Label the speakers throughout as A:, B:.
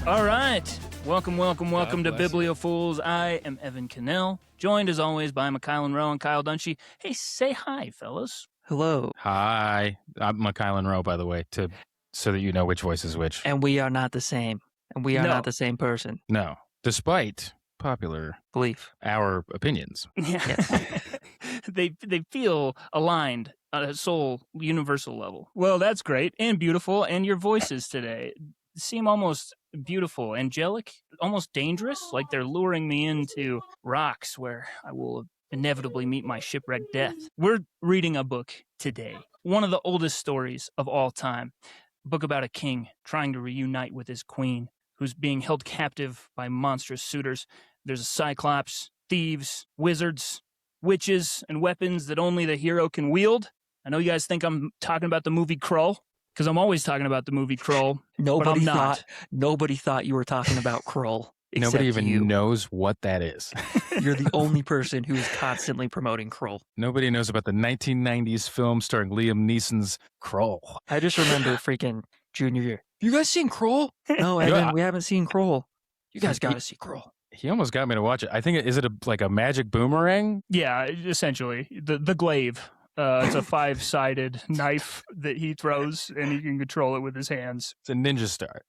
A: All right. Welcome to Biblio Fools. I am Evan Cannell, joined as always by Mykailyn Rowe and Kyle Dunshee. Hey, say hi, fellas.
B: Hello.
C: Hi. I'm Mykailyn Rowe, by the way, so that you know which voice is which.
B: And we are not the same. And we are not the same person.
C: No. Despite popular
B: belief.
C: Our opinions.
A: Yeah.
B: Yes.
A: They feel aligned on a soul universal level. Well, that's great and beautiful. And your voices today seem almost beautiful, angelic, almost dangerous, like they're luring me into rocks where I will inevitably meet my shipwrecked death. We're reading a book today, one of the oldest stories of all time, a book about a king trying to reunite with his queen, who's being held captive by monstrous suitors. There's a Cyclops, thieves, wizards, witches, and weapons that only the hero can wield. I know you guys think I'm talking about the movie Krull, because I'm always talking about the movie Krull, but I'm not.
B: Nobody thought you were talking about Krull.
C: Nobody even
B: you.
C: knows what that is.
B: You're the only person who's constantly promoting Krull.
C: Nobody knows about the 1990s film starring Liam Neeson's Krull.
B: I just remember freaking junior year. You guys seen Krull? No, Evan, we haven't seen Krull. You guys got to see Krull.
C: He almost got me to watch it. I think, is it like a magic boomerang?
A: Yeah, essentially. The glaive. It's a 5-sided knife that he throws, and he can control it with his hands.
C: It's a ninja star.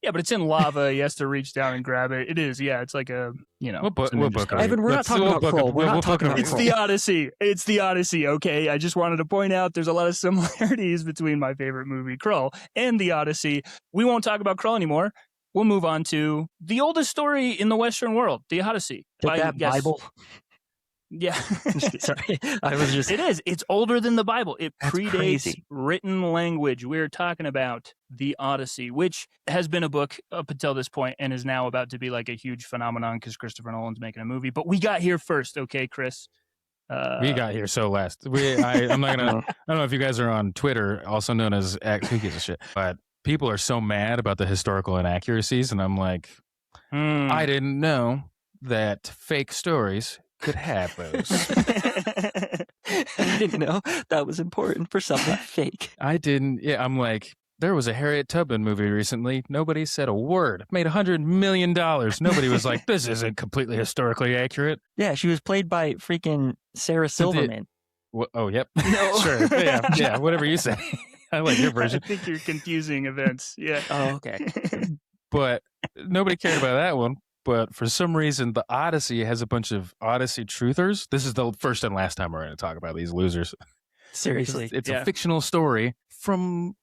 A: Yeah, but it's in lava. He has to reach down and grab it. It is, yeah. It's like a,
C: What book
B: Evan, we're not talking about Krull. We're not talking about
A: It's the Odyssey. It's the Odyssey, okay? I just wanted to point out there's a lot of similarities between my favorite movie, Krull, and the Odyssey. We won't talk about Krull anymore. We'll move on to the oldest story in the Western world, the Odyssey.
B: Bible?
A: Yeah.
B: Sorry. I was just...
A: It is. It's older than the Bible. It predates
B: crazy.
A: Written language. We're talking about the Odyssey, which has been a book up until this point and is now about to be like a huge phenomenon because Christopher Nolan's making a movie. But we got here first, okay, Chris?
C: We got here so last. I'm not gonna. I don't know if you guys are on Twitter, also known as X. Who gives a shit? But people are so mad about the historical inaccuracies, and I'm like, I didn't know that fake stories could have those.
B: I didn't know that was important for something fake.
C: I didn't. Yeah, I'm like, there was a Harriet Tubman movie recently. Nobody said a word. Made $100 million. Nobody was like, this isn't completely historically accurate.
B: Yeah, she was played by freaking Sarah Silverman.
C: Oh, yep.
B: No.
C: Sure. Yeah, whatever you say. I like your version.
A: I think you're confusing events. Yeah.
B: Oh, okay.
C: But nobody cared about that one. But for some reason, the Odyssey has a bunch of Odyssey truthers. This is the first and last time we're going to talk about these losers.
B: Seriously.
C: It's a fictional story from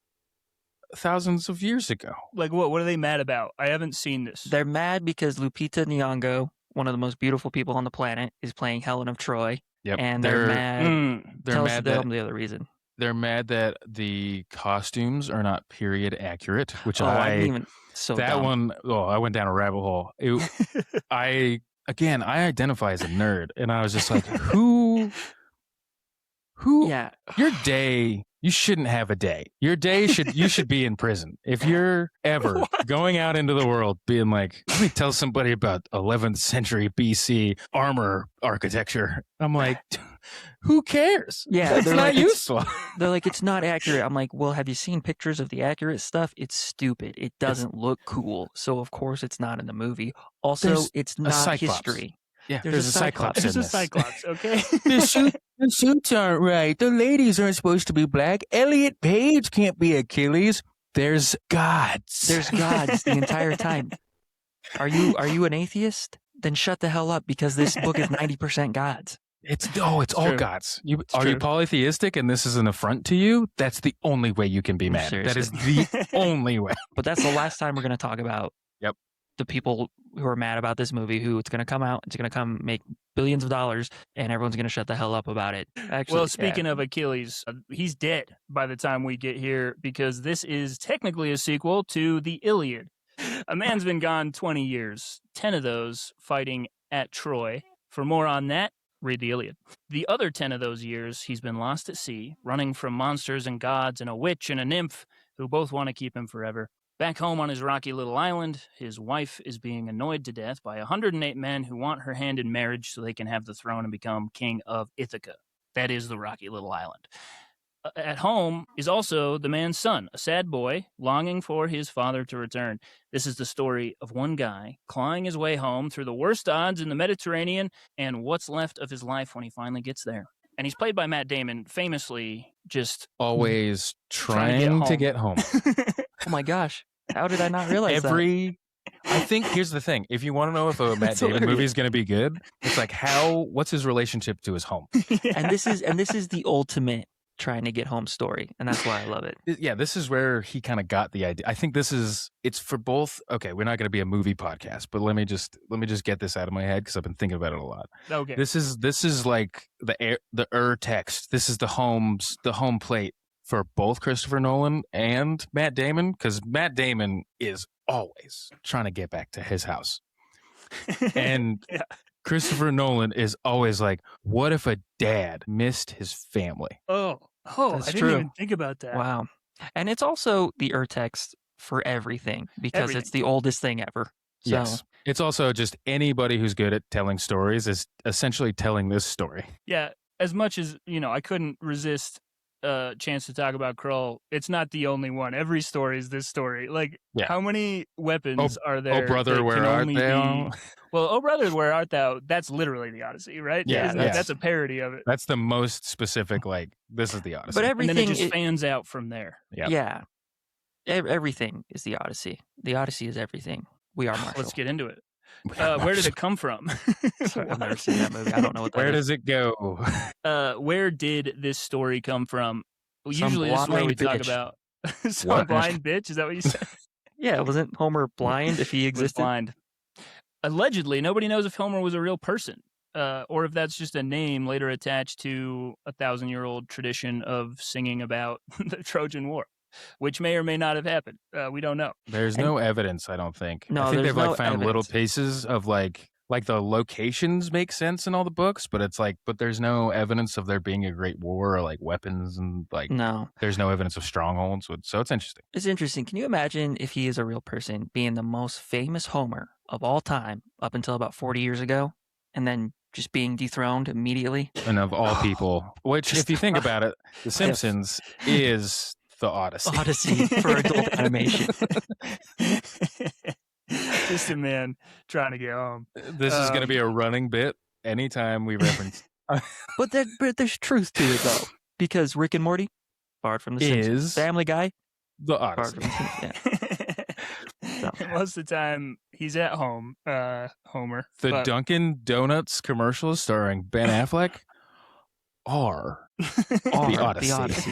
C: thousands of years ago.
A: Like what? What are they mad about? I haven't seen this.
B: They're mad because Lupita Nyong'o, one of the most beautiful people on the planet, is playing Helen of Troy.
C: Yep.
B: And they're mad.
C: They're mad that
B: the other reason.
C: They're mad that the costumes are not period accurate, which
B: I didn't even... So
C: that
B: dumb.
C: one, I went down a rabbit hole. I identify as a nerd, and I was just like, who,
B: yeah,
C: your day, you shouldn't have a day. Your day you should be in prison. If you're ever going out into the world being like, let me tell somebody about 11th century BC armor architecture. I'm like, who cares?
B: Yeah,
C: it's not useful.
B: They're like, it's not accurate. I'm like, well, have you seen pictures of the accurate stuff? It's stupid. It doesn't look cool. So, of course, it's not in the movie. Also, it's not history.
C: Yeah,
B: there's a Cyclops.
A: There's a Cyclops, okay?
C: The suits aren't right. The ladies aren't supposed to be black. Elliot Page can't be Achilles. There's gods.
B: There's gods the entire time. Are you an atheist? Then shut the hell up, because this book is 90% gods.
C: It's all gods. Are you polytheistic and this is an affront to you? That's the only way you can be mad.
B: Seriously.
C: That is the only way.
B: But that's the last time we're going to talk about the people who are mad about this movie, who it's going to come out, it's going to come make billions of dollars, and everyone's going to shut the hell up about it. Actually,
A: well, speaking of Achilles, he's dead by the time we get here, because this is technically a sequel to the Iliad. A man's been gone 20 years, 10 of those fighting at Troy. For more on that, read the Iliad. The other 10 of those years, he's been lost at sea, running from monsters and gods and a witch and a nymph who both want to keep him forever. Back home on his rocky little island, his wife is being annoyed to death by 108 men who want her hand in marriage so they can have the throne and become king of Ithaca. That is the rocky little island. At home is also the man's son, a sad boy longing for his father to return. This is the story of one guy clawing his way home through the worst odds in the Mediterranean and what's left of his life when he finally gets there. And he's played by Matt Damon, famously just
C: always trying to get home.
B: Oh my gosh. How did I not realize that?
C: I think here's the thing. If you want to know if a Matt Damon movie is going to be good, it's like what's his relationship to his home?
B: Yeah. And this is the ultimate trying to get home story, and that's why I love it.
C: Yeah, this is where he kind of got the idea. I think it's for both. Okay, we're not going to be a movie podcast, but let me just get this out of my head because I've been thinking about it a lot.
A: Okay,
C: this is like the text. This is the home plate for both Christopher Nolan and Matt Damon, because Matt Damon is always trying to get back to his house, and
A: yeah.
C: Christopher Nolan is always like, what if a dad missed his family?
A: Oh,
B: that's
A: I didn't
B: true.
A: even think about that.
B: Wow. And it's also the text for everything because it's the oldest thing ever. So.
C: Yes. It's also just anybody who's good at telling stories is essentially telling this story.
A: Yeah. As much as, I couldn't resist a chance to talk about Krull, it's not the only one. Every story is this story. Like, how many weapons are there?
C: Oh, brother, where art thou?
A: Well, oh, brother, where art thou? That's literally the Odyssey, right?
C: Yeah,
A: that's a parody of it.
C: That's the most specific, like, this is the Odyssey.
B: But everything,
A: and then it just fans out from there.
C: Yep.
B: Yeah. Everything is the Odyssey. The Odyssey is everything. We are Marshall.
A: Let's get into it. Where did it come from?
B: Sorry, I've never seen that movie. I don't know what that
C: Where
B: is.
C: does it go?
A: Where did this story come from? Well, usually this is where we talk about some blind bitch. Is that what you said?
B: Yeah, wasn't Homer blind if he existed?
A: Blind. Allegedly, nobody knows if Homer was a real person, or if that's just a name later attached to a 1,000-year-old tradition of singing about the Trojan War, which may or may not have happened. We don't know.
C: There's no evidence, I don't think.
B: No,
C: I think they've
B: no
C: found
B: evidence.
C: little pieces of like the locations make sense in all the books, but it's like, but there's no evidence of there being a great war or like weapons and like,
B: no.
C: There's no evidence of strongholds. So it's interesting.
B: It's interesting. Can you imagine if he is a real person being the most famous Homer of all time up until about 40 years ago and then just being dethroned immediately?
C: And of all people, which if you think about it, The Simpsons is the Odyssey.
B: Odyssey for adult animation.
A: Just a man trying to get home.
C: This is going to be a running bit anytime we reference.
B: But there's truth to it, though. Because Rick and Morty, barred from The Simpsons. Family Guy,
C: the
B: barred
C: Odyssey.
B: from The Simpsons. Yeah. So.
A: Most of the time, he's at home, Homer.
C: The Dunkin' Donuts commercials starring Ben Affleck are the Odyssey.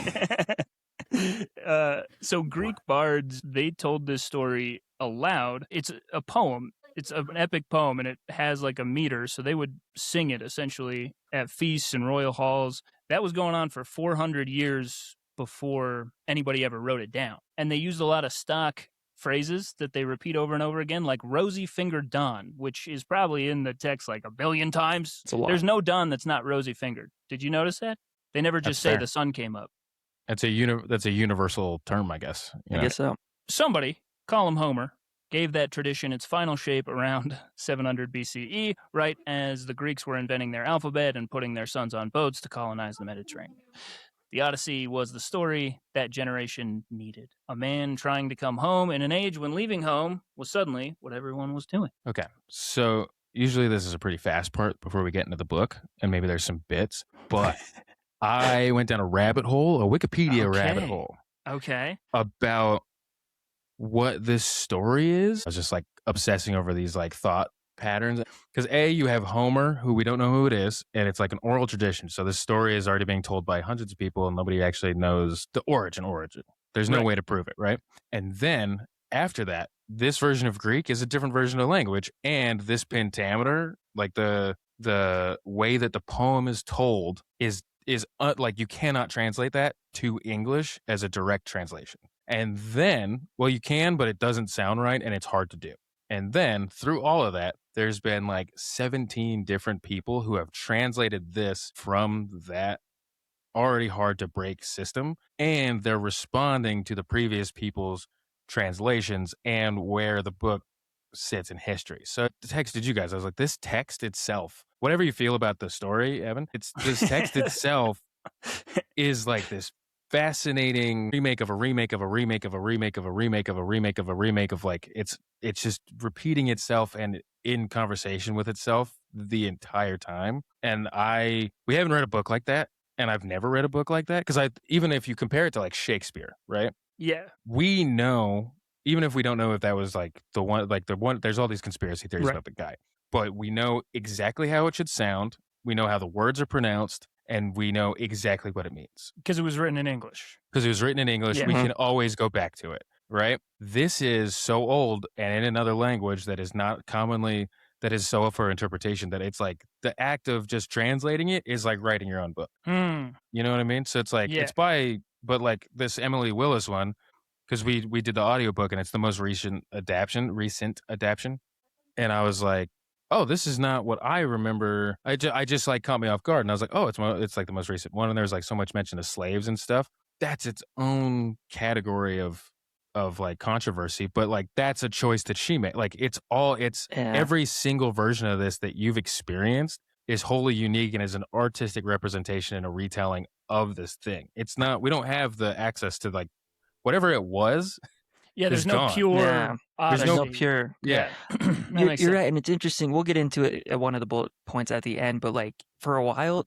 A: So Greek bards, they told this story aloud. It's a poem. It's an epic poem, and it has like a meter. So they would sing it essentially at feasts and royal halls. That was going on for 400 years before anybody ever wrote it down. And they used a lot of stock phrases that they repeat over and over again, like rosy-fingered Dawn, which is probably in the text like a billion times.
B: It's a lot.
A: There's no Dawn that's not rosy-fingered. Did you notice that? They never just say
C: fair.
A: the sun came up.
C: That's a universal term, I guess.
B: I guess so.
A: Somebody, call him Homer, gave that tradition its final shape around 700 BCE, right as the Greeks were inventing their alphabet and putting their sons on boats to colonize the Mediterranean. The Odyssey was the story that generation needed. A man trying to come home in an age when leaving home was suddenly what everyone was doing.
C: Okay, so usually this is a pretty fast part before we get into the book, and maybe there's some bits, but I went down a Wikipedia rabbit hole.
A: Okay.
C: About what this story is. I was just like obsessing over these like thought patterns, because you have Homer, who we don't know who it is, and it's like an oral tradition, so this story is already being told by hundreds of people and nobody actually knows the origin. There's no way to prove it, right? And then after that, this version of Greek is a different version of language, and this pentameter, like the way that the poem is told is like you cannot translate that to English as a direct translation. And then, well, you can, but it doesn't sound right and it's hard to do. And then through all of that, there's been like 17 different people who have translated this from that already hard to break system. And they're responding to the previous people's translations and where the book sits in history. So I texted you guys. I was like, this text itself, whatever you feel about the story, Evan, this text itself is like this fascinating remake of a remake of a remake of a remake of a remake of a remake of a remake of like it's just repeating itself and in conversation with itself the entire time. And we haven't read a book like that, and I've never read a book like that, because even if you compare it to like Shakespeare, right?
A: Yeah.
C: We know, even if we don't know if that was like the one, there's all these conspiracy theories about the guy, but we know exactly how it should sound. We know how the words are pronounced, and we know exactly what it means.
A: Because it was written in English.
C: Yeah. We can always go back to it, right? This is so old and in another language that is not commonly, that is so up for interpretation, that it's like the act of just translating it is like writing your own book. You know what I mean? So it's like, but like this Emily Willis one, because we did the audiobook and it's the most recent adaptation. And I was like, oh, this is not what I remember. I just like caught me off guard. And I was like, oh, it's like the most recent one. And there's like so much mention of slaves and stuff. That's its own category of like controversy. But like, that's a choice that she made. Like every single version of this that you've experienced is wholly unique and is an artistic representation and a retelling of this thing. It's not, we don't have the access to like whatever it was.
A: Yeah, there's no pure.
B: There's no pure.
A: Yeah.
B: You're right. And it's interesting. We'll get into it at one of the bullet points at the end. But like for a while,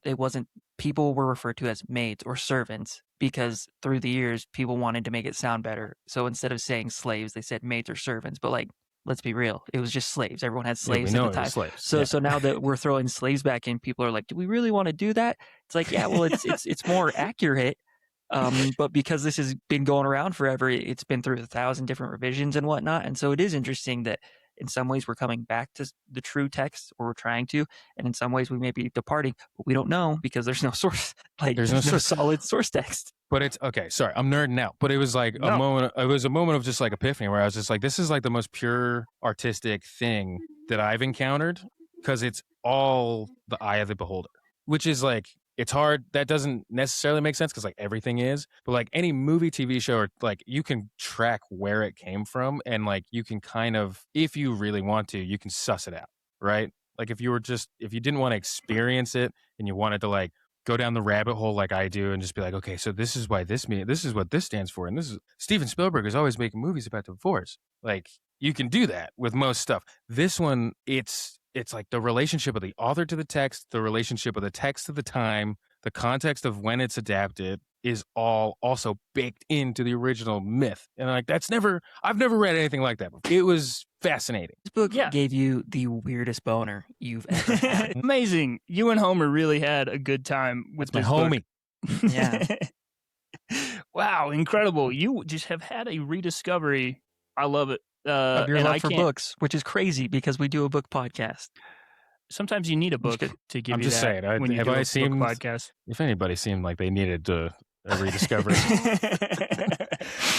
B: people were referred to as maids or servants because through the years, people wanted to make it sound better. So instead of saying slaves, they said maids or servants. But like, let's be real. It was just slaves. Everyone had slaves at the time. So now that we're throwing slaves back in, people are like, do we really want to do that? It's like, yeah, well, it's more accurate. But because this has been going around forever, it's been through 1,000 different revisions and whatnot. And so it is interesting that in some ways we're coming back to the true text, or we're trying to, and in some ways we may be departing, but we don't know because there's no source, like there's no solid source text.
C: But it's okay. Sorry, I'm nerding out. But it was like a moment. It was a moment of just like epiphany where I was just like, this is like the most pure artistic thing that I've encountered, because it's all the eye of the beholder, which is like, it's hard. That doesn't necessarily make sense because like everything is, but like any movie, TV show, or like you can track where it came from, and like you can kind of, if you really want to, you can suss it out, right? Like if you didn't want to experience it and you wanted to like go down the rabbit hole like I do and just be like, okay, so this is why this is what this stands for, and this is Steven Spielberg is always making movies about divorce. Like you can do that with most stuff. This one, it's like the relationship of the author to the text, the relationship of the text to the time, the context of when it's adapted is all also baked into the original myth. And like, I've never read anything like that before. It was fascinating.
B: This book gave you the weirdest boner you've ever had.
A: Amazing. You and Homer really had a good time with
C: my homie.
B: Yeah.
A: Wow, incredible. You just have had a rediscovery. I love it.
B: Of your love for books, which is crazy because we do a book podcast.
A: Sometimes you need a book to give
C: I'm
A: you
C: just
A: that.
C: saying,
A: When you do a book podcast.
C: If anybody seemed like they needed a rediscovery.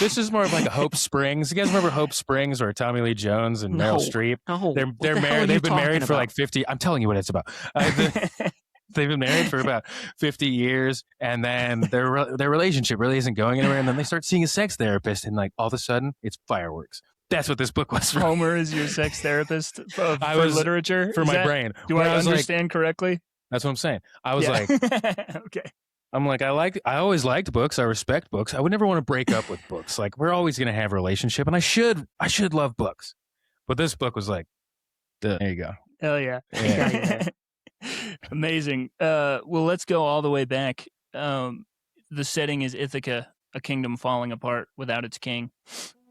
C: This is more of like a Hope Springs. You guys remember Hope Springs or Tommy Lee Jones and Meryl Streep?
B: No.
C: They're married. They've been married for like 50. I'm telling you what it's about. They've been married for about 50 years, and then their relationship really isn't going anywhere. And then they start seeing a sex therapist, and like all of a sudden, it's fireworks. That's what this book was.
A: Homer is your sex therapist for literature?
C: For my brain.
A: Do I understand correctly?
C: That's what I'm saying. I was like,
A: okay.
C: I'm like, I always liked books. I respect books. I would never want to break up with books. Like, we're always going to have a relationship, and I should love books. But this book was like, there you go.
A: Hell yeah. Amazing. Well, let's go all the way back. The setting is Ithaca, a kingdom falling apart without its king.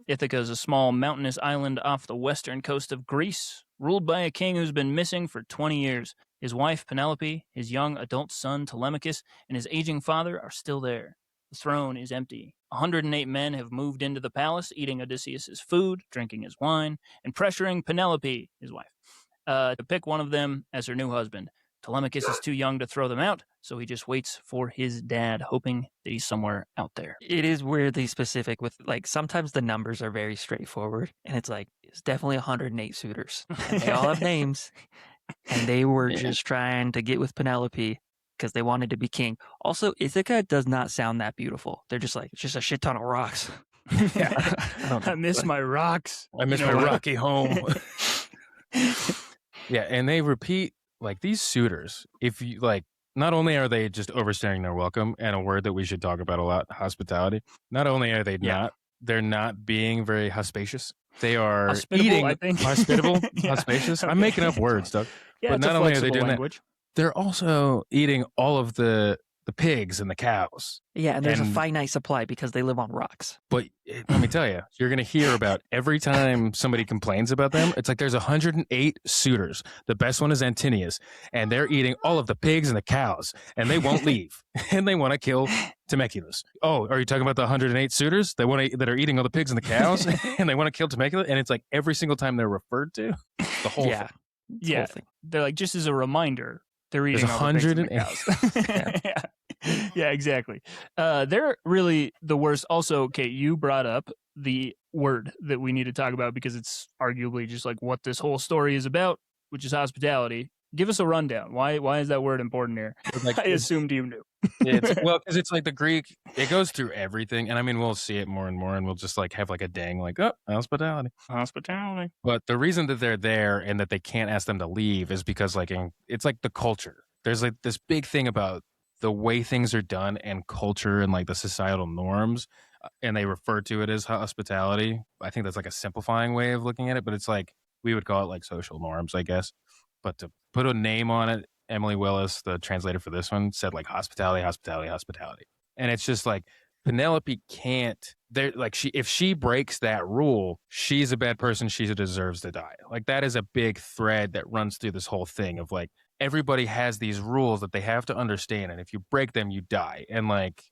A: Ithaca is a small mountainous island off the western coast of Greece, ruled by a king who's been missing for 20 years. His wife, Penelope, his young adult son, Telemachus, and his aging father are still there. The throne is empty. 108 men have moved into the palace, eating Odysseus' food, drinking his wine, and pressuring Penelope, his wife, to pick one of them as her new husband. Telemachus is too young to throw them out, so he just waits for his dad, hoping that he's somewhere out there.
B: It is weirdly specific with, like, sometimes the numbers are very straightforward, and it's like, it's definitely 108 suitors. And they all have names, and they were just trying to get with Penelope because they wanted to be king. Also, Ithaca does not sound that beautiful. They're just like, it's just a shit ton of rocks.
C: Yeah.
A: I miss my rocks.
C: I miss my rocky home. Yeah, and they repeat like these suitors. If you like, not only are they just overstaying their welcome, and a word that we should talk about a lot, hospitality. Not only are they they're not being very hospitious. They are
A: Hospitable,
C: eating
A: I think.
C: hospitable,
A: Yeah.
C: hospitious.
A: Okay.
C: I'm making up words, Doug.
A: Yeah,
C: But
A: it's
C: not
A: a
C: only are they
A: flexible
C: doing
A: language.
C: they're also eating all of the pigs and the cows.
B: Yeah, and there's a
C: And-
B: finite supply because they live on rocks.
C: But let me tell you, you're going to hear about every time somebody complains about them. It's like there's 108 suitors. The best one is Antinius, and they're eating all of the pigs and the cows, and they won't leave, and they want to kill Temecula. Oh, are you talking about the 108 suitors that are eating all the pigs and the cows, and they want to kill Temecula? And it's like every single time they're referred to, the whole thing.
B: The whole thing.
A: They're like, just as a reminder, they're eating
C: There's
A: all the pigs and the
C: 108.
A: cows. Yeah, exactly. They're really the worst. Also, Kate, you brought up the word that we need to talk about because it's arguably just like what this whole story is about, which is hospitality. Give us a rundown. Why is that word important here?
C: Like,
A: I assumed you knew.
C: Well, because it's like the Greek, it goes through everything. And I mean, we'll see it more and more, and we'll just like have like a dang, like, oh, hospitality.
A: Hospitality.
C: But the reason that they're there and that they can't ask them to leave is because like it's like the culture. There's like this big thing about the way things are done and culture and like the societal norms. And they refer to it as hospitality. I think that's like a simplifying way of looking at it, but it's like, we would call it like social norms, I guess. But to put a name on it, Emily Willis, the translator for this one, said like hospitality, hospitality, hospitality. And it's just like Penelope can't, if she breaks that rule, she's a bad person. She deserves to die. Like that is a big thread that runs through this whole thing of like, everybody has these rules that they have to understand. And if you break them, you die. And like,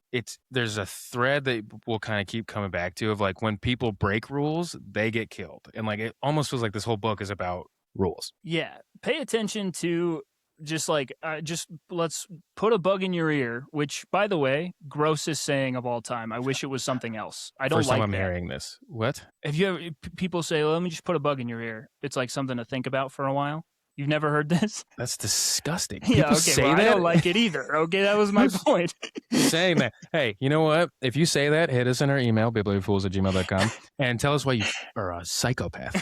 C: there's a thread that we'll kind of keep coming back to of like, when people break rules, they get killed. And like, it almost feels like this whole book is about rules.
A: Yeah. Pay attention to just let's put a bug in your ear, which by the way, grossest saying of all time. I wish it was something else. I don't
C: First
A: like
C: time I'm
A: that.
C: hearing this. What?
A: Have you ever, people say, let me just put a bug in your ear. It's like something to think about for a while. You've never heard this?
C: That's disgusting.
A: Yeah,
C: People
A: okay,
C: say
A: well,
C: that?
A: I don't like it either. Okay, that was my point.
C: Saying that. Hey, you know what? If you say that, hit us in our email, biblicalfools@gmail.com, and tell us why you are a psychopath.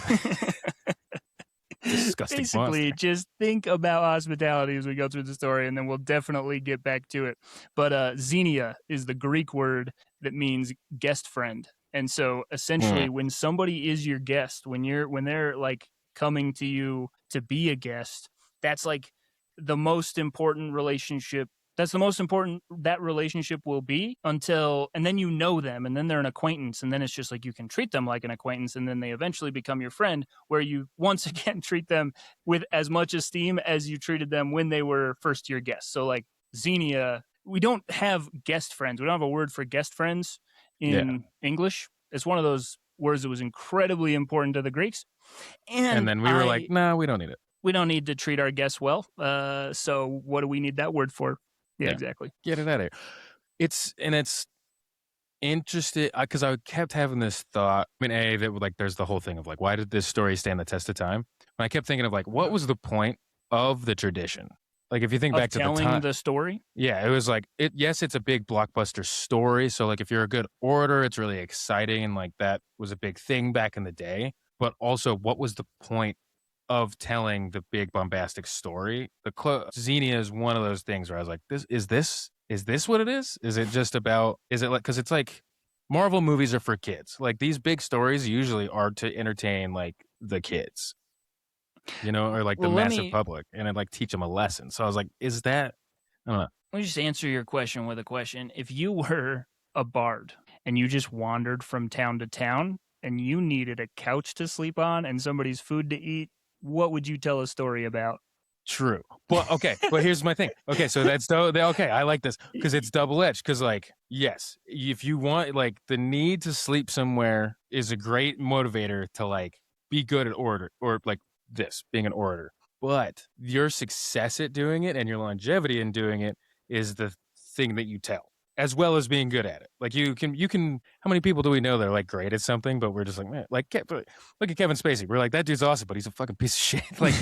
C: Disgusting
A: Basically,
C: monster.
A: just think about hospitality as we go through the story, and then we'll definitely get back to it. But xenia is the Greek word that means guest friend. And so essentially, when somebody is your guest, when they're like coming to you to be a guest, that's like the most important relationship. That's the most important that relationship will be until, and then you know them, and then they're an acquaintance, and then it's just like you can treat them like an acquaintance, and then they eventually become your friend, where you once again treat them with as much esteem as you treated them when they were first your guests. So like xenia, we don't have guest friends. We don't have a word for guest friends in English. It's one of those words that was incredibly important to the Greeks.
C: And then we were like, no, we don't need it.
A: We don't need to treat our guests well. So what do we need that word for? Yeah, exactly.
C: Get it out of here. It's interesting because I kept having this thought. I mean, that like there's the whole thing of like, why did this story stand the test of time? And I kept thinking of like, what was the point of the tradition? Like if you think back to the time,
A: telling the story.
C: Yeah, it was like yes, it's a big blockbuster story. So like if you're a good orator, it's really exciting, and like that was a big thing back in the day. But also, what was the point of telling the big bombastic story? Xenia is one of those things where I was like, is this what it is? Is it just about, is it like, because it's like Marvel movies are for kids. Like these big stories usually are to entertain like the kids, you know, or like the massive public, and it like teach them a lesson. So I was like, is that, I don't know.
A: Let me just answer your question with a question. If you were a bard and you just wandered from town to town and you needed a couch to sleep on and somebody's food to eat, what would you tell a story about?
C: True. But okay, but here's my thing. Okay, so that's okay, I like this because it's double-edged, because like, yes, if you want, like, the need to sleep somewhere is a great motivator to like be good at orator, or like this being an orator. But your success at doing it and your longevity in doing it is the thing that you tell, as well as being good at it. Like you can. How many people do we know that are like great at something, but we're just like, man, like look at Kevin Spacey. We're like, that dude's awesome, but he's a fucking piece of shit. Like,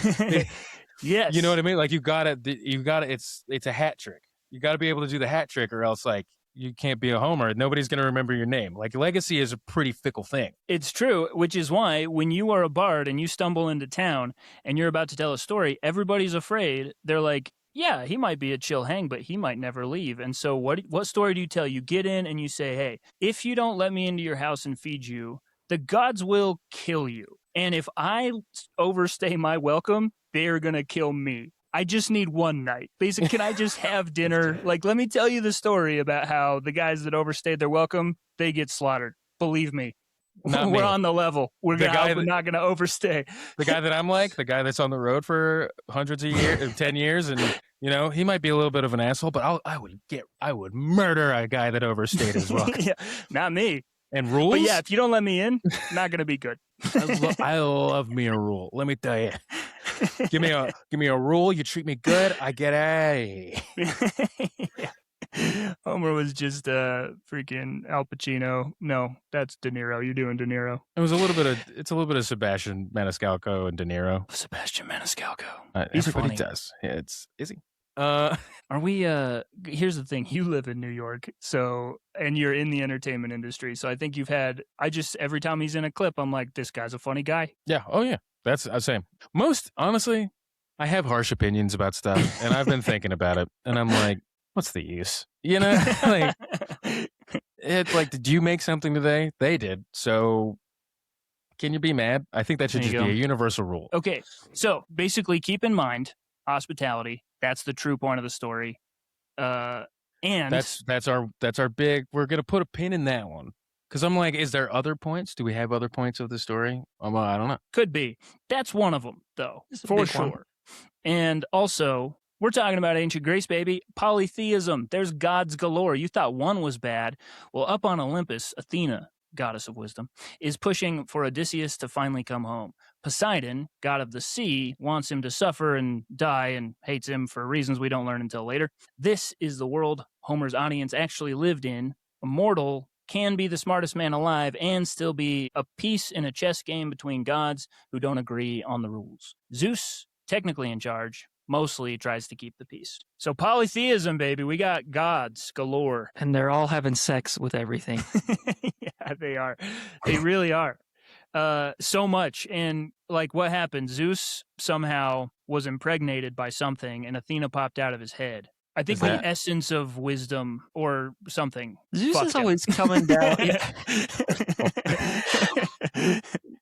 A: yes,
C: you know what I mean? Like you gotta. It's a hat trick. You got to be able to do the hat trick, or else like you can't be a Homer. Nobody's going to remember your name. Like, legacy is a pretty fickle thing.
A: It's true, which is why when you are a bard and you stumble into town and you're about to tell a story, everybody's afraid. They're like, yeah, he might be a chill hang, but he might never leave. And so what story do you tell? You get in and you say, hey, if you don't let me into your house and feed you, the gods will kill you. And if I overstay my welcome, they're going to kill me. I just need one night. Basically, can I just have dinner? Like, let me tell you the story about how the guys that overstayed their welcome, they get slaughtered. Believe me.
C: Not
A: We're
C: me.
A: on the level. We're not going to overstay.
C: The guy that I'm like, the guy that's on the road for hundreds of years, 10 years, and he might be a little bit of an asshole, but I would murder a guy that overstayed as well.
A: Yeah, not me.
C: And rules?
A: But yeah, if you don't let me in, not going to be good.
C: I love me a rule. Let me tell you. Give me a rule. You treat me good, I get a.
A: Yeah. Homer was just freaking Al Pacino. No, that's De Niro. You're doing De Niro.
C: It's a little bit of Sebastian Maniscalco and De Niro.
A: Sebastian Maniscalco.
C: He's
A: funny.
C: everybody does. Yeah, is he?
A: Are we here's the thing, you live in New York, and you're in the entertainment industry, so I think every time he's in a clip, I'm like, this guy's a funny guy.
C: Yeah. Oh yeah. That's the same. Honestly, I have harsh opinions about stuff, and I've been thinking about it, and I'm like, what's the use? Like, did you make something today? They did. So can you be mad? I think that should just be a universal rule.
A: Okay. So basically keep in mind hospitality. That's the true point of the story. And
C: that's our big, we're going to put a pin in that one. Because I'm like, is there other points? Do we have other points of the story? I don't know.
A: Could be. That's one of them, though, for sure. One. And also, we're talking about ancient Greece, baby. Polytheism. There's gods galore. You thought one was bad. Well, up on Olympus, Athena, goddess of wisdom, is pushing for Odysseus to finally come home. Poseidon, god of the sea, wants him to suffer and die and hates him for reasons we don't learn until later. This is the world Homer's audience actually lived in. A mortal can be the smartest man alive and still be a piece in a chess game between gods who don't agree on the rules. Zeus, technically in charge, mostly tries to keep the peace. So polytheism, baby. We got gods galore.
B: And they're all having sex with everything.
A: Yeah, they are. They really are. So much. And like what happened? Zeus somehow was impregnated by something and Athena popped out of his head. I think the essence of wisdom or something.
B: Zeus is always coming down.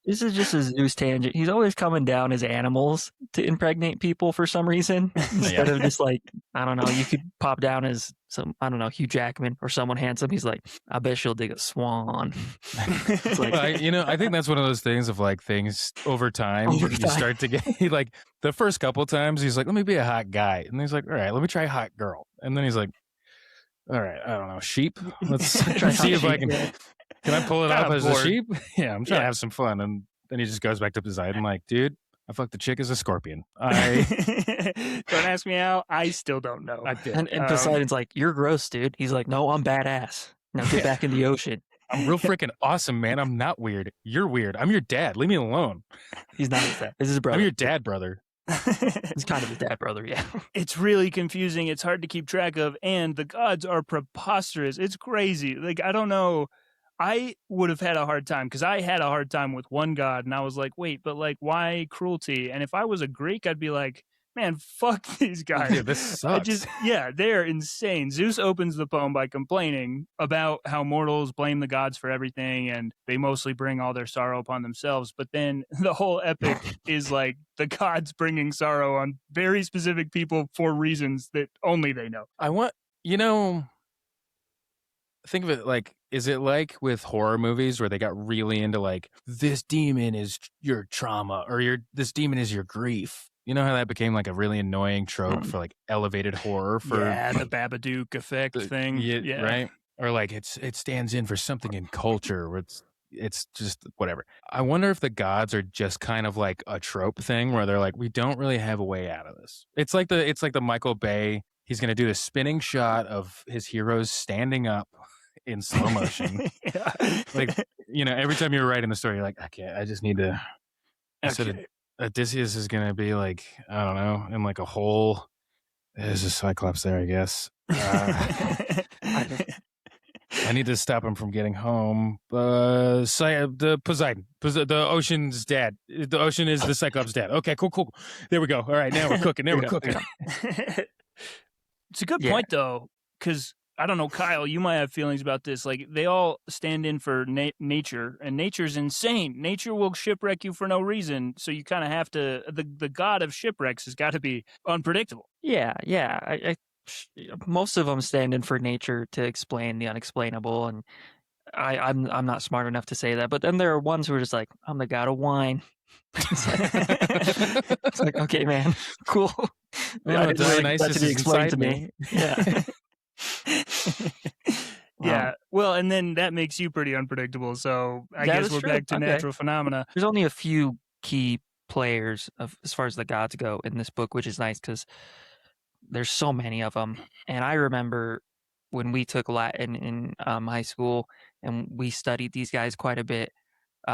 B: This is just a Zeus tangent. He's always coming down as animals to impregnate people for some reason. Instead of just like, I don't know, you could pop down as Hugh Jackman or someone handsome. He's like, I bet she'll dig a swan. It's like,
C: I think that's one of those things of like things over time. You start to get like the first couple times he's like, let me be a hot guy. And he's like, all right, let me try hot girl. And then he's like, all right, I don't know, sheep. Let's try see if I can. Can I pull it off as a sheep? Yeah, I'm trying to have some fun. And then he just goes back to Poseidon. I'm like, dude, I fucked the chick as a scorpion.
A: Don't ask me how. I still don't know.
C: I did.
B: And Poseidon's like, you're gross, dude. He's like, no, I'm badass. Now get back in the ocean.
C: I'm real freaking awesome, man. I'm not weird. You're weird. I'm your dad. Leave me alone.
B: He's not his dad. This is his brother.
C: I'm your dad, brother.
B: He's kind of his dad brother, yeah.
A: It's really confusing. It's hard to keep track of. And the gods are preposterous. It's crazy. Like, I don't know. I would have had a hard time because I had a hard time with one god and I was like, wait, but like, why cruelty? And if I was a Greek, I'd be like, man, fuck these guys.
C: Dude, this sucks.
A: They're insane. Zeus opens the poem by complaining about how mortals blame the gods for everything and they mostly bring all their sorrow upon themselves. But then the whole epic is like the gods bringing sorrow on very specific people for reasons that only they know.
C: Think of it like, is it like with horror movies where they got really into like, this demon is your trauma or this demon is your grief? You know how that became like a really annoying trope for like elevated horror for
A: the Babadook effect thing.
C: Yeah, right? Or like it stands in for something in culture where it's just whatever. I wonder if the gods are just kind of like a trope thing where they're like, we don't really have a way out of this. It's like the Michael Bay, he's going to do the spinning shot of his heroes standing up in slow motion. Like, every time you're writing the story, you're like, okay, I just need to. So Odysseus is going to be like, I don't know, in like a hole. There's a Cyclops there, I guess. I need to stop him from getting home. The Poseidon. The ocean's dad. The ocean is the Cyclops' dad. Okay, cool. There we go. All right, now we're cooking.
A: It's a good point, though, because I don't know, Kyle, you might have feelings about this. Like, they all stand in for nature, and nature's insane. Nature will shipwreck you for no reason, so you kind of have to. The god of shipwrecks has got to be unpredictable.
B: Yeah. Most of them stand in for nature to explain the unexplainable, and I'm not smart enough to say that. But then there are ones who are just like, I'm the god of wine. It's like, okay, man, cool. I didn't really get that to be explained to me. Yeah.
A: Yeah. Well, and then that makes you pretty unpredictable. So I guess we're back to natural phenomena.
B: There's only a few key players as far as the gods go in this book, which is nice because there's so many of them. And I remember when we took Latin in high school and we studied these guys quite a bit,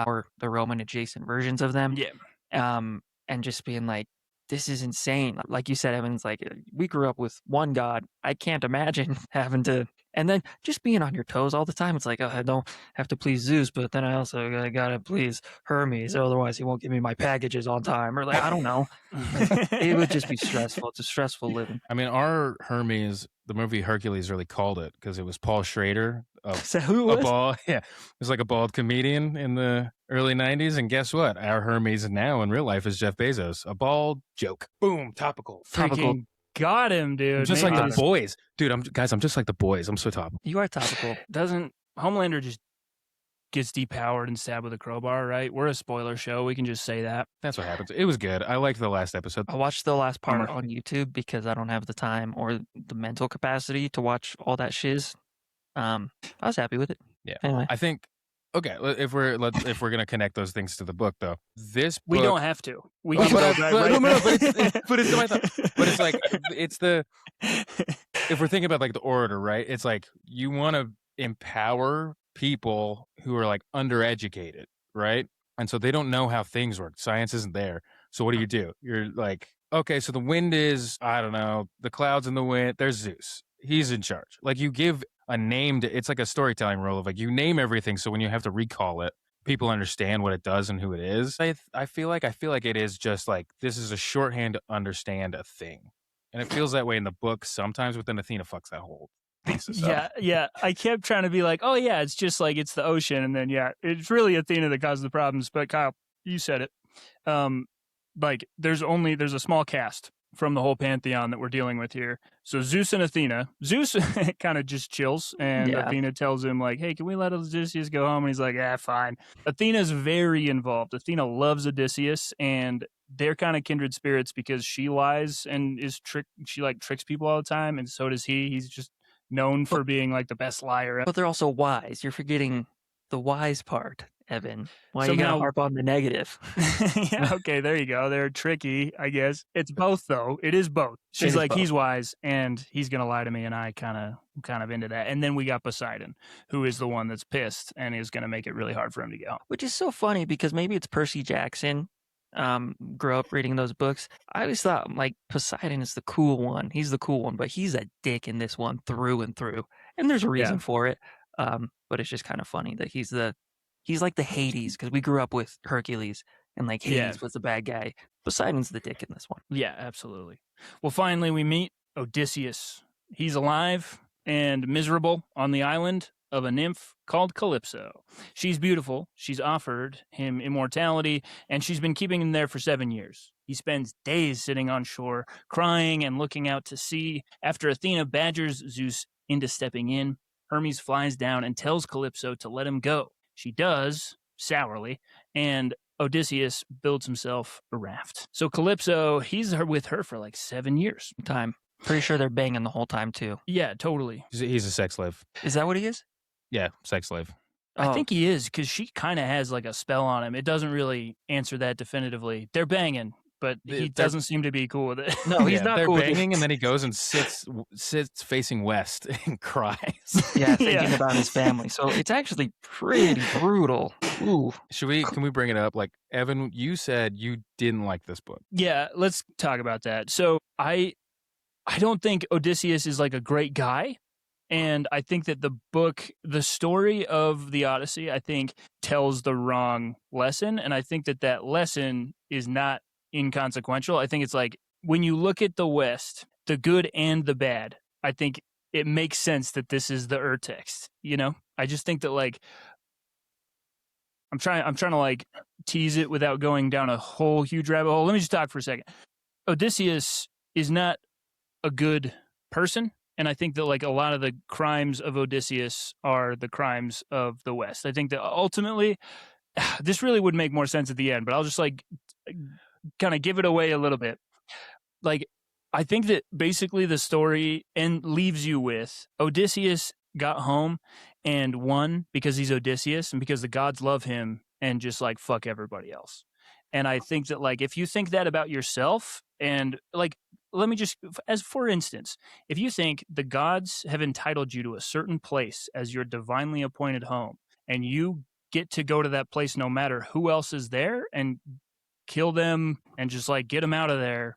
B: or the Roman adjacent versions of them.
A: Yeah.
B: And just being like, this is insane. Like you said, Evan's like, we grew up with one god. I can't imagine having to, and then just being on your toes all the time. It's like, oh, I don't have to please Zeus, but then I also gotta please Hermes, otherwise he won't give me my packages on time. Or like, I don't know. It would just be stressful. It's a stressful living.
C: I mean, our Hermes, the movie Hercules really called it because it was Paul Schrader.
B: Is that who it was?
C: It was like a bald comedian in the early 90s. And guess what? Our Hermes now in real life is Jeff Bezos. A bald joke. Boom. Topical.
A: Freaking got him, dude.
C: I'm just like the boys. Dude, I'm just like the boys. I'm so topical.
B: You are topical.
A: Doesn't Homelander just gets depowered and stabbed with a crowbar, right? We're a spoiler show. We can just say that.
C: That's what happens. It was good. I liked the last episode.
B: I watched the last part on YouTube because I don't have the time or the mental capacity to watch all that shiz. I was happy with it.
C: Yeah.
B: Anyway.
C: I think, okay, if we're going to connect those things to the book, though, this book...
A: We don't have to. We can go right.
C: But it's like, if we're thinking about like the orator, right? It's like you want to empower people who are like undereducated, right? And so they don't know how things work. Science isn't there. So what do? You're like, okay, so the wind is, I don't know, the clouds and the wind. There's Zeus. He's in charge. Like you give a name to, it's like a storytelling rule of like you name everything. So when you have to recall it, people understand what it does and who it is. I feel like it is just like, this is a shorthand to understand a thing. And it feels that way in the book sometimes, but then Athena fucks that whole thesis up.
A: Yeah. I kept trying to be like, oh yeah, it's just like, it's the ocean. And then, yeah, it's really Athena that caused the problems. But Kyle, you said it. Like there's a small cast from the whole pantheon that we're dealing with here. So Zeus and Athena. Zeus kind of just chills, and Athena tells him like, hey, can we let Odysseus go home? And he's like, fine. Athena's very involved. Athena loves Odysseus, and they're kind of kindred spirits because she lies and she like tricks people all the time, and so does he. He's just known for being like the best liar.
B: But they're also wise. You're forgetting the wise part, Evan. Why you gotta harp on the negative?
A: Yeah, okay, there you go. They're tricky, I guess. It's both, though. It is both. She's like, he's wise, and he's gonna lie to me, and I kind of into that. And then we got Poseidon, who is the one that's pissed and is gonna make it really hard for him to get home.
B: Which is so funny because maybe it's Percy Jackson. Grew up reading those books. I always thought like Poseidon is the cool one. He's the cool one, but he's a dick in this one through and through. And there's a reason for it. But it's just kind of funny that he's like the Hades, because we grew up with Hercules and like Hades was the bad guy. Poseidon's the dick in this one.
A: Yeah, absolutely. Well, finally we meet Odysseus. He's alive and miserable on the island of a nymph called Calypso. She's beautiful. She's offered him immortality, and she's been keeping him there for 7 years. He spends days sitting on shore, crying and looking out to sea. After Athena badgers Zeus into stepping in, Hermes flies down and tells Calypso to let him go. She does, sourly, and Odysseus builds himself a raft. So Calypso, he's with her for like 7 years.
B: Pretty sure they're banging the whole time, too.
A: Yeah, totally.
C: He's a sex slave.
B: Is that what he is?
C: Yeah, sex slave.
A: I think he is, because she kind of has like a spell on him. It doesn't really answer that definitively. They're banging, but he doesn't seem to be cool with it.
B: No, he's not cool.
C: They're banging, and then he goes and sits facing west and cries.
B: Yeah, thinking about his family. So it's actually pretty brutal. Ooh.
C: Can we bring it up? Like, Evan, you said you didn't like this book.
A: Yeah, let's talk about that. So I don't think Odysseus is like a great guy. And I think that the story of the Odyssey, I think tells the wrong lesson. And I think that lesson is not inconsequential. I think it's like when you look at the West, the good and the bad, I think it makes sense that this is the Urtext, you know? I just think that like I'm trying to like tease it without going down a whole huge rabbit hole. Let me just talk for a second. Odysseus is not a good person, and I think that like a lot of the crimes of Odysseus are the crimes of the West. I think that ultimately this really would make more sense at the end, but I'll just like kind of give it away a little bit. Like I think that basically the story leaves you with Odysseus got home and won because he's Odysseus and because the gods love him and just like fuck everybody else. And I think that like if you think that about yourself and like let me just as for instance, if you think the gods have entitled you to a certain place as your divinely appointed home and you get to go to that place no matter who else is there and kill them and just like get them out of there,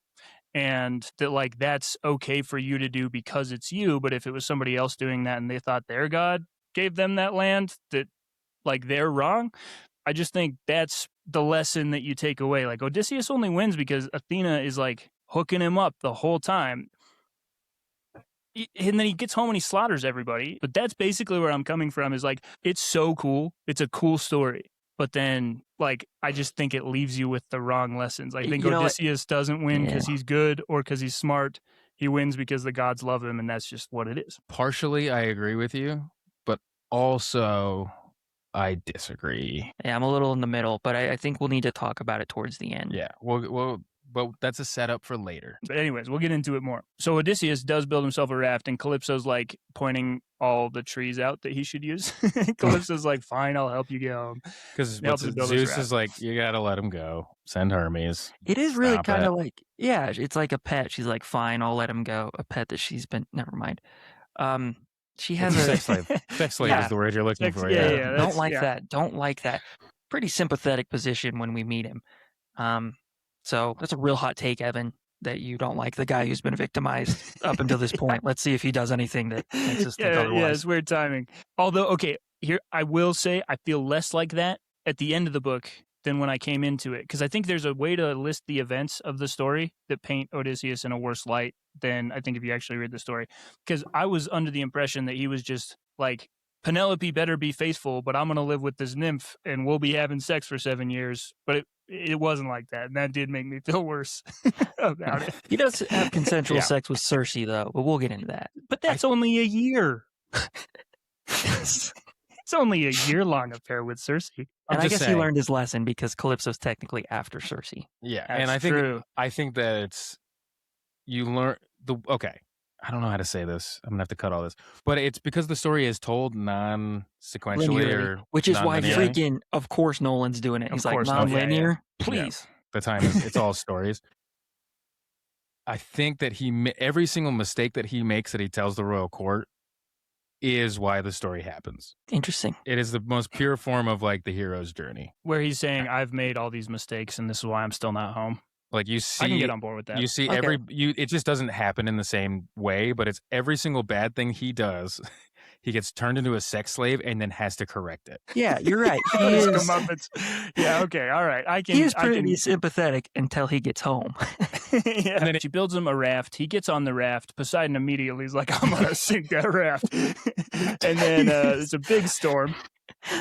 A: and that like that's okay for you to do because it's you, but if it was somebody else doing that and they thought their god gave them that land, that like they're wrong. I just think that's the lesson that you take away. Like Odysseus only wins because Athena is like hooking him up the whole time. And then he gets home and he slaughters everybody. But that's basically where I'm coming from is like, it's so cool. It's a cool story. But then, like, I just think it leaves you with the wrong lessons. I think Odysseus doesn't win because he's good or because he's smart. He wins because the gods love him, and that's just what it is.
C: Partially, I agree with you, but also I disagree.
B: Yeah, I'm a little in the middle, but I think we'll need to talk about it towards the end.
C: Yeah, but that's a setup for later.
A: But anyways, we'll get into it more. So Odysseus does build himself a raft, and Calypso's like pointing all the trees out that he should use. Calypso's like, fine, I'll help you get home.
C: Because Zeus is like, you got to let him go. Send Hermes.
B: It is really kind of like, yeah, it's like a pet. She's like, fine, I'll let him go. A pet that she's been, never mind. She has a
C: sex slave. Sex slave is the word you're looking for.
B: Yeah, don't like that. Don't like that. Pretty sympathetic position when we meet him. So that's a real hot take, Evan, that you don't like the guy who's been victimized up until this point. Let's see if he does anything that makes us think otherwise.
A: Yeah, it's weird timing. Although, okay, here I will say I feel less like that at the end of the book than when I came into it. Because I think there's a way to list the events of the story that paint Odysseus in a worse light than I think if you actually read the story. Because I was under the impression that he was just like, Penelope better be faithful, but I'm going to live with this nymph and we'll be having sex for 7 years. But it wasn't like that. And that did make me feel worse about it.
B: He does have consensual sex with Circe, though, but we'll get into that.
A: But that's only a year. It's only a year-long affair with Circe.
B: And I guess he learned his lesson because Calypso's technically after Circe.
C: Yeah,
A: that's
C: and I think that it's you learn okay. I don't know how to say this. I'm gonna have to cut all this, but it's because the story is told non-sequentially,
B: which is why freaking, of course, Nolan's doing it. He's like non-linear.
A: Please,
C: the time it's all stories. I think that every single mistake that he makes that he tells the royal court is why the story happens.
B: Interesting.
C: It is the most pure form of like the hero's journey,
A: where he's saying, "I've made all these mistakes, and this is why I'm still not home."
C: Like you see,
A: I can get on board with that.
C: You see it just doesn't happen in the same way, but it's every single bad thing he does. He gets turned into a sex slave and then has to correct it.
B: Yeah, you're right. He is.
A: Yeah, okay, all right.
B: He is pretty sympathetic until he gets home.
A: Yeah. And then she builds him a raft. He gets on the raft. Poseidon immediately is like, I'm going to sink that raft. And then there's a big storm.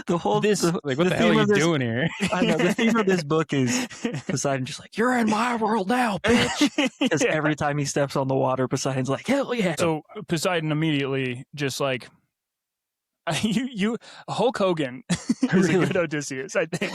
C: What the hell are you doing here?
B: I know the theme of this book is Poseidon just like, you're in my world now, bitch. Because every time he steps on the water, Poseidon's like, hell yeah.
A: So Poseidon immediately just like, Hulk Hogan is a good Odysseus, I think.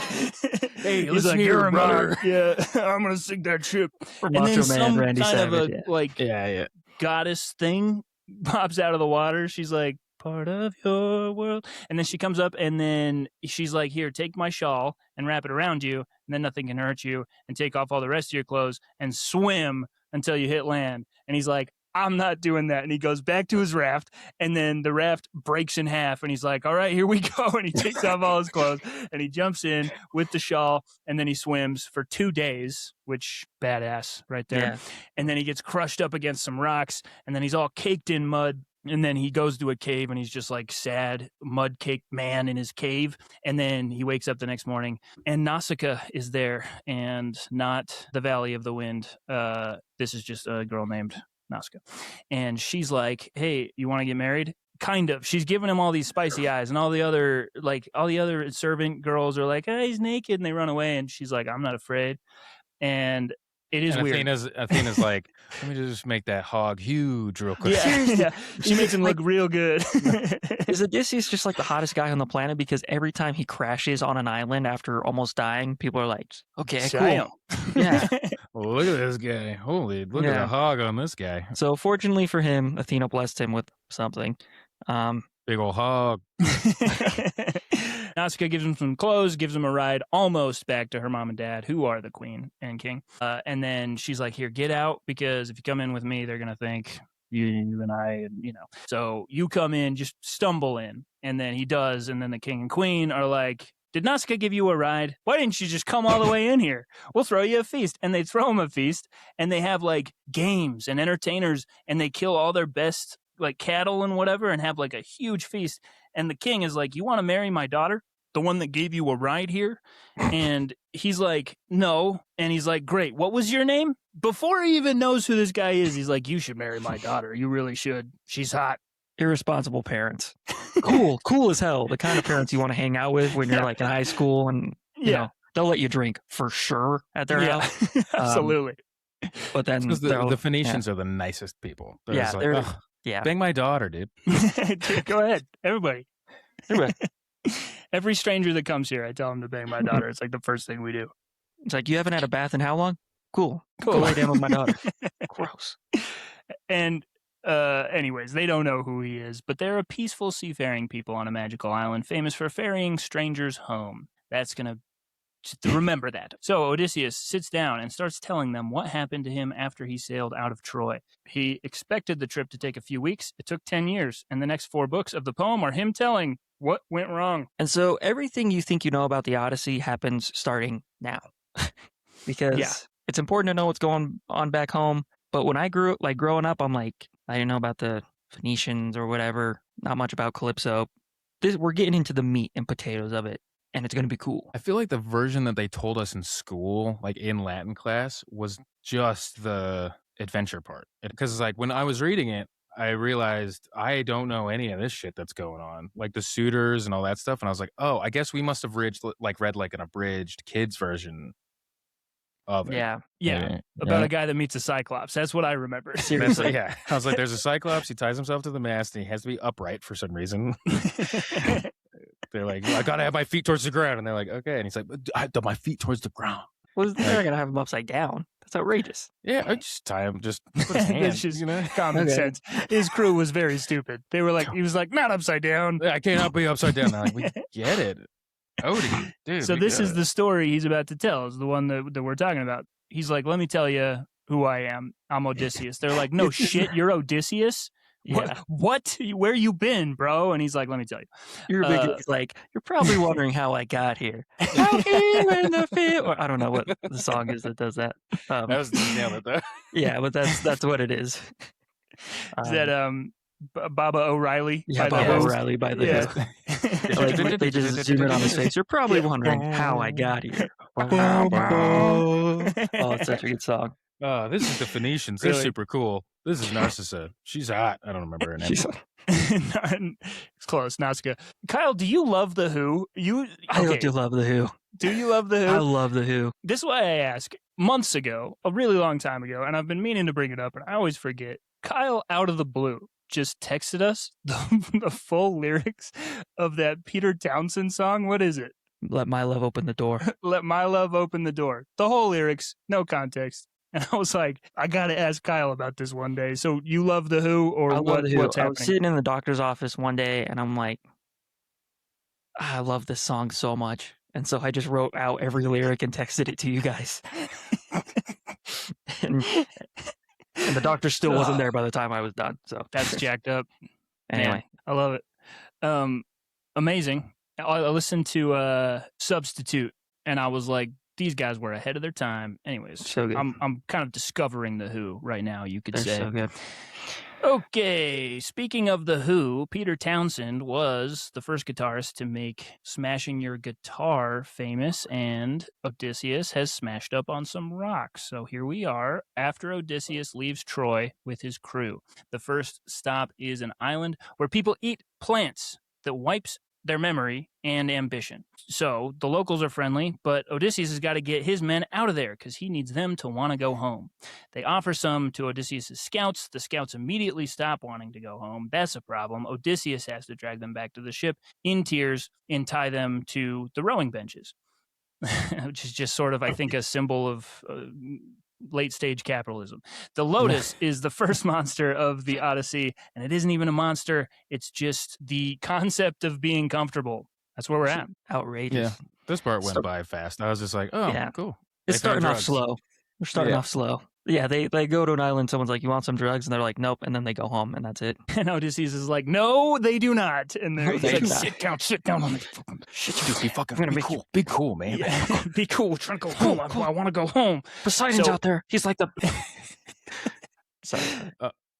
B: Hey, listen here, brother.
A: Yeah, I'm gonna sink that ship.
B: And then some
A: Randy kind Savage, of goddess thing pops out of the water. She's like, part of your world. And then she comes up and then she's like, here, take my shawl and wrap it around you, and then nothing can hurt you, and take off all the rest of your clothes and swim until you hit land. And he's like, I'm not doing that. And he goes back to his raft, and then the raft breaks in half, and he's like, all right, here we go. And he takes off all his clothes and he jumps in with the shawl, and then he swims for 2 days, which badass right there. Yeah. And then he gets crushed up against some rocks, and then he's all caked in mud. And then he goes to a cave and he's just like sad, mud caked man in his cave. And then he wakes up the next morning and Nausicaa is there and not the Valley of the Wind. This is just a girl named Nausicaa. And she's like, hey, you want to get married? Kind of. She's giving him all these spicy eyes, and all the other servant girls are like, hey, he's naked, and they run away. And she's like, I'm not afraid. And it is weird.
C: Athena's like, let me just make that hog huge real quick.
A: Yeah. She makes him look real good.
B: Is Odysseus just like the hottest guy on the planet? Because every time he crashes on an island after almost dying, people are like, okay, cool. Yeah.
C: Well, look at this guy. Holy, look at the hog on this guy.
B: So fortunately for him, Athena blessed him with something.
C: Big old hog.
A: Nausicaa gives him some clothes, gives him a ride almost back to her mom and dad, who are the queen and king. And then she's like, here, get out, because if you come in with me, they're going to think you and I, So you come in, just stumble in. And then he does. And then the king and queen are like, did Nausicaa give you a ride? Why didn't you just come all the way in here? We'll throw you a feast. And they throw him a feast. And they have like games and entertainers. And they kill all their best like cattle and whatever and have like a huge feast. And the king is like, you want to marry my daughter? The one that gave you a ride here? And he's like, no. And he's like, great. What was your name? Before he even knows who this guy is, he's like, you should marry my daughter. You really should. She's hot.
B: Irresponsible parents. Cool as hell. The kind of parents you want to hang out with when you're like in high school and, you know, they'll let you drink for sure at their house.
A: Absolutely.
B: But then
C: the Phoenicians are the nicest people. They're
B: yeah.
C: Bang my daughter, dude.
A: Dude, go ahead. Everybody. Every stranger that comes here, I tell them to bang my daughter. It's like the first thing we do.
B: It's like, you haven't had a bath in how long? Cool. Go lay down with my daughter. Gross.
A: And anyways, they don't know who he is, but they're a peaceful seafaring people on a magical island famous for ferrying strangers home. That's going to remember that. So Odysseus sits down and starts telling them what happened to him after he sailed out of Troy. He expected the trip to take a few weeks. It took 10 years. And the next 4 books of the poem are him telling what went wrong.
B: And so everything you think you know about the Odyssey happens starting now. Because it's important to know what's going on back home. But when I growing up, I'm like, I didn't know about the Phoenicians or whatever. Not much about Calypso. We're getting into the meat and potatoes of it. And it's going to be cool.
C: I feel like the version that they told us in school, like in Latin class, was just the adventure part. Because like when I was reading it, I realized I don't know any of this shit that's going on, like the suitors and all that stuff. And I was like, oh, I guess we must have read like an abridged kids version of it.
A: Yeah. About a guy that meets a Cyclops. That's what I remember.
B: Seriously.
C: I was like, there's a Cyclops. He ties himself to the mast and he has to be upright for some reason. They're like, I gotta have my feet towards the ground. And they're like, okay. And he's like, I have my feet towards the ground.
B: Well, they're not gonna have him upside down. That's outrageous.
C: Yeah, I just tie him, just put his hands,
A: just common sense. His crew was very stupid. They were like, he was like, not upside down.
C: I cannot be upside down. They're like, we get it. Odie, dude.
A: So this is the story he's about to tell, is the one that we're talking about. He's like, let me tell you who I am. I'm Odysseus. They're like, no shit, you're Odysseus?
B: Yeah.
A: What? Where you been, bro? And he's like, let me tell you.
B: You're probably wondering how I got here. Out here in the field. Or, I don't know what the song is that does that.
C: That was nailed it though.
B: Yeah, but that's what it is.
A: Is that Baba O'Reilly?
B: Yeah, Baba O'Reilly by the like, they just zoom in on his face. You're probably wondering how I got here. Oh, it's such a good song.
C: Oh, this is the Phoenicians. They're super cool. This is Narcissa. She's hot. I don't remember her name.
A: It's close. Nausicaa. Kyle, do you love The Who?
B: I do love The Who.
A: Do you love The Who?
B: I love The Who.
A: This is why I ask. Months ago, a really long time ago, and I've been meaning to bring it up, and I always forget. Kyle, out of the blue, just texted us the full lyrics of that Peter Townsend song. What is it?
B: Let my love open the door.
A: Let my love open the door. The whole lyrics, no context. And I was like, I got to ask Kyle about this one day. So you love The Who, or what's happening?
B: I was sitting in the doctor's office one day, and I'm like, I love this song so much. And so I just wrote out every lyric and texted it to you guys. and the doctor still wasn't there by the time I was done. So
A: that's jacked up.
B: Anyway.
A: Man, I love it. Amazing. I listened to Substitute, and I was like, these guys were ahead of their time. Anyways,
B: so good.
A: I'm kind of discovering The Who right now, you could say.
B: So good.
A: Okay, speaking of The Who, Peter Townsend was the first guitarist to make smashing your guitar famous, and Odysseus has smashed up on some rocks. So here we are, after Odysseus leaves Troy with his crew. The first stop is an island where people eat plants that wipes their memory and ambition. So the locals are friendly, but Odysseus has got to get his men out of there because he needs them to want to go home. They offer some to Odysseus' scouts. The scouts immediately stop wanting to go home. That's a problem. Odysseus has to drag them back to the ship in tears and tie them to the rowing benches, which is just sort of, I think, a symbol of late-stage capitalism. The Lotus is the first monster of the Odyssey, and it isn't even a monster. It's just the concept of being comfortable. That's where we're at.
B: Outrageous.
C: Yeah, this part went by fast. I was just like, oh,
B: Yeah.
C: cool.
B: It's starting off slow. We're starting off slow. Yeah, they go to an island. Someone's like, "You want some drugs?" And they're like, "Nope." And then they go home, and that's it.
A: And Odysseus is like, "No, they do not." And they're
B: They
A: like,
B: do not.
A: sit down.
C: Shit, be fucking
B: I'm gonna
C: be
B: make
C: cool. Be cool, man.
A: Yeah. Be cool. We're trying to go home. I want to go home.
B: Poseidon's
A: So-
B: out there. He's like the. Sorry.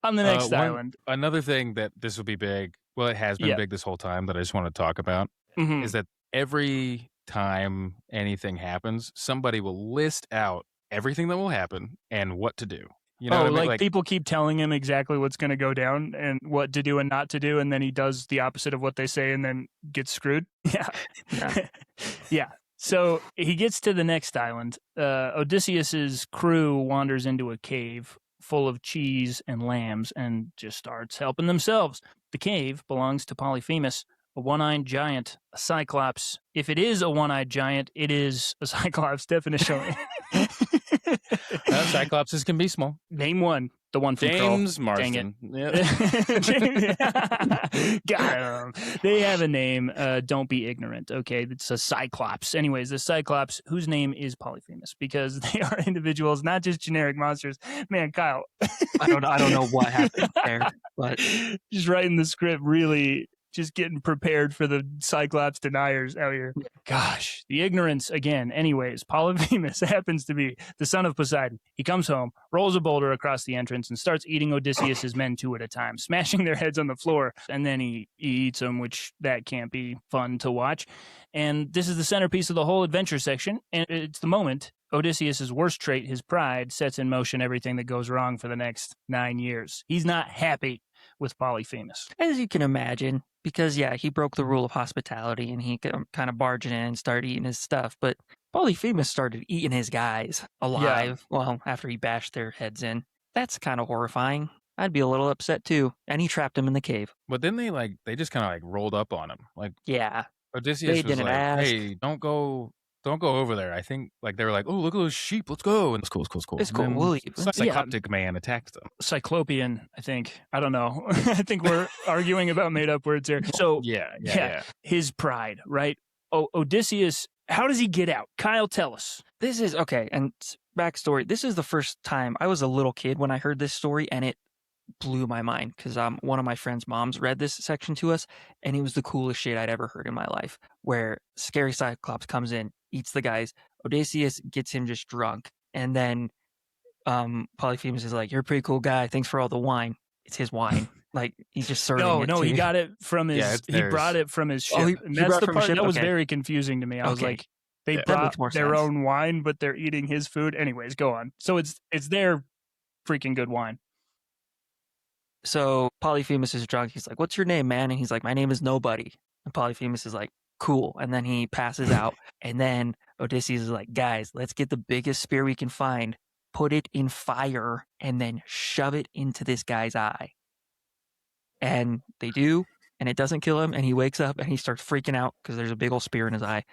A: On the next island.
C: Another thing that this will be big, well, it has been
A: Yeah.
C: big this whole time that I just want to talk about,
A: Mhm.
C: is that every time anything happens, somebody will list out everything that will happen and what to do. You know what I mean?
A: like people keep telling him exactly what's going to go down and what to do and not to do, and then he does the opposite of what they say and then gets screwed. Yeah.
B: Yeah.
A: Yeah. So he gets to the next island. Odysseus's crew wanders into a cave full of cheese and lambs and just starts helping themselves. The cave belongs to Polyphemus, a one-eyed giant, a cyclops. If it is a one-eyed giant, it is a cyclops, definitionally.
C: Cyclopses can be small.
A: Name one. The one from
C: James
A: Krull.
C: Marsden.
A: Dang it. Got him. They have a name. Don't be ignorant. Okay, it's a cyclops. Anyways, the cyclops, whose name is Polyphemus, because they are individuals, not just generic monsters. Man, Kyle.
B: I don't know what happened there, but
A: just writing the script, really just getting prepared for the cyclops deniers out here. Gosh, the ignorance again. Anyways, Polyphemus happens to be the son of Poseidon. He comes home, rolls a boulder across the entrance, and starts eating Odysseus's men two at a time, smashing their heads on the floor, and then he eats them, which that can't be fun to watch. And this is the centerpiece of the whole adventure section, and it's the moment Odysseus's worst trait, his pride, sets in motion everything that goes wrong for the next 9 years. He's not happy with Polyphemus.
B: as you can imagine, because he broke the rule of hospitality and he kind of barged in and started eating his stuff. But Polyphemus started eating his guys alive. Well, after he bashed their heads in. That's kind of horrifying. I'd be a little upset too. And he trapped him in the cave.
C: But then they just kind of rolled up on him. Like
B: Yeah.
C: Odysseus
B: They
C: was
B: didn't
C: like,
B: ask.
C: "Hey, don't go over there." I think they were like, "Oh, look at those sheep. Let's go." And it's cool.
B: It's cool.
C: And then
B: We'll leave.
C: Cycloptic man attacked them.
A: Cyclopean, I think. I don't know. I think we're arguing about made-up words here. So,
C: Yeah.
A: his pride, right? Odysseus, how does he get out? Kyle, tell us.
B: This is okay. And backstory. This is the first time I was a little kid when I heard this story, and it blew my mind because one of my friend's moms read this section to us, and it was the coolest shit I'd ever heard in my life. Where scary Cyclops comes in, eats the guys. Odysseus gets him just drunk, and then Polyphemus is like, "You're a pretty cool guy. Thanks for all the wine." It's his wine. Like he's just serving it.
A: No,
B: to
A: he
B: you.
A: got it from his.
C: Yeah, it's
A: he
C: theirs.
A: brought it from his ship.
B: Oh, he
A: and that's
B: brought
A: the
B: from
A: part
B: his ship?
A: that was
B: Okay.
A: very confusing to me. I was
B: Okay.
A: like, they
C: Yeah.
B: That makes more
A: brought their
B: sense.
A: own wine, but they're eating his food. Anyways, go on. So it's their freaking good wine.
B: So Polyphemus is drunk. He's like, "What's your name, man?" And he's like, "My name is Nobody." And Polyphemus is like, "Cool." And then he passes out. And then Odysseus is like, "Guys, let's get the biggest spear we can find, put it in fire, and then shove it into this guy's eye." And they do, and it doesn't kill him. And he wakes up and he starts freaking out because there's a big old spear in his eye.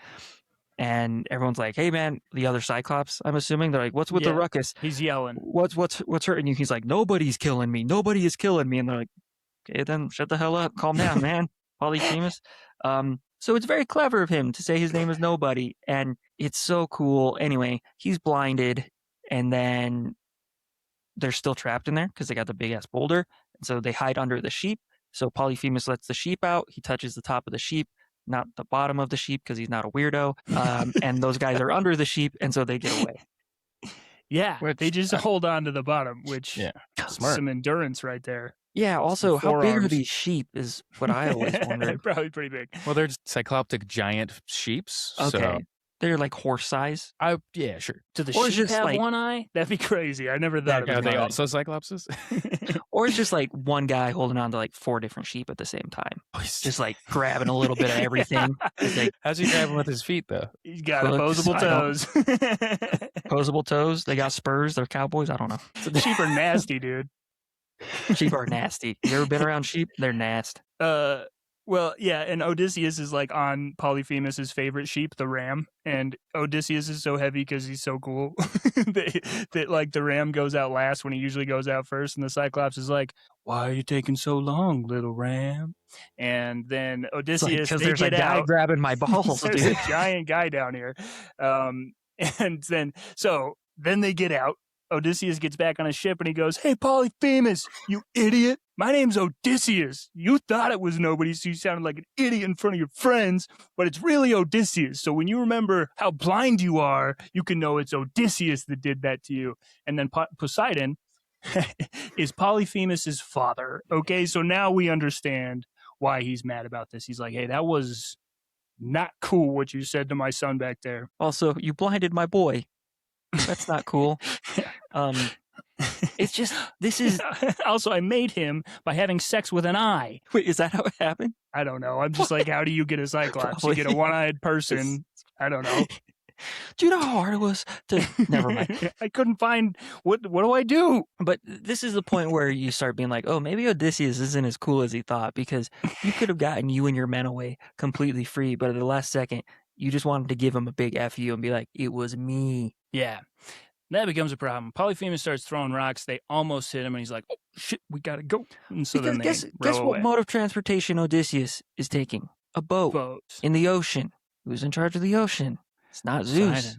B: And everyone's like, "Hey, man," the other Cyclops, I'm assuming, they're like, "What's with the
A: Yeah.
B: ruckus?
A: He's yelling.
B: What's hurting you?" He's like, "Nobody's killing me. Nobody is killing me." And they're like, "Okay, then shut the hell up. Calm down, man." Polyphemus. So it's very clever of him to say his name is Nobody, and it's so cool. Anyway, he's blinded, and then they're still trapped in there because they got the big ass boulder, and so they hide under the sheep. So Polyphemus lets the sheep out. He touches the top of the sheep, not the bottom of the sheep because he's not a weirdo. And those guys are under the sheep, and so they get away.
A: Yeah,
C: Which-
A: they just hold on to the bottom, which
C: Yeah. Smart.
A: some endurance right there.
B: Yeah, also, how big are
A: forearms.
B: these sheep is what I always wondered.
A: Probably pretty big.
C: Well, they're cycloptic giant sheeps.
B: Okay.
C: So
B: They're like horse size.
C: yeah, sure.
A: Do the
B: Or it's
A: sheep
B: just
A: have
B: like-
A: one eye? That'd be crazy. I never thought
B: That'd
A: of
C: Are
A: it.
C: they
B: Right.
C: also cyclopses?
B: Or it's just like one guy holding on to like 4 different sheep at the same time. Just like grabbing a little bit of everything. It's like
C: How's he grabbing with his feet though?
A: He's got
B: Hooks,
A: opposable
B: I don't-
A: toes.
B: opposable toes. They got spurs. They're cowboys. I don't know.
A: The sheep are nasty, dude.
B: Sheep are nasty. You ever been around sheep? They're nasty.
A: Well, yeah, and Odysseus is like on Polyphemus's favorite sheep, the ram, and Odysseus is so heavy because he's so cool that like the ram goes out last when he usually goes out first, and the Cyclops is like, "Why are you taking so long, little ram?" And then Odysseus,
B: Because
A: they
B: there's a
A: get
B: guy
A: out.
B: grabbing my balls,
A: There's
B: dude.
A: a giant guy down here, and then they get out. Odysseus gets back on his ship and he goes, "Hey, Polyphemus, you idiot. My name's Odysseus. You thought it was nobody, so you sounded like an idiot in front of your friends, but it's really Odysseus. So when you remember how blind you are, you can know it's Odysseus that did that to you." And then Poseidon is Polyphemus's father. Okay, so now we understand why he's mad about this. He's like, "Hey, that was not cool what you said to my son back there."
B: Also, you blinded my boy. That's not cool. It's just, this is,
A: Also, I made him by having sex with an eye.
B: wait, is that how it happened?
A: I don't know. I'm just like, how do you get a Cyclops?
B: Probably.
A: You get a one-eyed person. I don't know.
B: Do you know how hard it was to, never mind.
A: I couldn't find, what do I do?
B: But this is the point where you start being like, oh, maybe Odysseus isn't as cool as he thought, because you could have gotten you and your men away completely free, but at the last second, you just wanted to give him a big F you and be like, it was me.
A: Yeah. That becomes a problem. Polyphemus starts throwing rocks. They almost hit him, and he's like, "Oh, shit, we got to go." And so then they
B: guess
A: row
B: what
A: away.
B: mode of transportation Odysseus is taking? A boat
A: Boats.
B: in the ocean. Who's in charge of the ocean? It's not Zeus.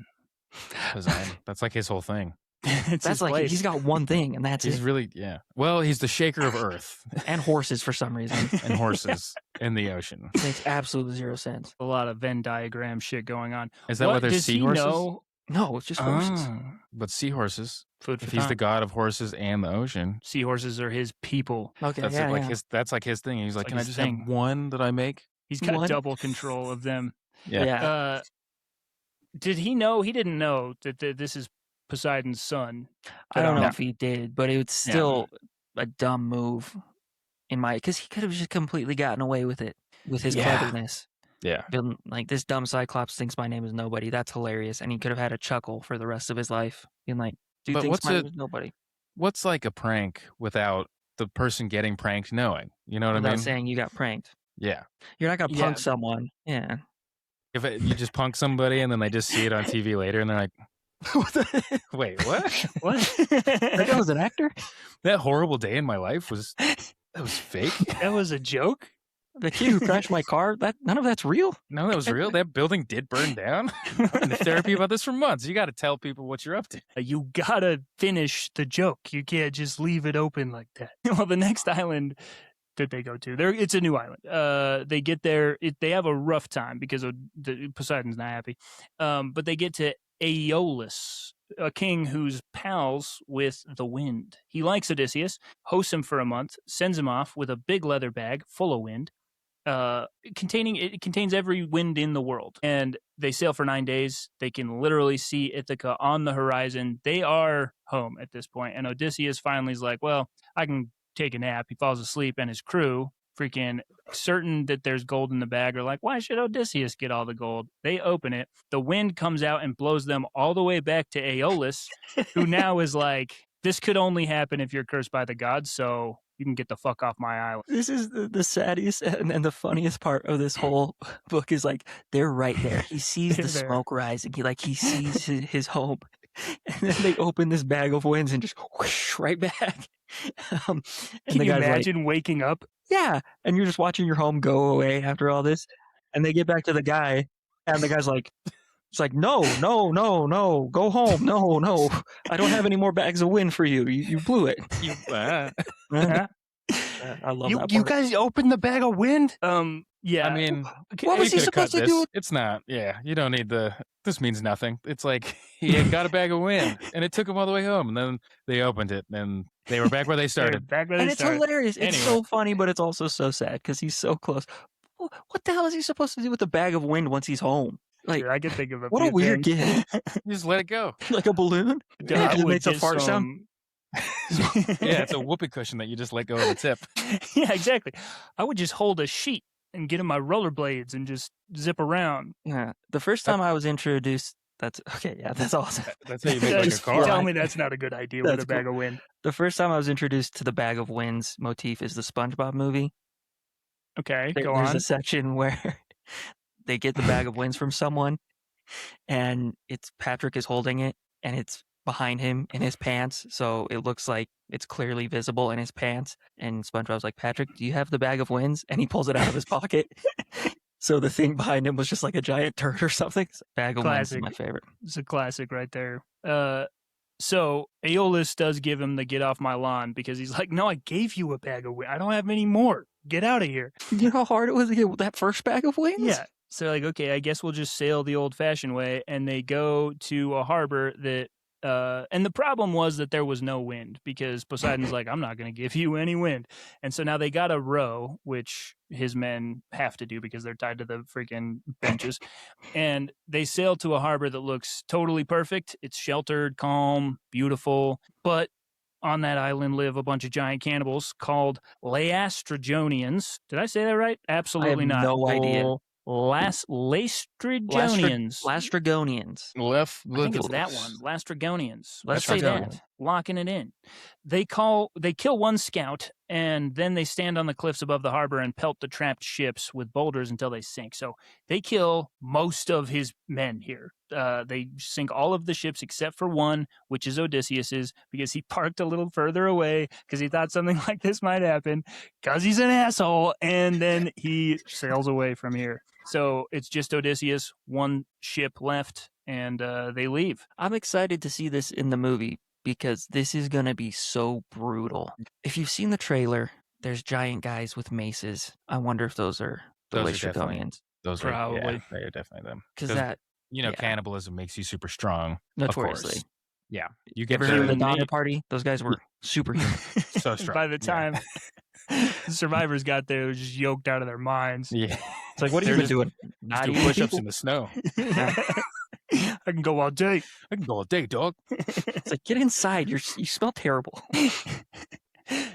A: Poseidon.
C: That's like his whole thing.
A: It's
B: That's
A: his
B: like,
A: place.
B: he's got one thing, and that's
C: He's
B: it.
C: really, yeah. Well, he's the shaker of earth
B: And horses for some reason.
C: and horses in the ocean.
B: Makes absolutely zero sense.
A: a lot of Venn diagram shit going on.
C: Is that why there's
A: does he
C: seahorses?
A: know?
B: No, it's just horses.
A: Ah,
C: But seahorses.
A: food for
C: If he's the
A: thought.
C: god of horses and the ocean,
A: Seahorses are his people.
B: Okay,
C: that's
B: yeah,
C: like
B: yeah.
C: his. That's like his thing. He's like,
A: like
C: can I
A: his
C: just
A: thing.
C: have one that I make?
A: He's got
B: What?
A: double control of them.
B: Yeah.
A: Did he know? He didn't know that this is Poseidon's son.
B: I don't know
C: No.
B: if he did, but it was still a dumb move in my, because he could have just completely gotten away with it with his
A: Yeah.
B: cleverness.
C: Yeah.
B: Been like, this dumb Cyclops thinks my name is nobody. That's hilarious, and he could have had a chuckle for the rest of his life, being like, "Dude
C: But
B: thinks
C: what's
B: my
C: it-
B: name is nobody."
C: What's like a prank without the person getting pranked knowing? You know what
B: Without
C: I mean?
B: saying you got pranked.
C: Yeah.
B: You're not gonna
A: Yeah.
B: punk someone. Yeah.
C: If you just punk somebody and then they just see it on TV later and they're like, wait, what?
A: What?
B: That guy was an actor.
C: That horrible day in my life was fake?
A: That was a joke?
B: The kid who crashed my car. None of that's real.
C: No, that was real. That building did burn down. I've been in therapy about this for months. You got to tell people what you're up to.
A: You gotta finish the joke. You can't just leave it open like that. Well, the next island that they go to, it's a new island. They get there. They have a rough time because Poseidon's not happy. But they get to Aeolus, a king who's pals with the wind. He likes Odysseus, hosts him for a month, sends him off with a big leather bag full of wind. It contains every wind in the world, and they sail for 9 days. They can literally see Ithaca on the horizon. They are home at this point, and Odysseus finally is like, "Well, I can take a nap." He falls asleep, and his crew, freaking certain that there's gold in the bag, are like, "Why should Odysseus get all the gold?" They open it. The wind comes out and blows them all the way back to Aeolus, who now is like, "This could only happen if you're cursed by the gods, so you can get the fuck off my island."
B: This is the saddest and the funniest part of this whole book is like, they're right there. He sees the
A: They're there.
B: smoke rising. He sees his home. And then they open this bag of winds and just whoosh right back. And
A: Can
B: the
A: you
B: guy's like,
A: imagine waking up?
B: yeah. And you're just watching your home go away after all this. And they get back to the guy, and the guy's like, it's like, no, go home. No. I don't have any more bags of wind for you. You blew it. I love that part.
A: You guys opened the bag of wind? Yeah.
C: I mean,
B: What was he
C: you coulda cut
B: supposed to
C: this.
B: do?
C: It's not. Yeah, you don't need this means nothing. It's like he had got a bag of wind and it took him all the way home, and then they opened it and They were back where they started.
A: Back where
B: And
A: they
B: it's
A: started.
B: hilarious. It's
C: Anyway.
B: so funny, but it's also so sad because he's so close. What the hell is he supposed to do with the bag of wind once he's home? Like,
A: Dude, I can think of a
B: what
A: few
B: a weird
A: things.
B: gift.
C: You just let it go.
B: Like a balloon?
A: Dude,
B: Yeah,
A: I
B: 'cause it
A: would
B: makes a
A: get
B: fart sound.
C: Yeah, it's a whoopee cushion that you just let go of the tip.
A: Yeah, exactly. I would just hold a sheet and get in my rollerblades and just zip around.
B: Yeah. The first time I was introduced, that's okay. Yeah, that's awesome.
C: That's how you make like a
A: Just
C: car.
A: Tell me that's not a good idea with
B: That's
A: a bag of wind.
B: The first time I was introduced to the bag of winds motif is the SpongeBob movie.
A: Okay, go
B: There's
A: on.
B: a section where they get the bag of winds from someone, and it's Patrick is holding it, and it's behind him in his pants, so it looks like it's clearly visible in his pants. And SpongeBob's like, Patrick, do you have the bag of winds? And he pulls it out of his pocket. So the thing behind him was just like a giant turd or something. Bag of winds is
A: Classic.
B: my favorite.
A: It's a classic right there. So Aeolus does give him the get off my lawn because he's like, no, I gave you a bag of wind. I don't have any more. Get out of here.
B: You know how hard it was to get that first bag of winds?
A: Yeah. So like, okay, I guess we'll just sail the old fashioned way. And they go to a harbor that, and the problem was that there was no wind because Poseidon's like, I'm not going to give you any wind. And so now they got to row, which his men have to do because they're tied to the freaking benches. And they sail to a harbor that looks totally perfect. It's sheltered, calm, beautiful. But on that island live a bunch of giant cannibals called Laestrygonians. Did I say that right? Absolutely not.
B: no idea.
A: Laestrygonians.
B: Lastrygonians.
A: I think it's that one. Lastrygonians. Let's say
B: Lastrygonians.
A: that. Locking it in. They kill one scout, and then they stand on the cliffs above the harbor and pelt the trapped ships with boulders until they sink. So they kill most of his men here. They sink all of the ships except for one, which is Odysseus's, because he parked a little further away because he thought something like this might happen because he's an asshole. And then he sails away from here. So it's just Odysseus, one ship left, and they leave.
B: I'm excited to see this in the movie because this is going to be so brutal. If you've seen the trailer, there's giant guys with maces. I wonder if those are the
C: Those are definitely-
B: Laestrygonians.
C: Those
A: Probably.
C: are, yeah, they are definitely them.
B: Because that,
C: You know,
B: yeah.
C: cannibalism makes you super strong.
B: notoriously.
C: Of course. Yeah. You
B: You
C: get
B: ever heard of the
A: the-
B: Donner Party? Those guys were superhuman.
C: so strong.
A: By the
C: Yeah.
A: time the survivors got there, they were just yoked out of their minds.
C: Yeah.
B: It's like, what have
C: They're
B: you been
C: just-
B: doing?
C: Just
B: Not
C: do
B: eating
C: push-ups
B: people.
C: in the snow.
A: I can go all day.
C: I can go all day, dog.
B: It's like, get inside. You smell terrible.
C: Want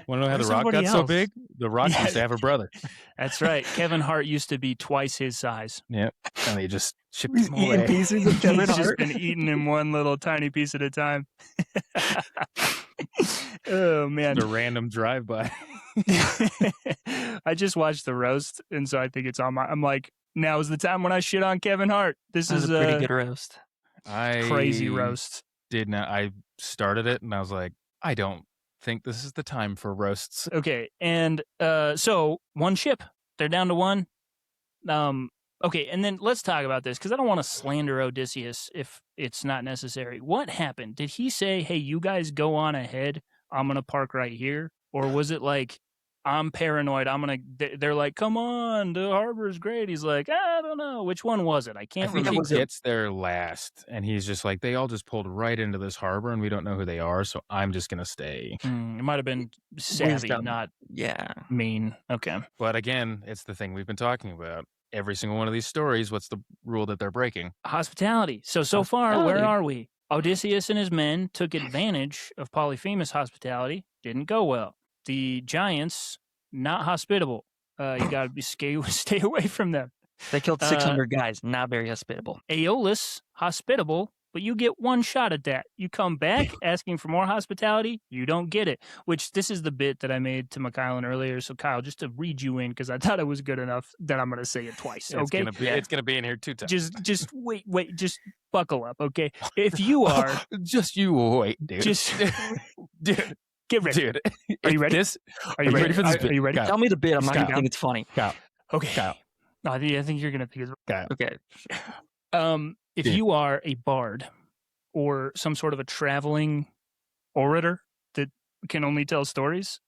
C: to know how
A: Where's
C: The Rock
A: somebody
C: got so
A: else?
C: big? The Rock
A: Yeah.
C: used to have a brother.
A: That's right. Kevin Hart used to be twice his size.
C: Yep. And they just shipped
B: He's
C: him
B: eating
C: away.
B: pieces of Kevin
A: He's just
B: Hart.
A: been eating him one little tiny piece at a time. Oh, man.
C: The random drive-by.
A: I just watched the roast, and so I think it's on my. I'm like, now is the time when I shit on Kevin Hart. This
B: That was
A: is
B: a pretty
A: a
B: good roast.
A: crazy roast.
C: Did not. I started it and I was like, I don't think this is the time for roasts.
A: Okay, and so one ship, they're down to one. Okay, and then let's talk about this because I don't want to slander Odysseus if it's not necessary. What happened? Did he say, "Hey, you guys go on ahead. I'm gonna park right here," or was it like, "I'm paranoid. They're like, come on, the harbor's great." He's like, I don't know. Which one was it? I
C: I
A: can't
C: think
A: remember.
C: he gets there last and he's just like, they all just pulled right into this harbor and we don't know who they are, so I'm just going to stay.
A: It might have been savvy,
B: Wisdom.
A: not
B: Yeah.
A: mean. Okay.
C: But again, it's the thing we've been talking about. Every single one of these stories, what's the rule that they're breaking?
A: Hospitality. So far,
B: Hospitality.
A: where are we? Odysseus and his men took advantage of Polyphemus' hospitality. Didn't go well. The giants, not hospitable. You got to stay away from them.
B: They killed 600 guys. Not very hospitable.
A: Aeolus, hospitable, but you get one shot at that. You come back asking for more hospitality, you don't get it. Which this is the bit that I made to McKylan earlier. So Kyle, just to read you in, because I thought it was good enough that I'm going to say it twice. Okay,
C: It's gonna be in here 2 times.
A: just wait, just buckle up. Okay, if you are
C: just you wait, dude.
A: just
C: dude,
A: get ready.
C: dude.
A: Are you ready? Are you ready
C: for this?
A: Are you ready?
C: Kyle,
B: Tell me the bit. I'm not going to
C: Kyle.
B: think it's funny.
C: Kyle,
A: Okay.
C: Kyle.
A: No, I think you're gonna think it's
C: Kyle.
B: Okay.
A: if
C: Dude.
A: you are a bard or some sort of a traveling orator that can only tell stories,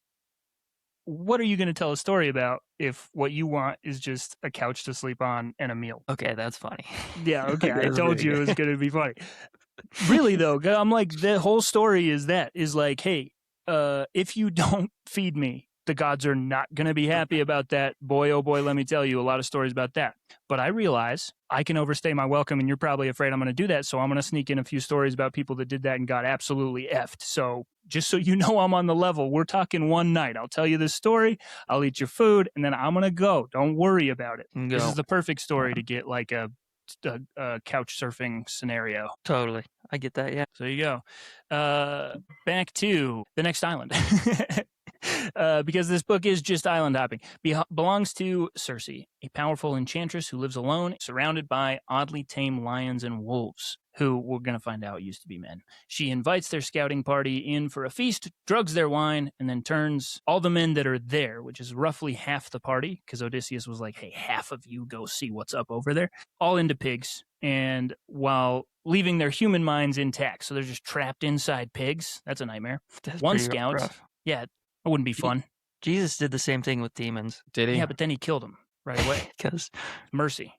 A: what are you going to tell a story about if what you want is just a couch to sleep on and a meal?
B: Okay, that's funny.
A: Yeah, okay. I
B: That's
A: told
B: really
A: you it
B: good.
A: was going to be funny. Really though, I'm like, the whole story is like, hey, if you don't feed me, the gods are not going to be happy about that. Boy, oh boy, let me tell you a lot of stories about that. But I realize I can overstay my welcome, and you're probably afraid I'm going to do that. So I'm going to sneak in a few stories about people that did that and got absolutely effed. So just so you know I'm on the level, we're talking one night. I'll tell you this story, I'll eat your food, and then I'm going to go. Don't worry about it.
B: Go.
A: This is the perfect story to get like a couch surfing scenario.
B: Totally. I get that, yeah.
A: So there you go. Back to the next island. Because this book is just island hopping. Belongs to Circe, a powerful enchantress who lives alone, surrounded by oddly tame lions and wolves, who we're going to find out used to be men. She invites their scouting party in for a feast, drugs their wine, and then turns all the men that are there, which is roughly half the party, because Odysseus was like, hey, half of you go see what's up over there, all into pigs. And while leaving their human minds intact, so they're just trapped inside pigs. That's a nightmare.
B: That's
A: One
B: pretty
A: scout,
B: rough.
A: yeah, it wouldn't be fun.
B: Jesus did the same thing with demons.
C: Did he?
A: Yeah, but then he killed him right away.
B: Because
A: Mercy.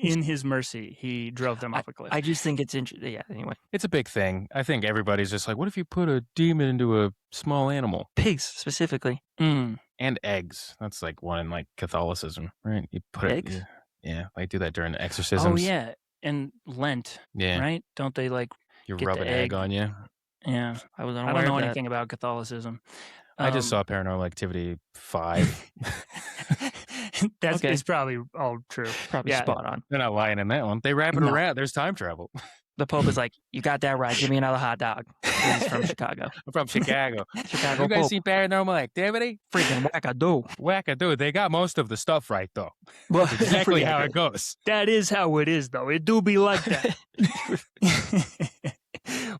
A: In his mercy, he drove them off a cliff.
B: I just think it's interesting. Yeah, anyway.
C: It's a big thing. I think everybody's just like, what if you put a demon into a small animal?
B: Pigs, specifically.
A: Mm.
C: And eggs. That's like one in like Catholicism, right? You put
B: Eggs?
C: it, yeah, like do that during exorcisms.
A: Oh, yeah. And Lent,
C: Yeah.
A: right? Don't they like
C: You
A: get
C: rub
A: the
C: an egg
A: egg
C: on you.
A: Yeah.
B: I was
A: I
B: unaware
A: don't know
B: of that.
A: anything about Catholicism.
C: I just saw Paranormal Activity 5.
A: That's
B: Okay.
A: it's probably all true.
B: Probably
A: Yeah.
B: spot on.
C: They're not lying in that one. They wrap it
B: No.
C: around. There's time travel.
B: The Pope is like, you got that right. Give me another hot dog. He's from Chicago.
C: I'm from Chicago.
B: Chicago
C: You guys
B: Pope.
C: see Paranormal Activity?
B: Freaking wackadoo.
C: Wackadoo. They got most of the stuff right, though.
B: Well,
C: Exactly how it goes.
A: That is how it is, though. It do be like that.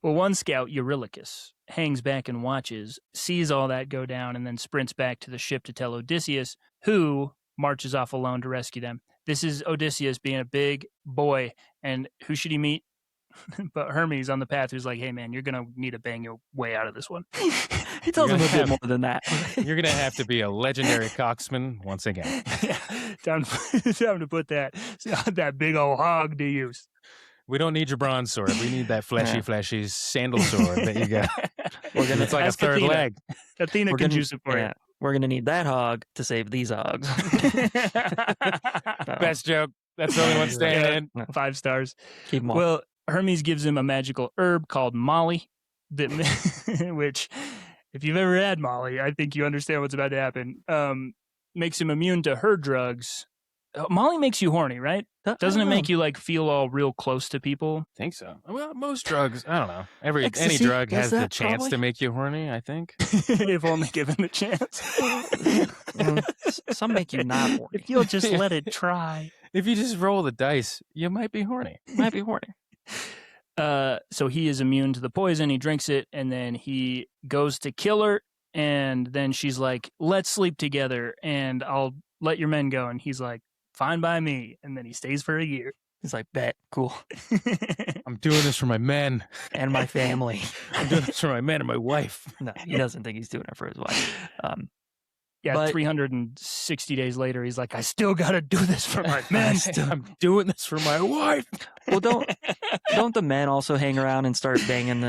A: Well, one scout, Eurylochus, hangs back and watches, sees all that go down, and then sprints back to the ship to tell Odysseus, who marches off alone to rescue them. This is Odysseus being a big boy, and who should he meet? But Hermes on the path, who's like, hey, man, you're going to need to bang your way out of this one.
B: He tells him a bit more than that.
C: You're going to have to be a legendary coxman once again.
A: Yeah, time to put that big old hog to use.
C: We don't need your bronze sword. We need that fleshy sandal sword that you got. It's like
A: Ask
C: a third
A: Athena.
C: leg.
A: Athena can juice it for you.
B: We're going to need that hog to save these hogs.
C: Best joke. That's the only one staying in.
A: 5 stars.
B: Keep them all.
A: Well, Hermes gives him a magical herb called Molly, which, if you've ever had Molly, I think you understand what's about to happen. Makes him immune to her drugs. Molly makes you horny, right? Doesn't it make you like feel all real close to people?
C: I think so. Well, most drugs, I don't know. Any
B: Ecstasy,
C: drug
B: does
C: has the
B: that
C: chance
B: probably?
C: to make you horny, I think.
A: If only given the chance.
B: Some make you not horny.
A: If you'll just let it try.
C: If you just roll the dice, you might be horny.
B: Might be horny.
A: So he is immune to the poison. He drinks it, and then he goes to kill her. And then she's like, let's sleep together, and I'll let your men go. And he's like, fine by me. And then he stays for a year.
B: He's like, bet, cool.
C: I'm doing this for my men.
B: And my family.
C: I'm doing this for my men and my wife.
B: No, he doesn't think he's doing it for his wife.
A: Yeah,
B: But-
A: 360 days later, he's like, I still got to do this for my men.
C: I'm doing this for my wife.
B: Well, don't the men also hang around and start banging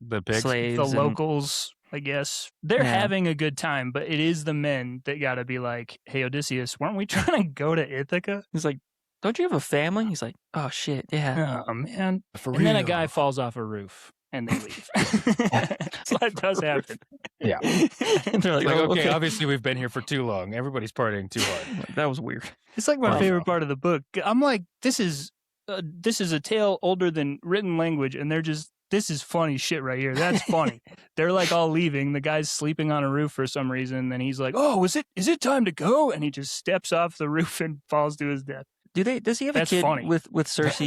C: The pigs.
B: slaves?
A: The
B: and-
A: locals, I guess. They're
B: Yeah.
A: having a good time, but it is the men that got to be like, hey, Odysseus, weren't we trying to go to Ithaca?
B: He's like, don't you have a family? He's like, oh, shit, yeah.
A: Oh, man.
C: For
A: And then a
C: real.
A: guy falls off a roof. And they leave. So that does happen.
C: Yeah.
B: And they're like,
C: Like,
B: oh,
C: okay, obviously we've been here for too long. Everybody's partying too hard.
B: Like, that was weird.
A: It's like my
C: Wow.
A: favorite part of the book. I'm like, this is a tale older than written language, and this is funny shit right here. That's funny. They're like all leaving. The guy's sleeping on a roof for some reason. Then he's like, "Oh, is it time to go?" And he just steps off the roof and falls to his death.
B: Does he have
A: That's
B: a kid
A: funny.
B: with Circe?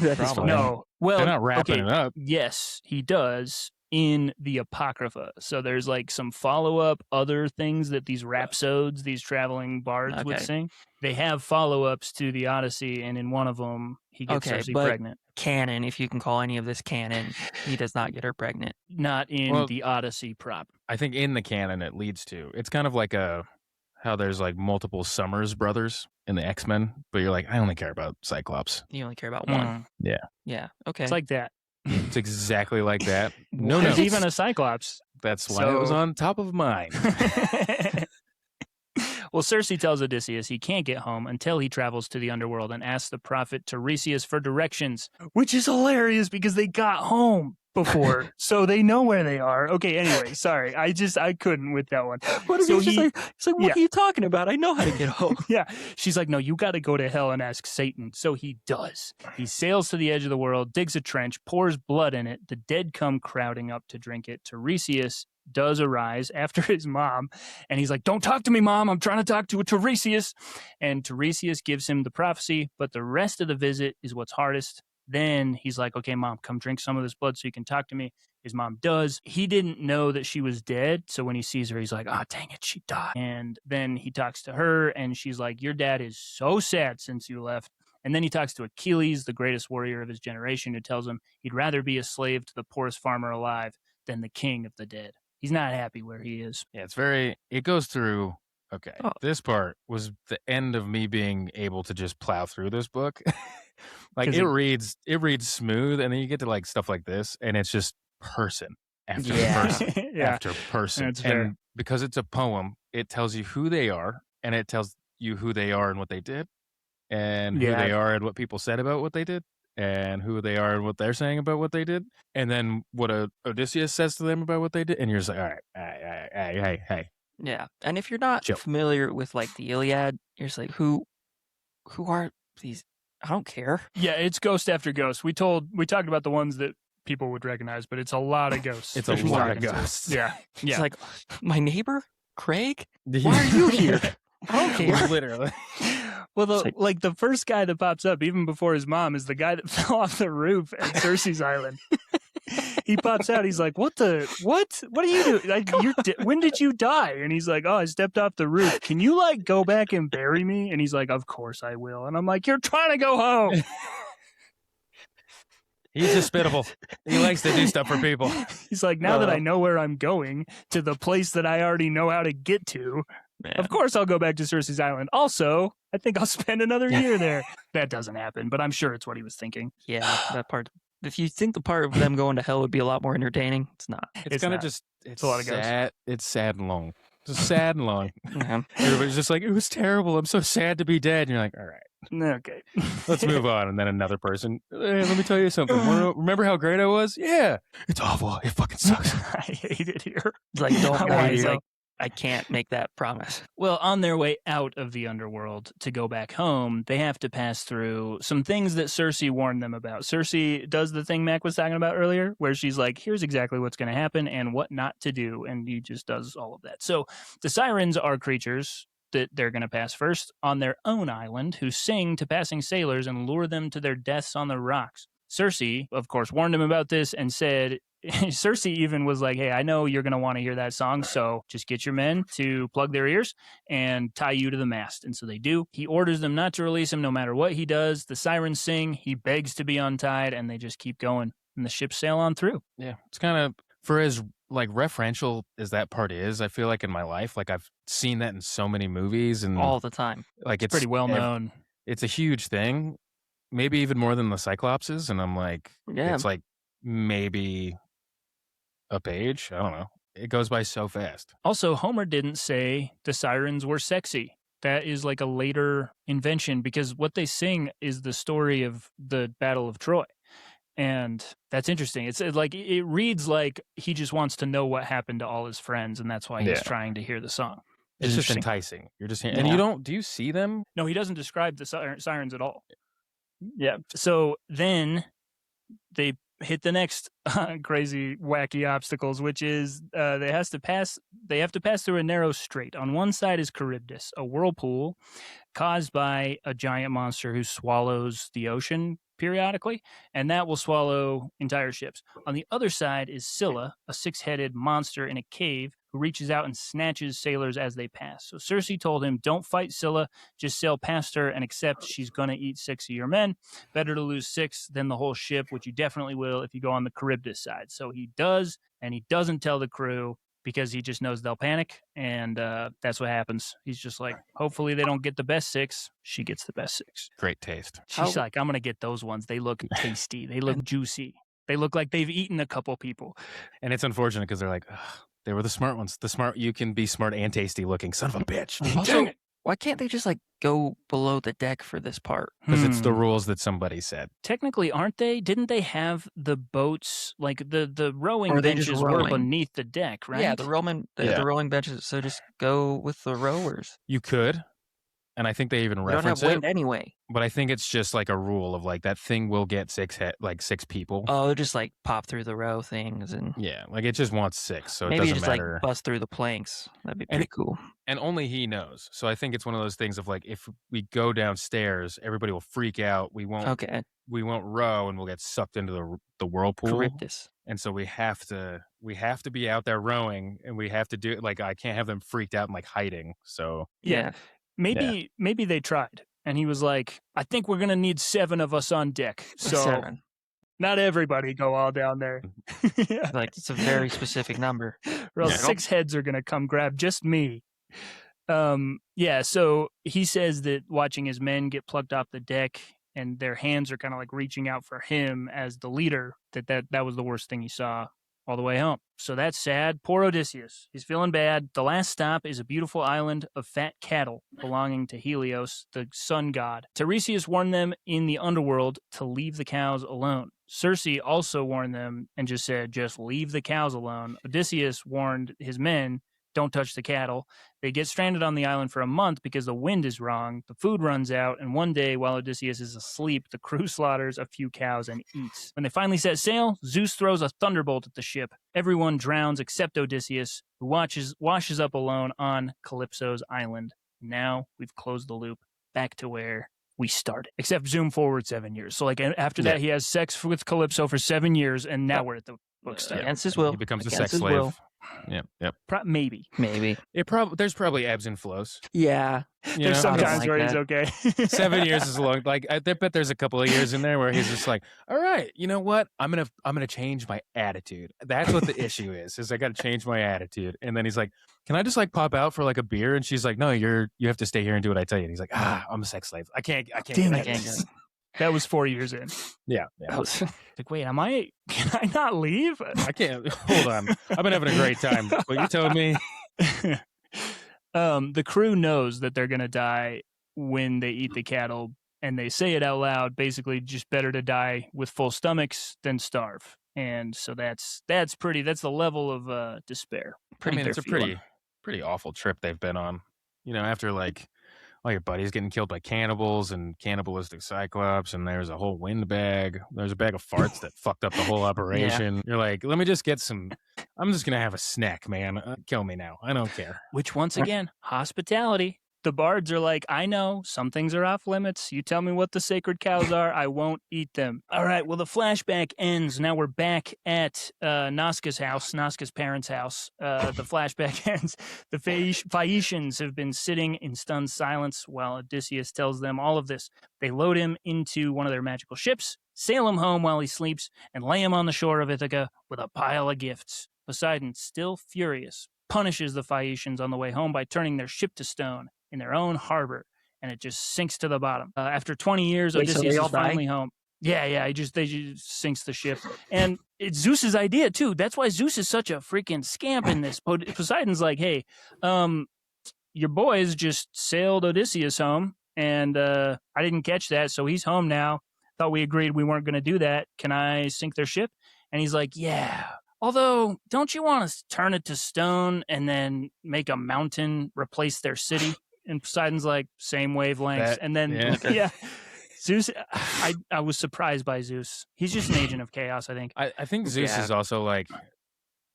B: That is
C: Probably.
B: funny.
A: No, well,
C: They're not wrapping
A: okay,
C: it up.
A: yes, he does in the Apocrypha. So there's like some follow-up other things that these rhapsodes, these traveling bards would
B: Okay.
A: sing. They have follow-ups to the Odyssey, and in one of them, he gets
B: Okay,
A: Circe
B: but-
A: pregnant.
B: Canon, if you can call any of this canon, he does not get her pregnant.
A: Not in
C: Well-
A: the Odyssey prop.
C: I think in the canon it leads to. It's kind of like how there's like multiple Summers brothers in the X-Men, but you're like, I only care about Cyclops.
B: You only care about one.
A: Mm.
B: Yeah. Okay.
A: It's like that.
C: It's exactly like that. No,
A: There's
C: no.
A: even a Cyclops.
C: That's why it was
A: So-
C: on top of mine.
A: Well, Circe tells Odysseus he can't get home until he travels to the underworld and asks the prophet Tiresias for directions, which is hilarious because they got home before, so they know where they are. Okay, anyway, sorry. I couldn't with that one.
B: What if
A: So
B: he's like, what
A: yeah.
B: are you talking about? I know how to get home.
A: Yeah. She's like, no, you got to go to hell and ask Satan. So he does. He sails to the edge of the world, digs a trench, pours blood in it. The dead come crowding up to drink it. Tiresias does arise after his mom, and he's like, don't talk to me, Mom. I'm trying to talk to a Tiresias. And Tiresias gives him the prophecy, but the rest of the visit is what's hardest. Then he's like, okay, Mom, come drink some of this blood so you can talk to me. His mom does. He didn't know that she was dead. So when he sees her, he's like, oh, dang it, she died. And then he talks to her, and she's like, your dad is so sad since you left. And then he talks to Achilles, the greatest warrior of his generation, who tells him he'd rather be a slave to the poorest farmer alive than the king of the dead. He's not happy where he is.
C: Yeah, it goes through. Okay.
B: Oh.
C: This part was the end of me being able to just plow through this book. Like it reads smooth, and then you get to like stuff like this, and it's just person after person after person.
A: That's fair.
C: And because it's a poem, it tells you who they are, and it tells you who they are and what they did, and who they are and what people said about what they did, and who they are and what they're saying about what they did, and then what Odysseus says to them about what they did, and you're just like, all right, hey.
B: Yeah, and if you're not familiar with like the Iliad, you're just like, who are these? I don't care.
A: Yeah, it's ghost after ghost. We talked about the ones that people would recognize, but it's a lot of ghosts.
C: It's a lot of ghosts.
A: Yeah.
B: It's like, my neighbor, Craig? Why are you here? I don't care.
C: Literally.
A: Well, the first guy that pops up, even before his mom, is the guy that fell off the roof at Circe's Island. He pops out. He's like, what are you doing? Like, when did you die? And he's like, oh, I stepped off the roof. Can you like go back and bury me? And he's like, of course I will. And I'm like, you're trying to go home.
C: He's hospitable. He likes to do stuff for people.
A: He's like, now that I know where I'm going to the place that I already know how to get to, of course I'll go back to Circe's Island. Also, I think I'll spend another year there. That doesn't happen, but I'm sure it's what he was thinking.
B: Yeah, that part. If you think the part of them going to hell would be a lot more entertaining, it's not.
C: It's kind of just,
A: it's a lot of
C: sad. It's sad and long. Just sad and long.
B: Yeah.
C: Everybody's just like, it was terrible. I'm so sad to be dead. And you're like, all right.
A: Okay.
C: Let's move on. And then another person, hey, let me tell you something. Remember how great I was? Yeah. It's awful. It fucking sucks.
A: I hate it here.
B: It's like, don't worry.
A: He's
B: Like, I can't make that promise.
A: Well, on their way out of the underworld to go back home, they have to pass through some things that Circe warned them about. Circe does the thing Mac was talking about earlier, where she's like, here's exactly what's going to happen and what not to do. And he just does all of that. So the Sirens are creatures that they're going to pass first on their own island, who sing to passing sailors and lure them to their deaths on the rocks. Circe, of course, warned him about this and said, Circe even was like, hey, I know you're going to want to hear that song, so just get your men to plug their ears and tie you to the mast. And so they do. He orders them not to release him no matter what he does. The sirens sing. He begs to be untied, and they just keep going. And the ships sail on through.
C: Yeah, it's kind of, for as like referential as that part is, I feel like in my life, like I've seen that in so many movies and
B: all the time.
C: Like it's
A: pretty well known.
C: It's a huge thing, maybe even more than the Cyclopses. And I'm like, it's like maybe a page. I don't know. It goes by so fast.
A: Also, Homer didn't say the sirens were sexy. That is like a later invention because what they sing is the story of the Battle of Troy. And that's interesting. It's like, it reads like he just wants to know what happened to all his friends, and that's why he's trying to hear the song.
C: It's just enticing. You're just hearing, and do you see them?
A: No, he doesn't describe the sirens at all. Yeah. So then they hit the next crazy, wacky obstacles, which is they have to pass through a narrow strait. On one side is Charybdis, a whirlpool caused by a giant monster who swallows the ocean periodically, and that will swallow entire ships. On the other side is Scylla, a six-headed monster in a cave who reaches out and snatches sailors as they pass. So Circe told him, don't fight Scylla, just sail past her and accept she's going to eat 6 of your men. Better to lose 6 than the whole ship, which you definitely will if you go on the Charybdis side. So he does, and he doesn't tell the crew because he just knows they'll panic, and that's what happens. He's just like, hopefully they don't get the best 6. She gets the best 6.
C: Great taste.
A: She's like, I'm going to get those ones. They look tasty. They look juicy. They look like they've eaten a couple people.
C: And it's unfortunate because they're like, they were the smart ones. You can be smart and tasty looking. Son of a bitch.
B: Also, why can't they just like go below the deck for this part?
C: Because it's the rules that somebody said.
A: Technically, aren't they? Didn't they have the boats, like the rowing benches were beneath the deck, right?
B: Yeah, the rowing benches. So just go with the rowers.
C: You could. And I think they even reference
B: don't have wind anyway.
C: But I think it's just like a rule of like that thing will get six people.
B: Oh, just like pop through the row things and
C: yeah, like it just wants 6, so
B: maybe
C: it doesn't matter.
B: Like bust through the planks. That'd be pretty cool.
C: And only he knows. So I think it's one of those things of like if we go downstairs, everybody will freak out. We won't row and we'll get sucked into the whirlpool.
B: Charybdis.
C: And so we have to be out there rowing, and we have to do it. Like I can't have them freaked out and like hiding. So
A: yeah. Maybe they tried, and he was like, I think we're going to need 7 of us on deck. So
B: 7.
A: Not everybody go all down there.
B: Like, it's a very specific number.
A: Or else 6 heads are going to come grab just me. So he says that watching his men get plucked off the deck and their hands are kind of like reaching out for him as the leader, that was the worst thing he saw all the way home. So that's sad. Poor Odysseus. He's feeling bad. The last stop is a beautiful island of fat cattle belonging to Helios, the sun god. Tiresias warned them in the underworld to leave the cows alone. Circe also warned them and just said, just leave the cows alone. Odysseus warned his men, don't touch the cattle. They get stranded on the island for a month because the wind is wrong. The food runs out, and one day, while Odysseus is asleep, the crew slaughters a few cows and eats. When they finally set sail, Zeus throws a thunderbolt at the ship. Everyone drowns except Odysseus, who washes up alone on Calypso's island. Now we've closed the loop back to where we started. Except zoom forward 7 years. So like after that, he has sex with Calypso for 7 years, and now we're at the book start.
B: Against his will.
C: He becomes a sex slave. Yep.
A: Maybe.
C: There's probably ebbs and flows.
B: Yeah.
A: There's sometimes where he's okay.
C: 7 years is a long. Like I bet there's a couple of years in there where he's just like, all right, you know what? I'm gonna change my attitude. That's what the issue is I got to change my attitude. And then he's like, can I just like pop out for like a beer? And she's like, no, you have to stay here and do what I tell you. And he's like, I'm a sex slave. I can't.
A: Damn it. That was 4 years in.
C: Yeah.
A: Like, wait, can I not leave?
C: I can't. Hold on. I've been having a great time. What you telling me?
A: The crew knows that they're going to die when they eat the cattle, and they say it out loud, basically just better to die with full stomachs than starve. And so that's the level of despair.
C: It's a pretty awful trip they've been on. You know, after like all your buddies getting killed by cannibals and cannibalistic Cyclops, and there's a whole wind bag. There's a bag of farts that fucked up the whole operation. Yeah. You're like, let me just get some. I'm just gonna have a snack, man. Kill me now. I don't care.
A: Which once again, hospitality. The bards are like, I know some things are off limits. You tell me what the sacred cows are, I won't eat them. All right, well, the flashback ends. Now we're back at Nazca's house, Nazca's parents' house. The flashback ends. The Phaeacians have been sitting in stunned silence while Odysseus tells them all of this. They load him into one of their magical ships, sail him home while he sleeps, and lay him on the shore of Ithaca with a pile of gifts. Poseidon, still furious, punishes the Phaeacians on the way home by turning their ship to stone in their own harbor, and it just sinks to the bottom. After 20 years, Odysseus is finally home. Yeah, they just sinks the ship. And it's Zeus's idea, too. That's why Zeus is such a freaking scamp in this. Poseidon's like, hey, your boys just sailed Odysseus home, and I didn't catch that, so he's home now. Thought we agreed we weren't going to do that. Can I sink their ship? And he's like, yeah. Although, don't you want to turn it to stone and then make a mountain replace their city? And Poseidon's like, same wavelengths. And then, Zeus, I was surprised by Zeus. He's just an agent of chaos, I think.
C: I think Zeus is also like,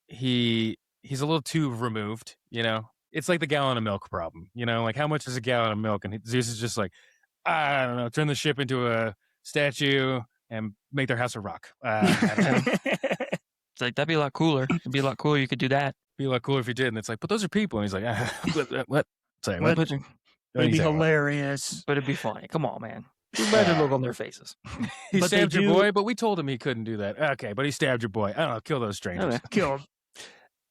C: he's a little too removed, you know? It's like the gallon of milk problem, you know? Like, how much is a gallon of milk? And Zeus is just like, I don't know, turn the ship into a statue and make their house a rock. I don't know.
B: It's like, that'd be a lot cooler. It'd be a lot cooler. You could do that.
C: Be a lot cooler if you did. And it's like, but those are people. And he's like, what? Sorry, what?
A: It'd be hilarious.
B: But it'd be funny. Come on, man. Imagine the look on their faces.
C: He stabbed your boy, but we told him he couldn't do that. Okay, but he stabbed your boy. I don't know. Kill those strangers.
A: Kill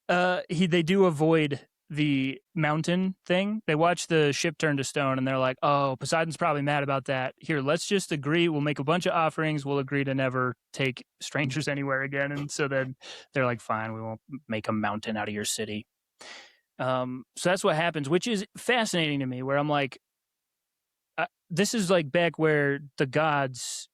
A: him. They do avoid the mountain thing. They watch the ship turn to stone and they're like, oh, Poseidon's probably mad about that. Here, let's just agree. We'll make a bunch of offerings. We'll agree to never take strangers anywhere again. And so then they're like, fine, we won't make a mountain out of your city. So that's what happens, which is fascinating to me, where I'm like, this is like back where the gods,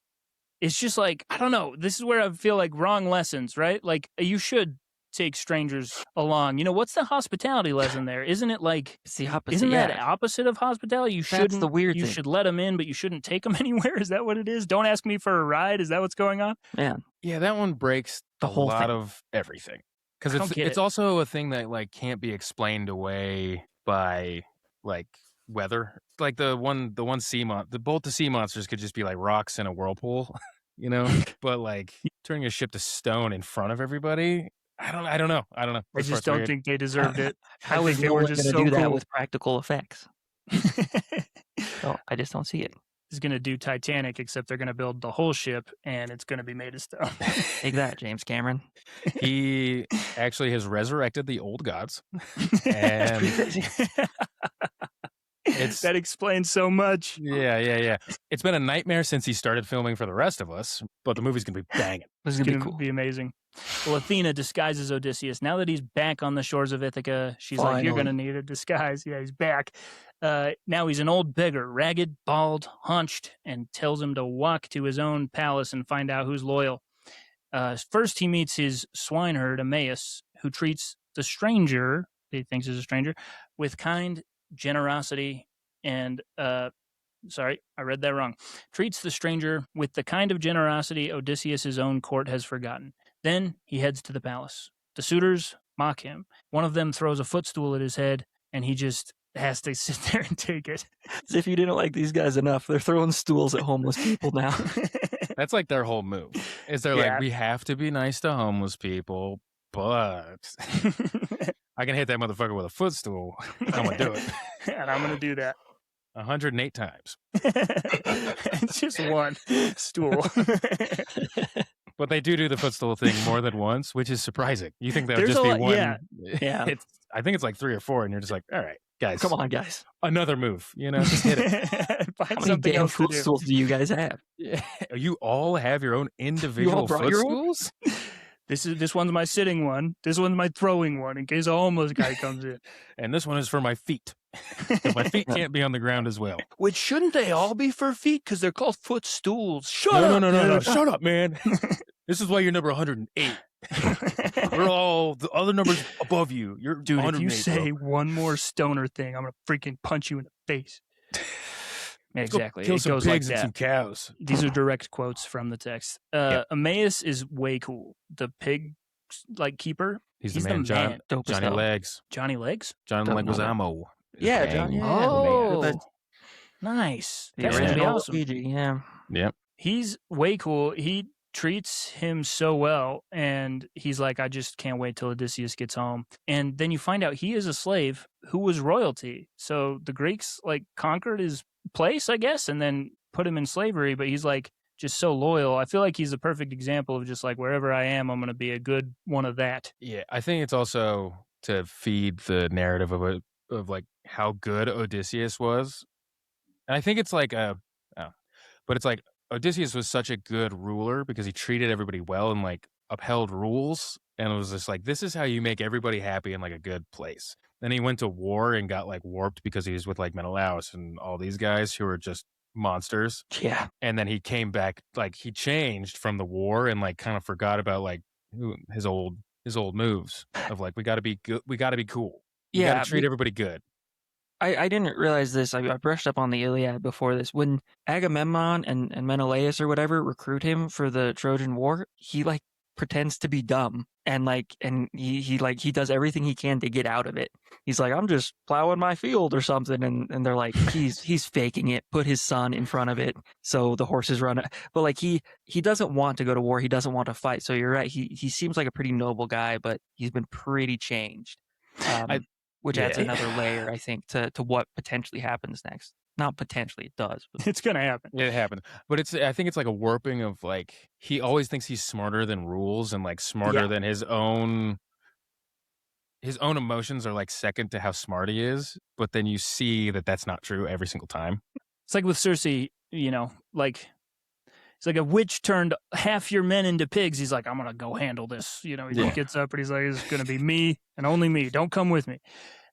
A: it's just like, I don't know. This is where I feel like wrong lessons, right? Like you should take strangers along. You know, what's the hospitality lesson there? Isn't it like,
B: It's the opposite.
A: isn't that opposite of hospitality? You shouldn't,
B: That's the weird
A: you
B: thing.
A: should let them in, but you shouldn't take them anywhere. Is that what it is? Don't ask me for a ride. Is that what's going on?
C: Yeah, that one breaks
B: The
C: a
B: whole
C: lot
B: thing.
C: of everything. Because
A: I don't get
C: it's
A: it.
C: also a thing that like can't be explained away by like weather. Like the one sea both the sea monsters could just be like rocks in a whirlpool, you know. But like turning a ship to stone in front of everybody, I don't know.
A: I
C: This
A: just
C: part's
A: don't
C: weird.
A: think they deserved it.
B: How
A: I
B: is
A: think they
B: no
A: were
B: one
A: just
B: going to
A: so
B: do that
A: cool.
B: with practical effects? So I just don't see it.
A: Is going to do Titanic, except they're going to build the whole ship and it's going to be made of stone.
B: Take that, James Cameron.
C: He actually has resurrected the old gods, and it's
A: that explains so much.
C: yeah. It's been a nightmare since he started filming for the rest of us, but the movie's gonna be banging.
B: This is
A: It's
B: going to
A: going
B: be
A: to
B: cool.
A: be amazing. Well, Athena disguises Odysseus. Now that he's back on the shores of Ithaca, she's like, you're going to need a disguise. Yeah, he's back. Now he's an old beggar, ragged, bald, hunched, and tells him to walk to his own palace and find out who's loyal. First, he meets his swineherd, Emmaus, who treats the stranger, he thinks is a stranger, with kind generosity and, sorry, I read that wrong. Treats the stranger with the kind of generosity Odysseus' own court has forgotten. Then he heads to the palace. The suitors mock him. One of them throws a footstool at his head, and he just has to sit there and take it.
B: As if you didn't like these guys enough. They're throwing stools at homeless people now.
C: That's like their whole move. Is they're
A: Yeah.
C: like, we have to be nice to homeless people, but I can hit that motherfucker with a footstool. I'm gonna do it
A: And I'm going to do that.
C: 108 times.
A: It's just one stool.
C: But they do the footstool thing more than once, which is surprising. You think that would
A: There's
C: just
A: a
C: be
A: lot-
C: one?
A: yeah.
C: I think it's like 3 or 4, and you're just like, all right, guys,
B: Come on, guys.
C: another move. You know, just hit it.
A: Find
B: How many
A: something
B: damn
A: else to do.
B: footstools do you guys have?
C: Yeah. You all have your own individual
B: brought your own?
C: footstools?
A: This one's my sitting one. This one's my throwing one in case a homeless guy comes in.
C: And this one is for my feet. 'Cause my feet can't be on the ground as well.
A: Which shouldn't they all be for feet? Because they're called footstools. Shut
C: No,
A: up!
C: no.
A: dude.
C: Shut up, man. This is why you're number 108. We're all the other numbers above you. You're
A: Dude, if
C: 108,
A: you say
C: bro.
A: one more stoner thing, I'm gonna freaking punch you in the face.
C: Go
A: Exactly.
C: kill
A: It
C: some
A: goes like
C: pigs and
A: that.
C: some cows.
A: These are direct quotes from the text.
C: Yep.
A: Emmaus is way cool. The pig keeper.
C: He's
A: He's
C: the man,
A: the man.
B: Dope as
C: Johnny
B: hell.
C: Legs.
A: Johnny Legs.
C: John
B: Don't know that.
C: Leguizamo.
B: Yeah,
C: Bang.
B: John. Yeah.
A: Oh,
B: That's
A: nice.
B: the
A: That's gonna be
B: original
A: awesome.
B: Luigi, yeah.
C: Yep.
A: He's way cool. He treats him so well, and he's like, I just can't wait till Odysseus gets home. And then you find out he is a slave who was royalty. So the Greeks conquered his place, I guess, and then put him in slavery. But he's just so loyal. I feel like he's a perfect example of just wherever I am, I'm going to be a good one of that.
C: Yeah, I think it's also to feed the narrative of how good Odysseus was. And I think it's but it's like Odysseus was such a good ruler because he treated everybody well and upheld rules. And it was just this is how you make everybody happy in a good place. Then he went to war and got warped because he was with Menelaus and all these guys who were just monsters.
B: Yeah.
C: And then he came back, he changed from the war and kind of forgot about his old moves of we got to be good. We got to be cool. You
B: Yeah.
C: got to treat everybody good.
B: I didn't realize this. I brushed up on the Iliad before this. When Agamemnon and Menelaus or whatever recruit him for the Trojan War, he pretends to be dumb and he does everything he can to get out of it. He's like, I'm just plowing my field or something, and they're like, he's faking it. Put his son in front of it so the horses run. But he doesn't want to go to war. He doesn't want to fight. So you're right. He seems like a pretty noble guy, but he's been pretty changed. Which adds another layer, I think, to what potentially happens next. Not potentially, it does. But
A: It's going to happen.
C: It happened. But I think it's a warping of he always thinks he's smarter than rules and smarter than his own his own emotions are like second to how smart he is, but then you see that that's not true every single time.
A: It's like with Cersei, like it's like a witch turned half your men into pigs. He's like, I'm gonna go handle this. He gets up and he's like, it's gonna be me and only me. Don't come with me.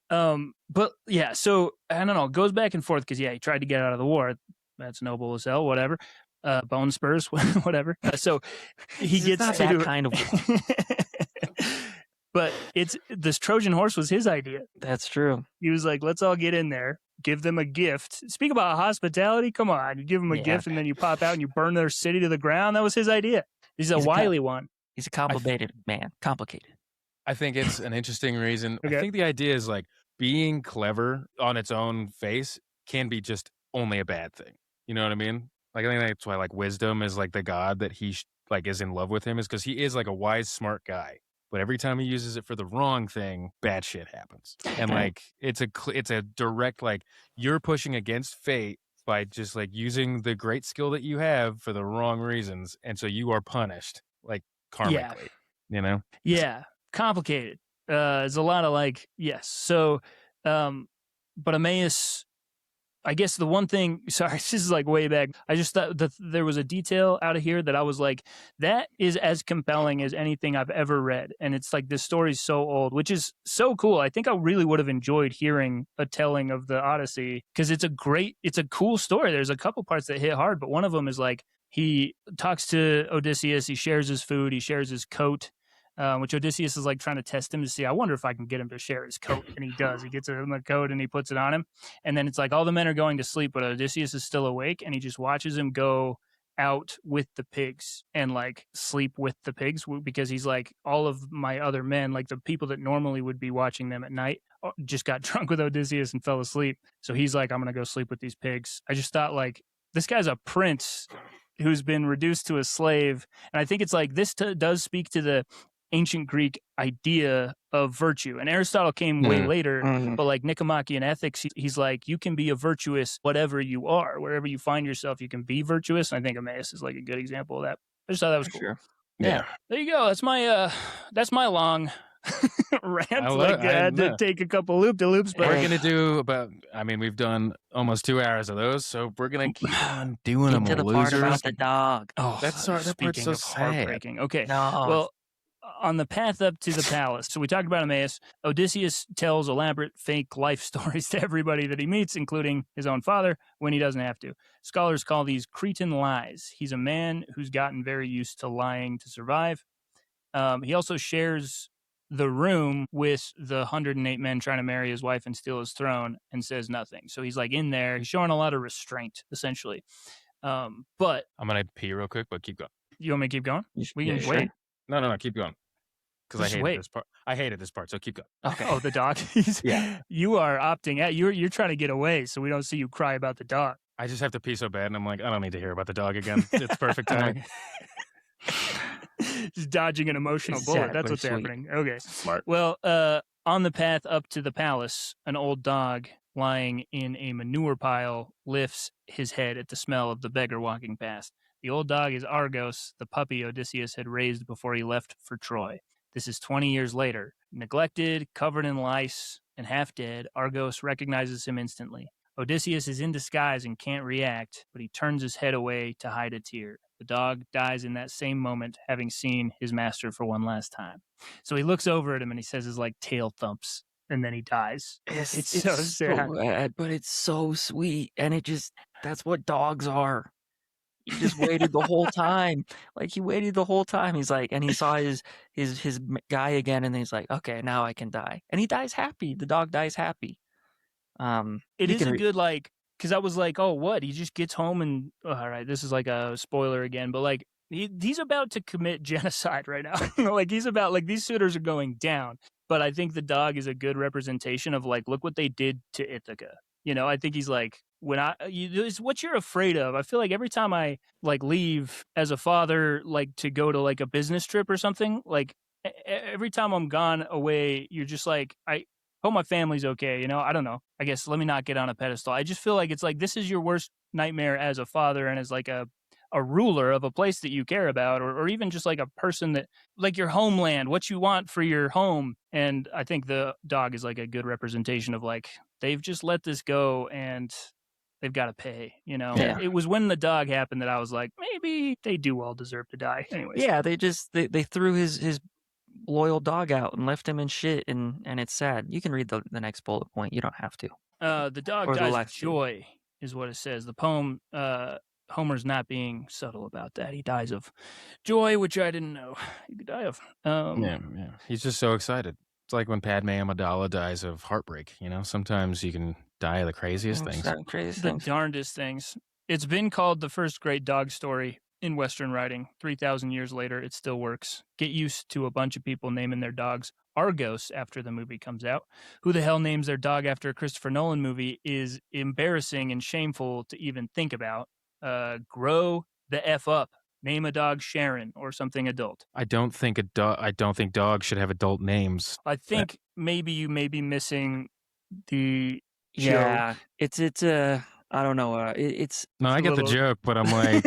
A: But yeah, so I don't know. It goes back and forth because he tried to get out of the war. That's noble as hell. Whatever. Bone spurs, whatever. So he gets
B: not
A: to
B: that kind of.
A: But this Trojan horse was his idea.
B: That's true.
A: He was like, let's all get in there, give them a gift. Speak about hospitality. Come on, you give them a gift and then you pop out and you burn their city to the ground. That was his idea. He's a wily one.
B: He's a complicated man. Complicated.
C: I think it's an interesting reason.
A: Okay.
C: I think the idea is like being clever on its own face can be just only a bad thing. You know what I mean? Like, I think that's why like wisdom is like the god that he like is in love with him, is because he is like a wise, smart guy. But every time he uses it for the wrong thing, bad shit happens. And like, it's a direct, like, you're pushing against fate by just like using the great skill that you have for the wrong reasons. And so you are punished, like, karmically,
A: Yeah. Complicated. There's a lot of like, yes. So, but Emmaus, I guess the one thing, sorry, this is like way back. I just thought that there was a detail out of here that I was like, that is as compelling as anything I've ever read. And it's like, this story's so old, which is so cool. I think I really would have enjoyed hearing a telling of the Odyssey because it's a cool story. There's a couple parts that hit hard, but one of them is like, he talks to Odysseus, he shares his food, he shares his coat. Which Odysseus is like trying to test him to see, I wonder if I can get him to share his coat. And he does. He gets him a coat and he puts it on him. And then it's like all the men are going to sleep, but Odysseus is still awake and he just watches him go out with the pigs and like sleep with the pigs because he's like, all of my other men, like the people that normally would be watching them at night, just got drunk with Odysseus and fell asleep. So he's like, I'm going to go sleep with these pigs. I just thought like, this guy's a prince who's been reduced to a slave. And I think it's like, this does speak to the ancient Greek idea of virtue. And Aristotle came way later, but like Nicomachean Ethics, he's like, you can be a virtuous whatever you are. Wherever you find yourself, you can be virtuous. And I think Emmaus is like a good example of that. I just thought that was cool.
B: Sure.
A: Yeah. There you go. That's my long rant. I had to take a couple loop-de-loops. But
C: we're going to do we've done almost 2 hours of those, so we're going to keep on doing them,
B: to the
C: losers.
B: part about the dog.
A: Oh,
C: that part's so
A: heartbreaking. Okay.
B: No.
A: Well, on the path up to the palace, so we talked about Emmaus. Odysseus tells elaborate fake life stories to everybody that he meets, including his own father, when he doesn't have to. Scholars call these Cretan lies. He's a man who's gotten very used to lying to survive. He also shares the room with the 108 men trying to marry his wife and steal his throne and says nothing. So he's like in there. He's showing a lot of restraint, essentially. But
C: I'm going to pee real quick, but keep going.
A: You want me to keep going? We can
B: sure.
A: wait.
C: No, keep going. Because I hated this part, so keep going.
A: Okay. Oh, the dog.
C: Yeah.
A: You are opting out. You're trying to get away, so we don't see you cry about the dog.
C: I just have to pee so bad, and I'm like, I don't need to hear about the dog again. It's perfect timing.
A: Just dodging an emotional bullet. That's what's happening. Okay.
C: Smart.
A: Well, on the path up to the palace, an old dog lying in a manure pile lifts his head at the smell of the beggar walking past. The old dog is Argos, the puppy Odysseus had raised before he left for Troy. This is 20 years later. Neglected, covered in lice, and half dead, Argos recognizes him instantly. Odysseus is in disguise and can't react, but he turns his head away to hide a tear. The dog dies in that same moment, having seen his master for one last time. So he looks over at him and he says his like tail thumps, and then he dies. It's so sad.
B: Bad, but it's so sweet, and that's what dogs are. He just waited the whole time. Like, he waited the whole time. He's like, and he saw his guy again, and then he's like, okay, now I can die. And he dies happy. The dog dies happy.
A: It is a good, like, because I was like, oh, what? He just gets home and, all right, this is like a spoiler again, but like, he's about to commit genocide right now. Like, he's about, like, these suitors are going down. But I think the dog is a good representation of, like, look what they did to Ithaca. I think he's like, it's what you're afraid of. I feel like every time I like leave as a father, like to go to like a business trip or something, like every time I'm gone away, you're just like, I hope my family's okay. I don't know. I guess let me not get on a pedestal. I just feel like it's like, this is your worst nightmare as a father and as like a a ruler of a place that you care about, or even just like a person that, like your homeland, what you want for your home. And I think the dog is like a good representation of like, they've just let this go and they've got to pay, you know?
B: Yeah.
A: It was when the dog happened that I was like, maybe they do all deserve to die. Anyways.
B: Yeah, they threw his loyal dog out and left him in shit, and it's sad. You can read the next bullet point. You don't have to.
A: The dog
B: Or the
A: dies of
B: last two.
A: joy is what it says. The poem, Homer's not being subtle about that. He dies of joy, which I didn't know you could die of.
C: Yeah. He's just so excited. It's like when Padme Amidala dies of heartbreak. You know, sometimes you can die of the craziest things.
A: The darndest things. It's been called the first great dog story in Western writing. 3,000 years later, it still works. Get used to a bunch of people naming their dogs Argos after the movie comes out. Who the hell names their dog after a Christopher Nolan movie is embarrassing and shameful to even think about. Grow the F up. Name a dog Sharon or something adult.
C: I don't think dogs should have adult names.
A: I think maybe you may be missing the
B: Yeah, it's I don't know. It's
C: No, I get the joke, but I'm like,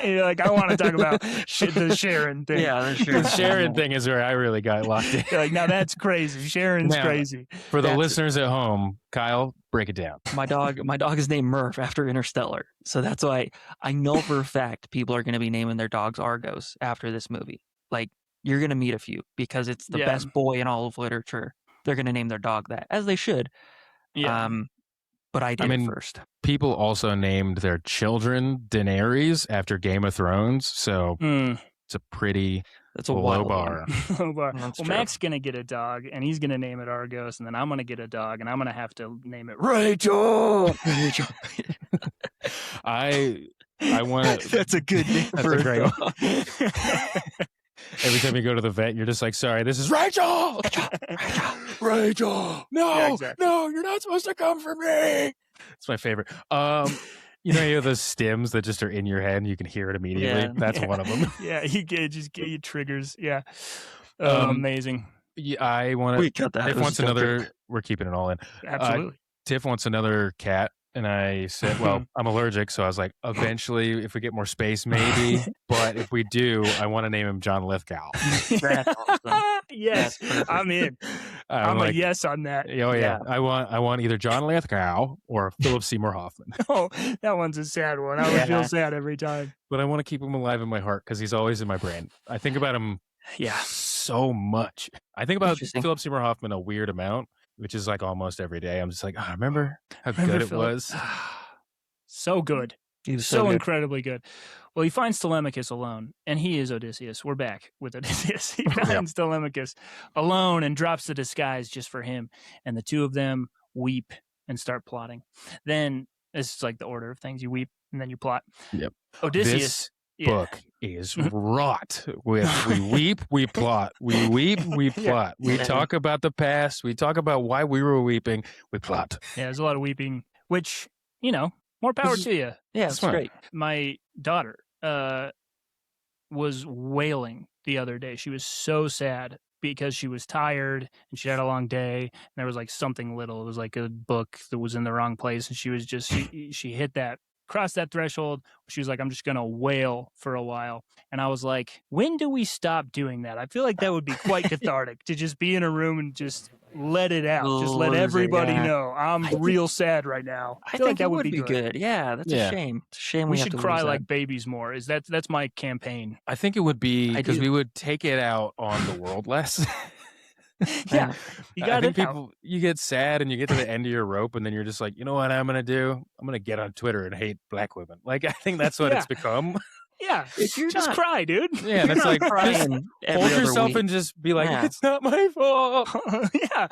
A: You're like, I want to talk about the Sharon thing.
B: yeah,
C: the Sharon thing is where I really got locked in.
A: You're like, now that's crazy. Sharon's
C: Now,
A: crazy.
C: For the
B: That's-
C: listeners at home, Kyle, break it down.
B: My dog is named Murph after Interstellar, so that's why I know for a fact people are going to be naming their dogs Argos after this movie. Like, you're going to meet a few because it's the
A: Yeah.
B: best boy in all of literature. They're going to name their dog that, as they should.
A: Yeah.
B: But I did
C: mean,
B: it first.
C: People also named their children Daenerys after Game of Thrones, so it's a pretty
B: That's a
C: low
B: wild
C: bar.
A: Low bar.
B: That's
A: Well,
B: true.
A: Matt's going to get a dog, and he's going to name it Argos, and then I'm going to get a dog, and I'm going to have to name it Rachel.
C: I want to.
B: That's a good name.
C: That's
B: for
C: a great
B: dog.
C: Every time you go to the vet, you're just like, sorry, this is Rachel! Rachel! No!
A: Yeah, exactly.
C: No, you're not supposed to come for me! It's my favorite. You have those stims that just are in your head and you can hear it immediately?
B: Yeah.
C: That's one of them.
A: Yeah, you get you triggers. Yeah. Amazing.
C: Yeah, I want
B: We
C: to.
B: cut that.
C: Tiff
B: It was
C: wants
B: so
C: another.
B: good.
C: We're keeping it all in.
A: Absolutely.
C: Tiff wants another cat. And I said, well, I'm allergic. So I was like, eventually, if we get more space, maybe. But if we do, I want to name him John Lithgow.
B: That's awesome.
A: Yes,
B: That's perfect.
A: I'm in. I'm a yes on that.
C: Oh, yeah. I want either John Lithgow or Philip Seymour Hoffman.
A: Oh, that one's a sad one. I would feel sad every time.
C: But I want to keep him alive in my heart because he's always in my brain. I think about him so much. I think about
B: Interesting.
C: Philip Seymour Hoffman a weird amount, which is like almost every day. I'm just like, remember how
A: Remember
C: good it
A: Philip?
C: was?
A: So good.
B: He was
A: So
B: good.
A: incredibly good. Well, he finds Telemachus alone, and he is Odysseus. We're back with Odysseus. He finds Telemachus alone and drops the disguise just for him. And the two of them weep and start plotting. Then, this is like the order of things. You weep, and then you plot.
C: Yep.
A: Odysseus.
C: This book is wrought with we weep, we plot. We weep, we plot. We talk about the past. We talk about why we were weeping. We plot.
A: Yeah, there's a lot of weeping, which, more power to you.
B: Yeah, it's
C: fun.
B: great.
A: My daughter was wailing the other day. She was so sad because she was tired and she had a long day. And there was like something little. It was like a book that was in the wrong place. And she was just, she hit that, crossed that threshold. She was like, I'm just going to wail for a while. And I was like, when do we stop doing that? I feel like that would be quite cathartic to just be in a room and just let it out. Just let
B: Lose it,
A: everybody
B: yeah.
A: know I'm real sad right now.
B: I
A: feel
B: think
A: like that
B: it would be
A: good.
B: good. Yeah, that's a shame. It's a shame
A: We
B: have
A: should
B: to
A: cry
B: lose
A: like
B: that.
A: babies more. That's my campaign.
C: I think it would be
B: I
C: because
B: do.
C: we would take it out on the world less.
A: Yeah, you
C: I
A: got
C: think
A: it. Out.
C: people, you get sad and you get to the end of your rope, and then you're just like, you know what I'm gonna do? I'm gonna get on Twitter and hate black women. Like, I think that's what it's become.
A: Yeah,
B: If you're
A: just
B: not-
A: cry, dude.
C: Yeah, and it's like, just
B: Crying every
C: hold
B: other
C: yourself
B: week.
C: and just be like,
B: Yeah.
C: it's not my fault.
A: Yeah,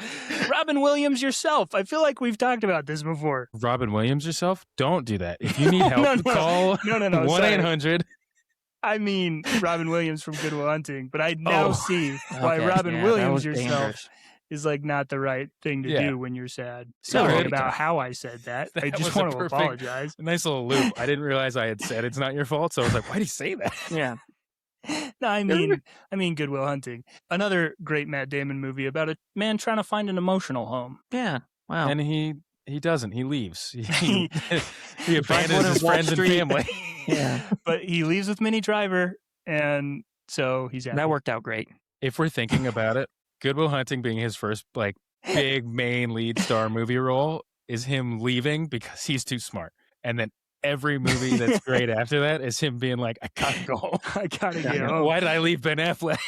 A: Robin Williams yourself. I feel like we've talked about this before.
C: Robin Williams yourself, don't do that. If you need help,
A: No.
C: call
A: No,
C: 1-800.
A: I mean Robin Williams from Good Will Hunting, but I now
C: Oh.
A: see why
B: Okay,
A: Robin
B: yeah, that
A: Williams
B: was
A: yourself
B: dangerous.
A: is like not the right thing to
C: Yeah.
A: do when you're sad.
C: No,
A: Sorry
C: right.
A: about how I said that. I
C: That
A: just
C: was a
A: want to
C: perfect-
A: apologize.
C: A nice little loop. I didn't realize I had said it's not your fault, so I was like, why do you say that?
B: Yeah.
A: No, I mean Good Will Hunting. Another great Matt Damon movie about a man trying to find an emotional home.
B: Yeah. Wow.
C: And he doesn't. He leaves. He He abandons his friends and family.
B: Yeah,
A: But he leaves with Minnie Driver, and so he's happy.
B: that worked out great.
C: If we're thinking about it, Good Will Hunting being his first like big main lead star movie role is him leaving because he's too smart. And then every movie that's great after that is him being like, I gotta go.
A: I gotta get home.
C: Why did I leave Ben Affleck?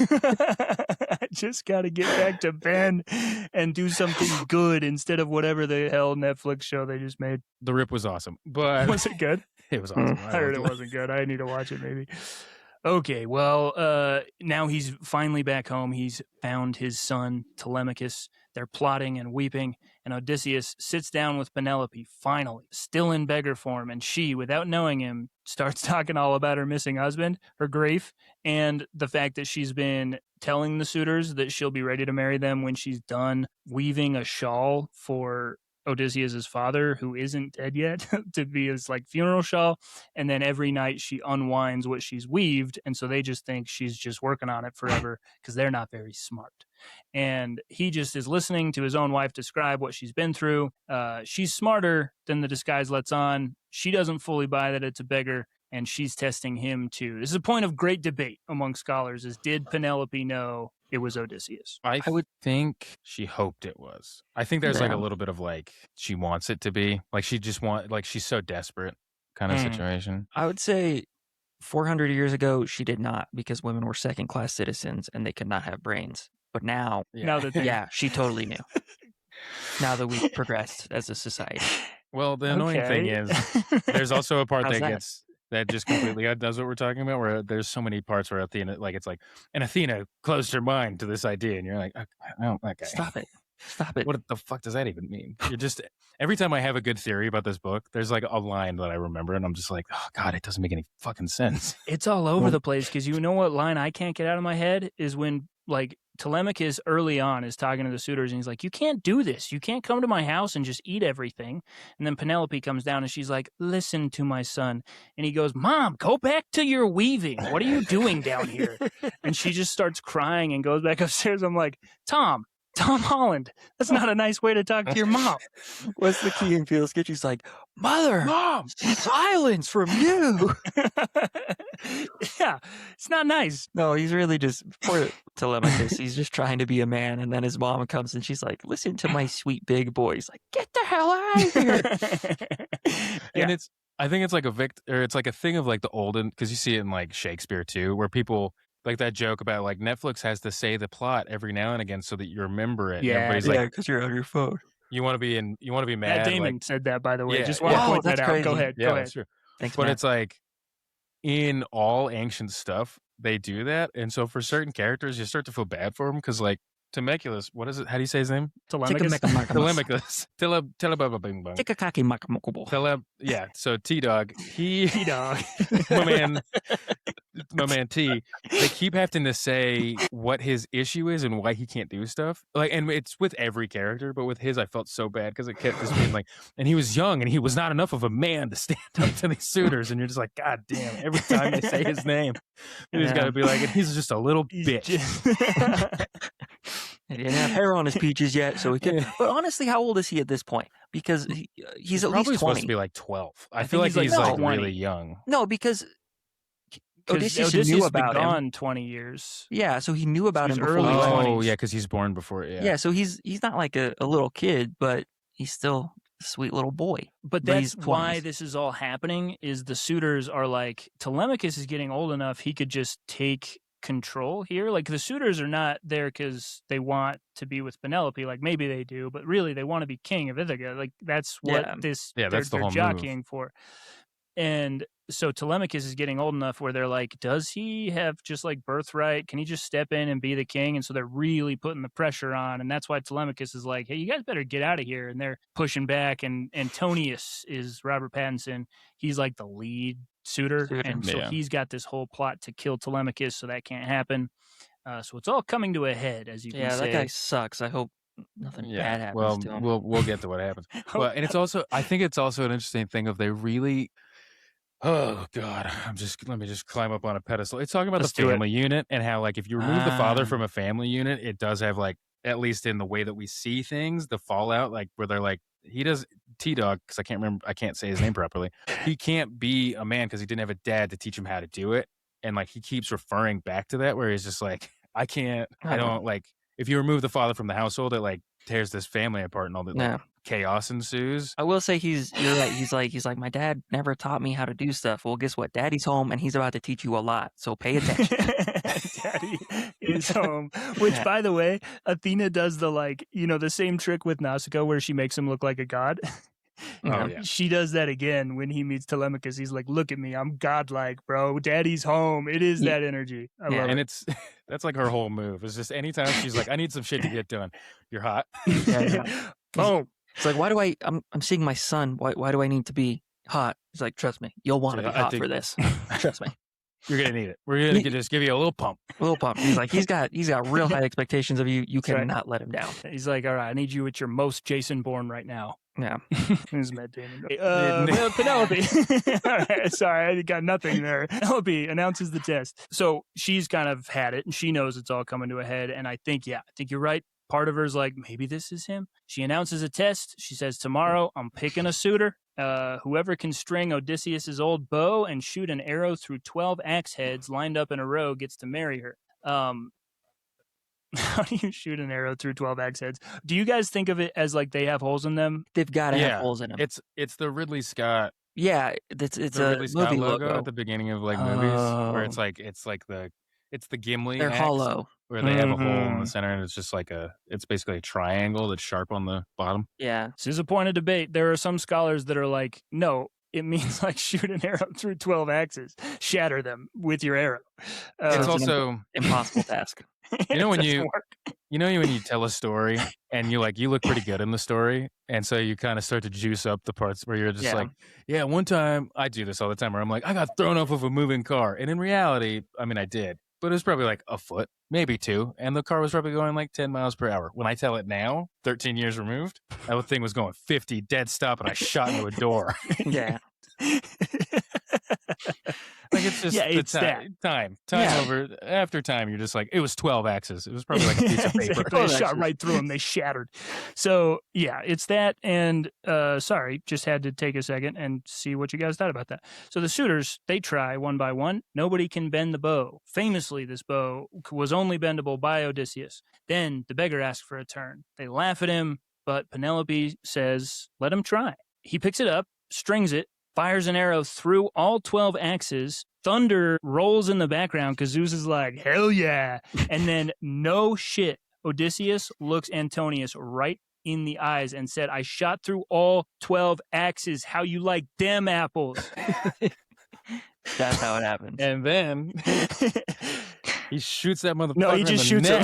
A: I just gotta get back to Ben and do something good instead of whatever the hell Netflix show they just made.
C: The Rip was awesome, but
A: Was it good?
C: it was awesome.
A: I heard it wasn't good. I need to watch it maybe. Okay, well, now he's finally back home. He's found his son, Telemachus. They're plotting and weeping, and Odysseus sits down with Penelope, finally, still in beggar form, and she, without knowing him, starts talking all about her missing husband, her grief, and the fact that she's been telling the suitors that she'll be ready to marry them when she's done weaving a shawl for Odysseus' father, who isn't dead yet, to be his like funeral shawl. And then every night she unwinds what she's weaved, and so they just think she's just working on it forever because they're not very smart. And he just is listening to his own wife describe what she's been through. She's smarter than the disguise lets on. She doesn't fully buy that it's a beggar, and she's testing him too. This is a point of great debate among scholars: is did Penelope know it was Odysseus?
C: I would think she hoped it was. I think there's like a
B: Yeah.
C: little bit of like she wants it to be like she just like she's so desperate kind of situation.
B: I would say 400 years ago, she did not, because women were second-class citizens and they could not have brains. But now,
A: Now that they
B: yeah, she totally knew. Now that we've progressed as a society.
C: Well, the annoying thing is there's also a part
B: How's
C: that that just completely does what we're talking about, where there's so many parts where Athena, like it's like, and Athena closed her mind to this idea, and you're like, oh, okay.
B: Stop it. Stop it.
C: What the fuck does that even mean? You're just, every time I have a good theory about this book, there's like a line that I remember, and I'm just like, oh God, it doesn't make any fucking sense.
A: It's all over the place, because you know what line I can't get out of my head is when like Telemachus early on is talking to the suitors, and he's like, you can't do this. You can't come to my house and just eat everything. And then Penelope comes down and she's like, listen to my son. And he goes, Mom, go back to your weaving. What are you doing down here? And she just starts crying and goes back upstairs. I'm like, Tom Holland, that's not a nice way to talk to your mom.
B: What's the Key and Peele sketch? He's like, Mother,
C: Mom!
B: silence from you.
A: Yeah, it's not nice.
B: No, he's really just, poor Telemachus, he's just trying to be a man. And then his mom comes and she's like, listen to my sweet big boy. He's like, get the hell out of here.
C: And I think it's like it's like a thing of like the olden, because you see it in like Shakespeare too, where people like that joke about like Netflix has to say the plot every now and again so that you remember it.
A: Yeah,
C: Everybody's
B: Yeah,
C: like,
B: because you're on your phone.
C: you want to be mad.
A: Matt Damon
C: like,
A: said that, by the way.
C: Yeah,
A: Just want to
B: yeah.
A: point
B: Oh,
A: that
B: that's
A: out.
B: crazy.
A: Go ahead.
C: yeah,
A: Go ahead.
C: that's true.
B: Thanks,
C: But
B: Matt.
C: it's like in all ancient stuff, they do that. And so for certain characters, you start to feel bad for them because like Telemachus, what is it? How do you say his name?
A: Telemachus.
C: Telemachus. Telebababingbong.
B: Tickakaki makamokobo.
C: Yeah. So T-Dog,
A: T-Dog.
C: my man T, they keep having to say what his issue is and why he can't do stuff. Like, and it's with every character, but with his, I felt so bad because it kept just being like, and he was young and he was not enough of a man to stand up to these suitors. And you're just like, God damn, every time they say his name, you just got to be like, and he's just a little bitch.
B: He didn't have hair on his peaches yet, so he could.
C: Yeah.
B: But honestly, how old is he at this point? Because he's at
C: probably
B: least
C: supposed
B: 20.
C: to be like 12. I
A: think
C: feel like
A: he's
C: he's
A: like
C: like
A: 20.
C: really young.
B: No, because
A: 'Cause
B: Odysseus knew about
A: been
B: him.
A: gone 20 years.
B: Yeah, so he knew about
A: he's
B: him before he
A: early
B: was
A: 20s.
C: Oh, yeah, because he's born before. Yeah.
B: Yeah, so he's not like a little kid, but he's still a sweet little boy.
A: But
B: But he's
A: that's why
B: 20s.
A: this is all happening, is the suitors are like, Telemachus is getting old enough, he could just take control here. Like, the suitors are not there because they want to be with Penelope. Like, maybe they do, but really they want to be king of Ithaca. Like, that's what
C: Yeah, that's the
A: they're
C: whole move.
A: jockeying for. And so Telemachus is getting old enough where they're like, does he have just like birthright? Can he just step in and be the king? And so they're really putting the pressure on. And that's why Telemachus is like, hey, you guys better get out of here. And they're pushing back. And Antonius is Robert Pattinson. He's like the lead suitor. And so
C: Yeah.
A: he's got this whole plot to kill Telemachus. So that can't happen. So it's all coming to a head, as you can
B: Yeah,
A: say.
B: that guy sucks. I hope nothing bad happens
C: well,
B: to him.
C: we'll get to what happens. Well, and it's also, I think it's also an interesting thing of they really, oh God, let me just climb up on a pedestal. It's talking about
A: Let's
C: the
A: do it.
C: family unit and how like if you remove the father
A: Ah.
C: from a family unit, it does have like, at least in the way that we see things, the fallout, like where they're like, T-Dog, because I can't say his name properly. He can't be a man because he didn't have a dad to teach him how to do it. And like he keeps referring back to that where he's just like, I don't like, if you remove the father from the household, it like tears this family apart and all that like, chaos ensues.
B: I will say you're right. He's like, my dad never taught me how to do stuff. Well, guess what? Daddy's home and he's about to teach you a lot. So pay attention.
A: Daddy is home. Which, by the way, Athena does the like, the same trick with Nausicaa where she makes him look like a god.
C: Oh, yeah.
A: She does that again when he meets Telemachus. He's like, look at me. I'm godlike, bro. Daddy's home. It is that energy. I love
C: and
A: it.
C: That's like her whole move. It's just anytime she's like, I need some shit to get done. You're hot.
A: Boom.
B: It's like, I'm seeing my son. Why do I need to be hot? He's like, trust me. You'll want to be hot for this. Trust me.
C: You're going to need it. We're going to just give you a little pump.
B: A little pump. He's like, he's got real high expectations of you. You cannot let him down.
A: He's like, all right, I need you at your most Jason Bourne right now.
B: Yeah.
A: Who's Matt Damon? Penelope. All right, sorry, I got nothing there. Penelope announces the test. So she's kind of had it, and she knows it's all coming to a head. And I think you're right. Part of her is like, maybe this is him. She announces a test. She says, tomorrow I'm picking a suitor. Whoever can string Odysseus's old bow and shoot an arrow through 12 axe heads lined up in a row gets to marry her. How do you shoot an arrow through 12 axe heads? Do you guys think of it as like they have holes in them?
B: They've got to have holes in them.
C: It's the Ridley Scott.
B: Yeah, it's
C: the Ridley
B: a
C: Scott
B: movie
C: logo
B: logo
C: at the beginning of like movies where it's the Gimli.
B: They're
C: axe,
B: hollow.
C: where they have a hole in the center and it's just like it's basically a triangle that's sharp on the bottom.
B: Yeah.
A: This is a point of debate. There are some scholars that are like, no, it means like shoot an arrow through 12 axes, shatter them with your arrow.
C: It's also
B: an impossible task.
C: When you tell a story and you look pretty good in the story, and so you kind of start to juice up the parts where you're just like, yeah, one time I do this all the time where I'm like, I got thrown off of a moving car, and in reality, I mean, I did, but it was probably like a foot, maybe 2, and the car was probably going like 10 miles per hour. When I tell it now, 13 years removed, that thing was going 50 dead stop, and I shot into a door.
B: Yeah.
C: Like it's just
A: it's
C: time over after time. You're just like, it was 12 axes. It was probably like a piece of paper.
A: They shot right through them. They shattered. So yeah, it's that. And sorry, just had to take a second and see what you guys thought about that. So the suitors, they try one by one. Nobody can bend the bow. Famously, this bow was only bendable by Odysseus. Then the beggar asks for a turn. They laugh at him, but Penelope says, let him try. He picks it up, strings it, fires an arrow through all 12 axes. Thunder rolls in the background because Zeus is like, hell yeah. And then, no shit, Odysseus looks Antonius right in the eyes and said, I shot through all 12 axes. How you like them apples?
B: That's how it happens.
C: And then he shoots that motherfucker.
A: No, he just shoots him.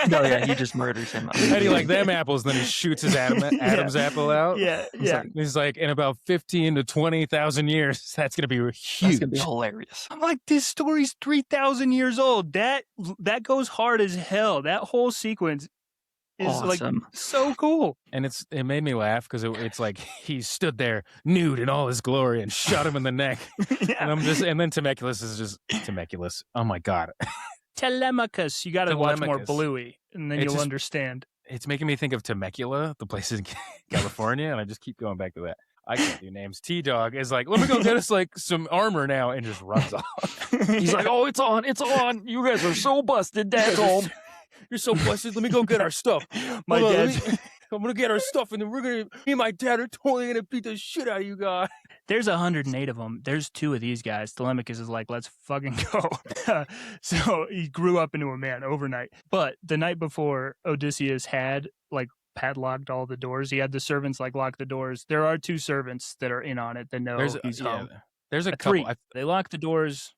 B: No, yeah, he just murders him.
C: How do you like them apples? Then he shoots his Adam's apple out.
A: Yeah.
C: He's like, in about 15 to 20,000 years, that's going to be huge.
B: That's going to be hilarious.
A: I'm like, this story's 3,000 years old. That goes hard as hell. That whole sequence is
B: awesome.
A: Like so cool.
C: And it made me laugh because it's like he stood there nude in all his glory and shot him in the neck.
A: Yeah.
C: And then Temecula is just Temecula. Oh my God.
A: Telemachus. You got to watch more Bluey and then you'll
C: just
A: understand.
C: It's making me think of Temecula, the place in California, and I just keep going back to that. I can't do names. T-Dog is like, let me go get us like some armor now, and just runs off.
B: He's like, oh, it's on. You guys are so busted. Dad's home.
C: You're so busted. Let me go get our stuff.
A: My dad.
C: I'm going to get our stuff, and then me and my dad are totally going to beat the shit out of you guys.
A: There's 108 of them. There's 2 of these guys. Telemachus is like, let's fucking go. So he grew up into a man overnight. But the night before, Odysseus had like padlocked all the doors. He had the servants like lock the doors. There are 2 servants that are in on it that know he's home.
C: There's a couple.
A: 3. They lock the doors.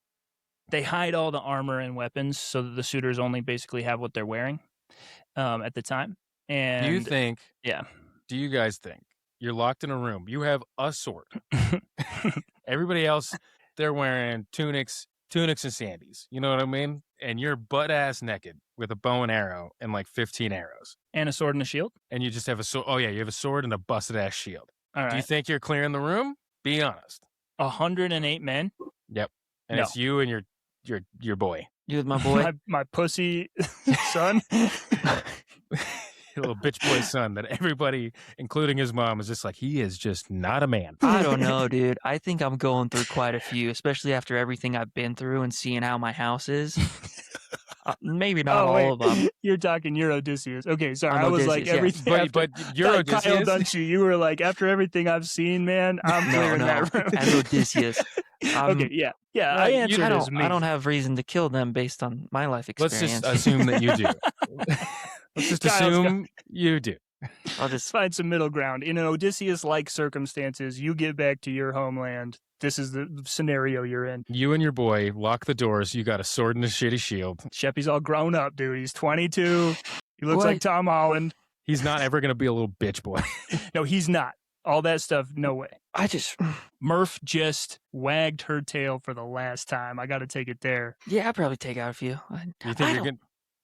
A: They hide all the armor and weapons so that the suitors only basically have what they're wearing at the time. And
C: do you think?
A: Yeah.
C: Do you guys think you're locked in a room? You have a sword. Everybody else, they're wearing tunics and sandies. You know what I mean? And you're butt ass naked with a bow and arrow and like 15 arrows
A: and a sword and a shield.
C: And you just have a sword. Oh yeah, you have a sword and a busted ass shield.
A: All right.
C: Do you think you're clearing the room? Be honest.
A: 108 men.
C: Yep. And it's you and your boy.
B: You with my boy?
A: my pussy son.
C: little bitch boy son that everybody, including his mom, is just like, he is just not a man.
B: I don't know, dude. I think I'm going through quite a few, especially after everything I've been through and seeing how my house is. Maybe not all of them.
A: You're talking your Odysseus. Okay, sorry.
B: I'm
A: I was
B: Odysseus,
A: like, everything.
C: Yeah. But you're
A: Kyle
C: Odysseus.
A: Dunshee, you were like, after everything I've seen, man, I'm clearing that room.
B: As Odysseus.
A: Okay, yeah. I answered as me.
B: I don't have reason to kill them based on my life experience.
C: Let's just assume that you do. Let's just assume you do.
B: I'll just
A: find some middle ground. In an Odysseus-like circumstances, you get back to your homeland. This is the scenario you're in.
C: You and your boy lock the doors. You got a sword and a shitty shield.
A: Sheppy's all grown up, dude. He's 22. He looks like Tom Holland.
C: He's not ever going to be a little bitch boy.
A: No, he's not. All that stuff, no way. Murph just wagged her tail for the last time. I got to take it there.
B: Yeah, I'll probably take out a few.
C: You think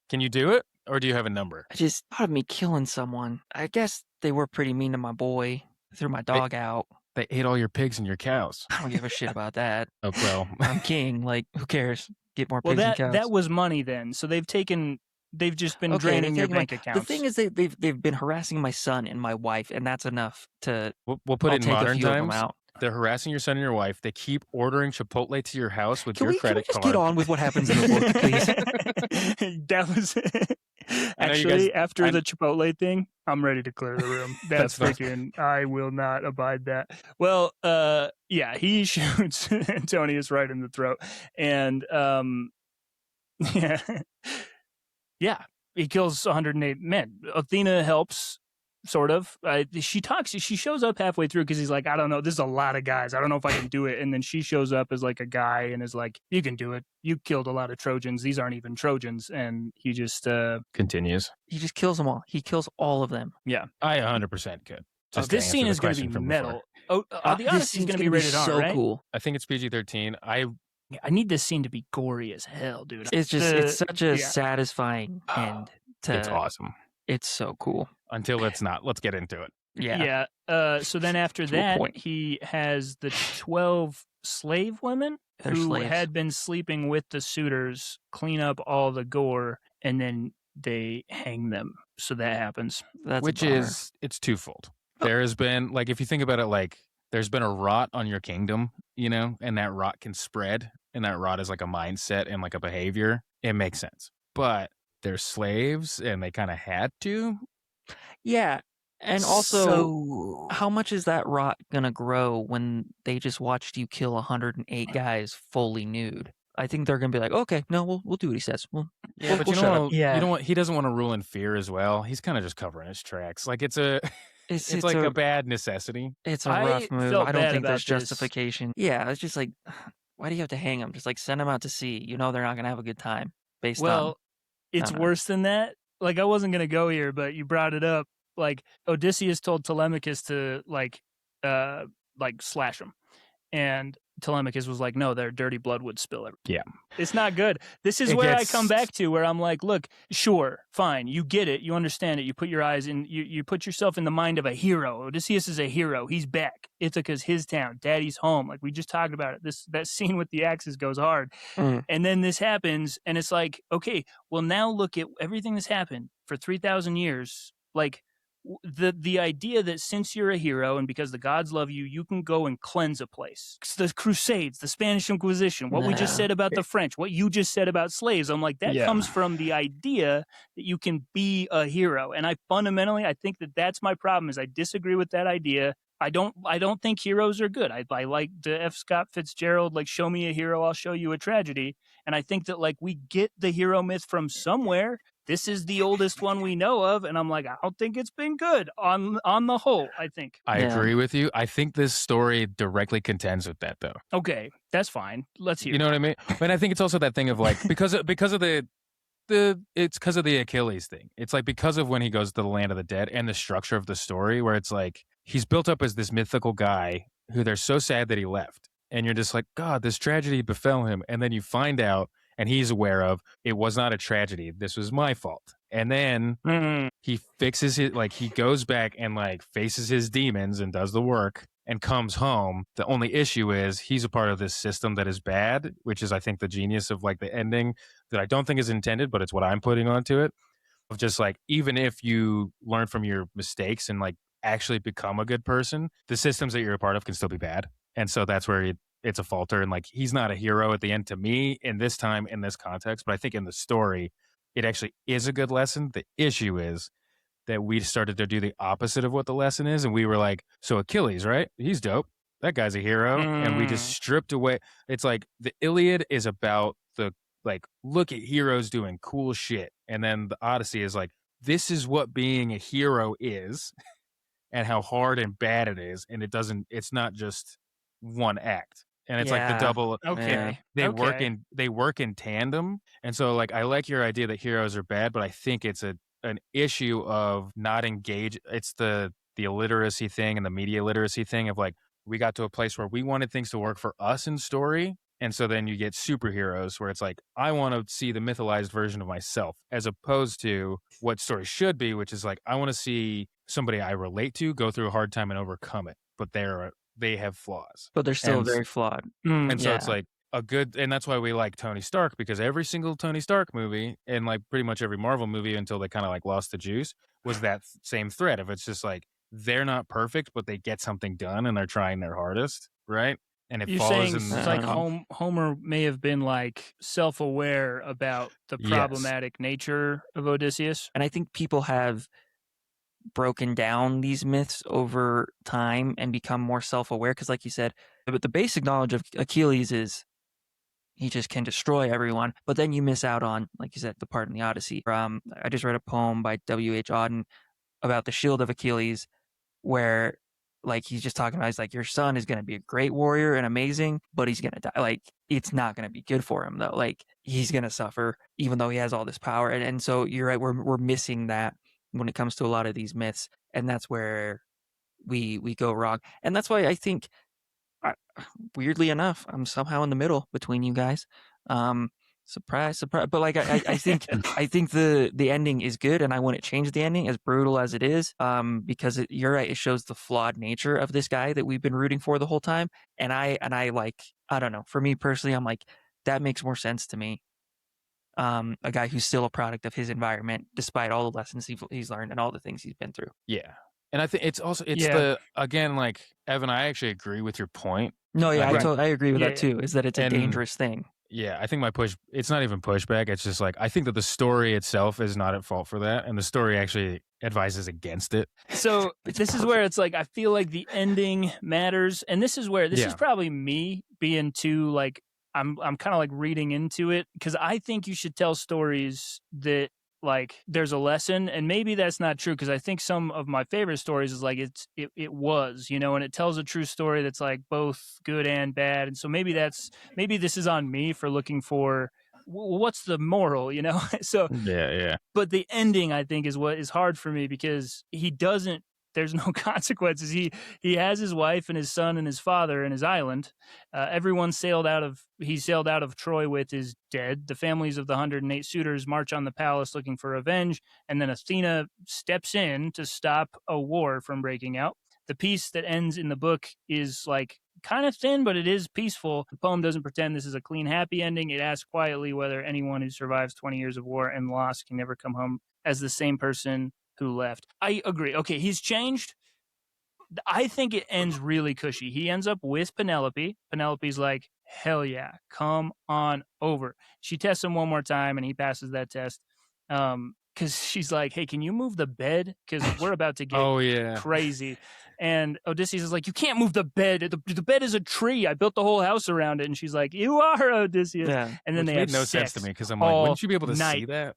C: can you do it? Or do you have a number?
B: I just thought of me killing someone. I guess they were pretty mean to my boy. Threw my dog out.
C: They ate all your pigs and your cows.
B: I don't give a shit about that.
C: Oh, well.
B: I'm king. Like, who cares? Get more pigs and cows.
A: That was money then. So they've just been draining your bank accounts.
B: The thing is, they've been harassing my son and my wife, and that's enough to.
C: We'll put it in modern times.
B: Out.
C: They're harassing your son and your wife. They keep ordering Chipotle to your house with your credit card.
B: Can we just get on with what happens in the book, please?
A: That was actually after the Chipotle thing. I'm ready to clear the room. That's freaking. I will not abide that. Well, yeah, he shoots Antonius right in the throat, and yeah, he kills 108 men. Athena helps. Sort of. She shows up halfway through because he's like, I don't know, this is a lot of guys. I don't know if I can do it. And then she shows up as like a guy and is like, you can do it. You killed a lot of Trojans. These aren't even Trojans. And he just
C: continues.
B: He just kills them all. He kills all of them.
A: Yeah.
C: I 100% could.
A: This scene is going to be metal. The Odyssey is going to be rated R,
B: so
A: right?
B: Cool.
C: I think it's PG-13. I
A: need this scene to be gory as hell, dude.
B: It's just it's such a satisfying end.
C: It's awesome.
B: It's so cool.
C: Until it's not. Let's get into it.
B: Yeah.
A: So then after that, he has the 12 slave women who had been sleeping with the suitors clean up all the gore, and then they hang them. So that happens.
C: It's twofold. There has been, like, if you think about it, like, there's been a rot on your kingdom, you know, and that rot can spread, and that rot is like a mindset and like a behavior. It makes sense. But they're slaves, and they kind of had to.
B: Yeah, and also, how much is that rot gonna grow when they just watched you kill 108 guys fully nude? I think they're gonna be like, okay, no, we'll do what he says. But
C: you know what? He doesn't want to rule in fear as well. He's kind of just covering his tracks. Like it's like a bad necessity.
B: It's a rough move. I don't think there's justification. Yeah, it's just like, why do you have to hang them? Just like send them out to sea. You know they're not gonna have a good time.
A: It's worse than that. Like, I wasn't going to go here, but you brought it up. Like, Odysseus told Telemachus to, like slash him. And Telemachus was like, no, their dirty blood would spill everywhere.
C: Yeah.
A: It's not good. This is where I come back to, where I'm like, look, sure, fine. You get it. You understand it. You put your eyes in, you put yourself in the mind of a hero. Odysseus is a hero. He's back. Ithaca's his town. Daddy's home. Like, we just talked about it. That scene with the axes goes hard. And then this happens, and it's like, okay, well, now look at everything that's happened for 3,000 years. Like, the idea that since you're a hero and because the gods love you, you can go and cleanse a place. The Crusades, the Spanish Inquisition, what we just said about the French, what you just said about slaves. I'm like, that comes from the idea that you can be a hero. And I think that that's my problem, is I disagree with that idea. I don't think heroes are good. I like the F. Scott Fitzgerald, like, show me a hero, I'll show you a tragedy. And I think that, like, we get the hero myth from somewhere. This is the oldest one we know of, and I'm like, I don't think it's been good on the whole, I think.
C: I agree with you. I think this story directly contends with that, though.
A: Okay, that's fine. Let's hear it.
C: You know what I mean? And I think it's also that thing of, like, because of the Achilles thing. It's like because of when he goes to the land of the dead and the structure of the story, where it's like he's built up as this mythical guy who they're so sad that he left. And you're just like, God, this tragedy befell him. And then you find out, and he's aware of, it was not a tragedy. This was my fault. And then he fixes it. Like, he goes back and, like, faces his demons and does the work and comes home. The only issue is he's a part of this system that is bad, which is, I think, the genius of, like, the ending that I don't think is intended, but it's what I'm putting onto it. of just like, even if you learn from your mistakes and like actually become a good person, the systems that you're a part of can still be bad. And so that's where it's a falter. And like, he's not a hero at the end to me in this time, in this context. But I think in the story, it actually is a good lesson. The issue is that we started to do the opposite of what the lesson is. And we were like, so Achilles, right? He's dope. That guy's a hero. And we just stripped away. It's like the Iliad is about the, like, look at heroes doing cool shit. And then the Odyssey is like, this is what being a hero is and how hard and bad it is. And it's not just one act. And it's like the double.
A: Okay.
C: They work in tandem. And so like, I like your idea that heroes are bad, but I think it's an issue of not engage. It's the illiteracy thing and the media literacy thing of like, we got to a place where we wanted things to work for us in story. And so then you get superheroes where it's like, I want to see the mythologized version of myself, as opposed to what story should be, which is like, I want to see somebody I relate to go through a hard time and overcome it. But they have flaws.
B: But they're still very flawed.
C: And so it's like and that's why we like Tony Stark, because every single Tony Stark movie and like pretty much every Marvel movie until they kind of like lost the juice was that same thread of it's just like, they're not perfect, but they get something done and they're trying their hardest. Right. And
A: you're saying it's like Homer may have been like self-aware about the problematic nature of Odysseus.
B: And I think people have broken down these myths over time and become more self-aware. Because like you said, but the basic knowledge of Achilles is he just can destroy everyone. But then you miss out on, like you said, the part in the Odyssey. I just read a poem by W.H. Auden about the shield of Achilles, where like he's just talking about, he's like, your son is going to be a great warrior and amazing, but he's going to die. Like, it's not going to be good for him though. Like, he's going to suffer even though he has all this power. And so you're right. We're missing that when it comes to a lot of these myths. And that's where we go wrong. And that's why I think, weirdly enough, I'm somehow in the middle between you guys. Surprise. But like, I think, I think the ending is good, and I wouldn't change the ending, as brutal as it is, because you're right. It shows the flawed nature of this guy that we've been rooting for the whole time. And I like, I don't know, for me personally, I'm like, that makes more sense to me. A guy who's still a product of his environment, despite all the lessons he's learned and all the things he's been through.
C: Yeah. And I think it's again, like, Evan, I actually agree with your point.
B: No, yeah, I agree with that too, is that it's a dangerous thing.
C: Yeah, I think it's not even pushback. It's just like, I think that the story itself is not at fault for that. And the story actually advises against it.
A: So this is where it's like, I feel like the ending matters. And this is where, is probably me being too, like, I'm kind of like reading into it, because I think you should tell stories that, like, there's a lesson, and maybe that's not true, because I think some of my favorite stories is like it was, you know, and it tells a true story that's like both good and bad. And so maybe this is on me for looking for what's the moral, you know. So
C: yeah.
A: But the ending, I think, is what is hard for me, because there's no consequences. He has his wife and his son and his father and his island. Everyone he sailed out of Troy with is dead. The families of the 108 suitors march on the palace looking for revenge. And then Athena steps in to stop a war from breaking out. The peace that ends in the book is like kind of thin, but it is peaceful. The poem doesn't pretend this is a clean, happy ending. It asks quietly whether anyone who survives 20 years of war and loss can never come home as the same person who left. I agree. Okay, he's changed. I think it ends really cushy. He ends up with Penelope. Penelope's like, hell yeah, come on over. She tests him one more time, and he passes that test. Because she's like, hey, can you move the bed? Because we're about to get crazy. And Odysseus is like, you can't move the bed. The bed is a tree. I built the whole house around it. And she's like, you are Odysseus. Yeah. And then they have
C: no sense to me, because I'm like, wouldn't you be able to see that?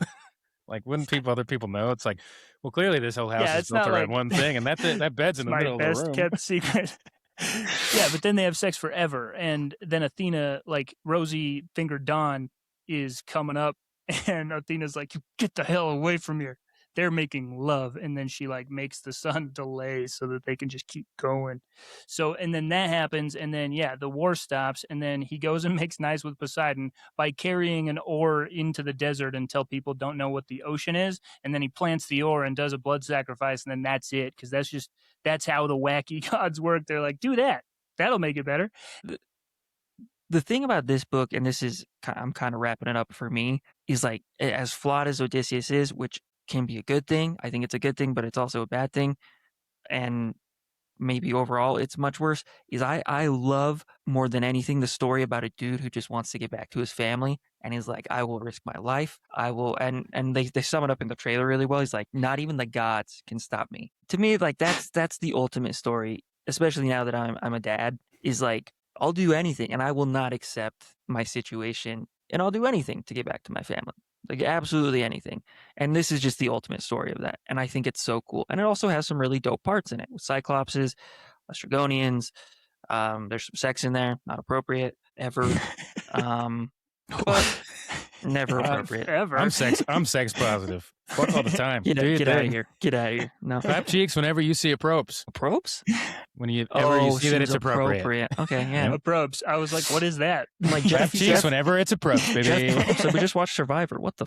C: Like, wouldn't other people know? It's like, well, clearly this whole house is built around one thing, and that's it. That bed's in the middle of the room.
A: My best kept secret. Yeah, but then they have sex forever, and then Athena, like, rosy fingered Dawn, is coming up, and Athena's like, you get the hell away from here. They're making love, and then she like makes the sun delay so that they can just keep going. So, and then that happens, and then the war stops, and then he goes and makes nice with Poseidon by carrying an oar into the desert until people don't know what the ocean is, and then he plants the oar and does a blood sacrifice, and then that's it, because that's how the wacky gods work. They're like, do that. That'll make it better.
B: The thing about this book, and I'm kind of wrapping it up for me, is like, as flawed as Odysseus is, which can be a good thing. I think it's a good thing, but it's also a bad thing. And maybe overall it's much worse, is I love more than anything the story about a dude who just wants to get back to his family, and he's like, I will risk my life. I will, and they sum it up in the trailer really well. He's like, not even the gods can stop me. To me, like that's the ultimate story, especially now that I'm a dad, is like, I'll do anything and I will not accept my situation, and I'll do anything to get back to my family. Like absolutely anything. And this is just the ultimate story of that. And I think it's so cool. And it also has some really dope parts in it with Cyclopses, Ostrogonians. There's some sex in there, not appropriate ever. But never appropriate.
A: Ever.
C: I'm sex positive. Fuck all the time.
B: Get out of here. Get out of here. No.
C: Clap cheeks whenever you see a probes.
B: Probes?
C: When you see that it's appropriate.
B: Okay, yeah.
A: Probes. I was like, what is that?
B: Like
C: Clap cheeks whenever it's a probes, baby.
B: So we just watched Survivor. What the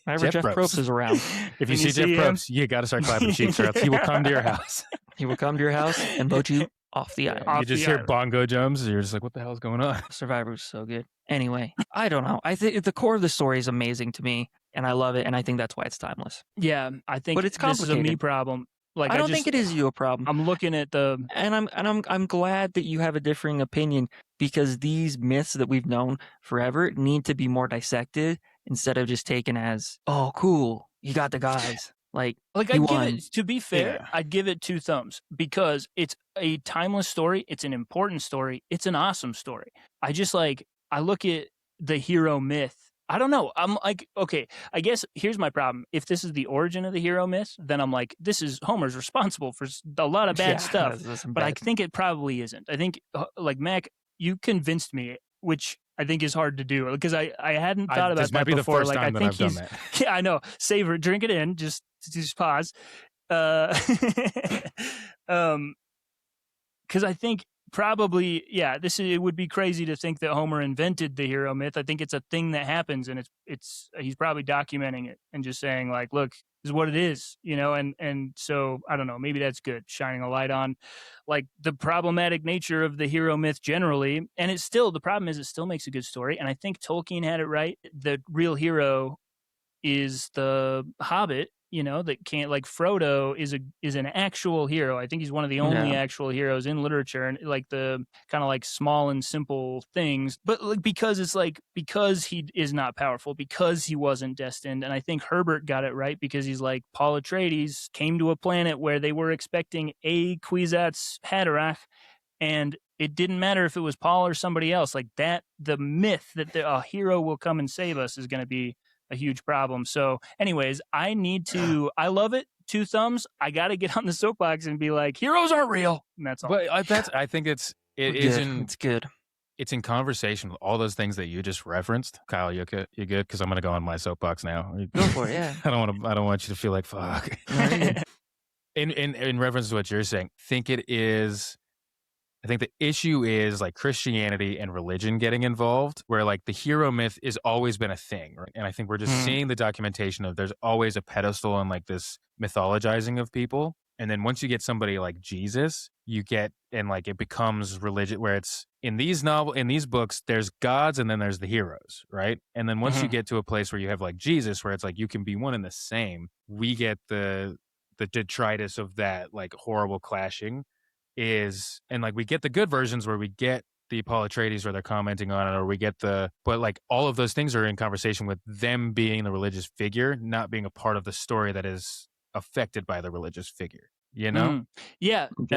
B: whenever Jeff Probst is around.
C: If you see Jeff Probst, you got to start clapping cheeks, or else he will come to your house.
B: He will come to your house and vote you off the island.
C: You just hear bongo drums, and you're just like, what the hell is going on?
B: Survivor was so good. Anyway, I don't know. I think the core of the story is amazing to me, and I love it, and I think that's why it's timeless.
A: Yeah, I think
B: but it's
A: this is a me problem. Like
B: I don't think it is you a problem.
A: I'm looking at the
B: I'm glad that you have a differing opinion, because these myths that we've known forever need to be more dissected instead of just taken as, oh, cool, you got the guys. Like
A: I'd give it, to be fair, I'd give it 2 thumbs, because it's a timeless story. It's an important story. It's an awesome story. I look at the hero myth. I don't know. I'm like, okay, I guess here's my problem. If this is the origin of the hero myth, then I'm like, this is Homer's responsible for a lot of bad stuff. But I think it probably isn't. I think, like, Mac, you convinced me, which I think is hard to do, because I hadn't thought about that before.
C: Like, I think he's,
A: yeah, I know. Savor, drink it in. Just pause. Because I think probably, yeah, it would be crazy to think that Homer invented the hero myth. I think it's a thing that happens, and he's probably documenting it and just saying, like, look, this is what it is, and so I don't know, maybe that's good, shining a light on like the problematic nature of the hero myth generally. And the problem is it still makes a good story, and I think Tolkien had it right. The real hero is the Hobbit, that can't, like, Frodo is an actual hero. I think he's one of the only actual heroes in literature, and like the kind of like small and simple things, but like because he is not powerful, because he wasn't destined. And I think Herbert got it right, because he's like, Paul Atreides came to a planet where they were expecting a Kwisatz Haderach, and it didn't matter if it was Paul or somebody else. Like that, the myth that a hero will come and save us is going to be a huge problem. So anyways, I love it. 2 thumbs. I got to get on the soapbox and be like, heroes aren't real. And that's all.
C: But I think it's
B: good.
C: It's in conversation with all those things that you just referenced. Kyle, you good? Because I'm going to go on my soapbox now.
B: Go for it. Yeah.
C: I don't want you to feel like fuck. In reference to what you're saying, I think the issue is like Christianity and religion getting involved, where like the hero myth has always been a thing. Right? And I think we're just seeing the documentation of there's always a pedestal and like this mythologizing of people. And then once you get somebody like Jesus, you get, and like it becomes religion, where it's in these books, there's gods and then there's the heroes, right? And then once you get to a place where you have like Jesus, where it's like you can be one and the same, we get the detritus of that like horrible clashing. And like we get the good versions where we get the Paul Atreides where they're commenting on it, or we get but like all of those things are in conversation with them being the religious figure, not being a part of the story that is affected by the religious figure, Yeah.
A: And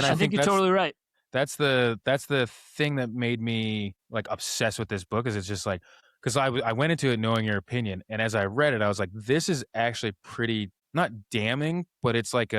A: I think you're totally right.
C: That's the thing that made me like obsessed with this book, is it's just like, because I went into it knowing your opinion, and as I read it, I was like, this is actually pretty, not damning, but it's like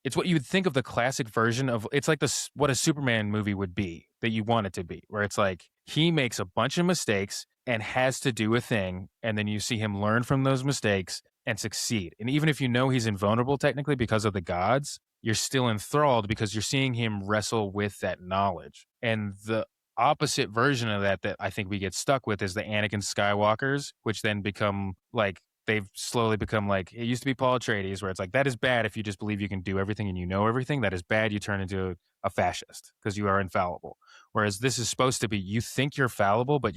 C: it's what you would think of the classic version of, it's like what a Superman movie would be, that you want it to be, where it's like he makes a bunch of mistakes and has to do a thing, and then you see him learn from those mistakes and succeed. And even if you know he's invulnerable technically because of the gods, you're still enthralled because you're seeing him wrestle with that knowledge. And the opposite version of that I think we get stuck with is the Anakin Skywalkers, which then become like, they've slowly become like, it used to be Paul Atreides, where it's like, that is bad if you just believe you can do everything and you know everything. That is bad. You turn into a fascist because you are infallible. Whereas this is supposed to be, you think you're fallible, but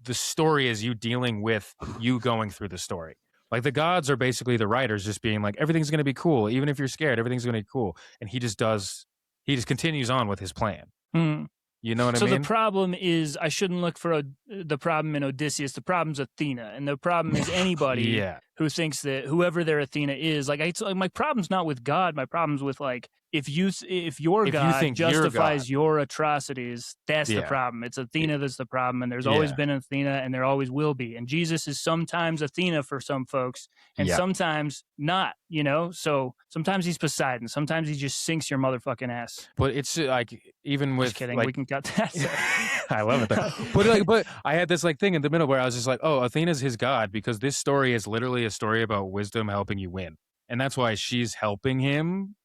C: the story is you dealing with you going through the story. Like the gods are basically the writers just being like, everything's going to be cool. Even if you're scared, everything's going to be cool. And he just continues on with his plan.
A: Mm.
C: You know what I
A: So
C: mean?
A: the problem is, I shouldn't look for the problem in Odysseus. The problem's Athena, and the problem is anybody who thinks that whoever their Athena is. Like, my problem's not with God. My problem's with like if your God justifies your atrocities, that's the problem. It's Athena that's the problem, and there's always been Athena, and there always will be. And Jesus is sometimes Athena for some folks, and sometimes not. You know, so sometimes he's Poseidon, sometimes he just sinks your motherfucking ass.
C: But it's like even with
A: just kidding,
C: like,
A: we can cut that.
C: I love it though. But I had this like thing in the middle where I was just like, oh, Athena's his god because this story is literally a story about wisdom helping you win, and that's why she's helping him.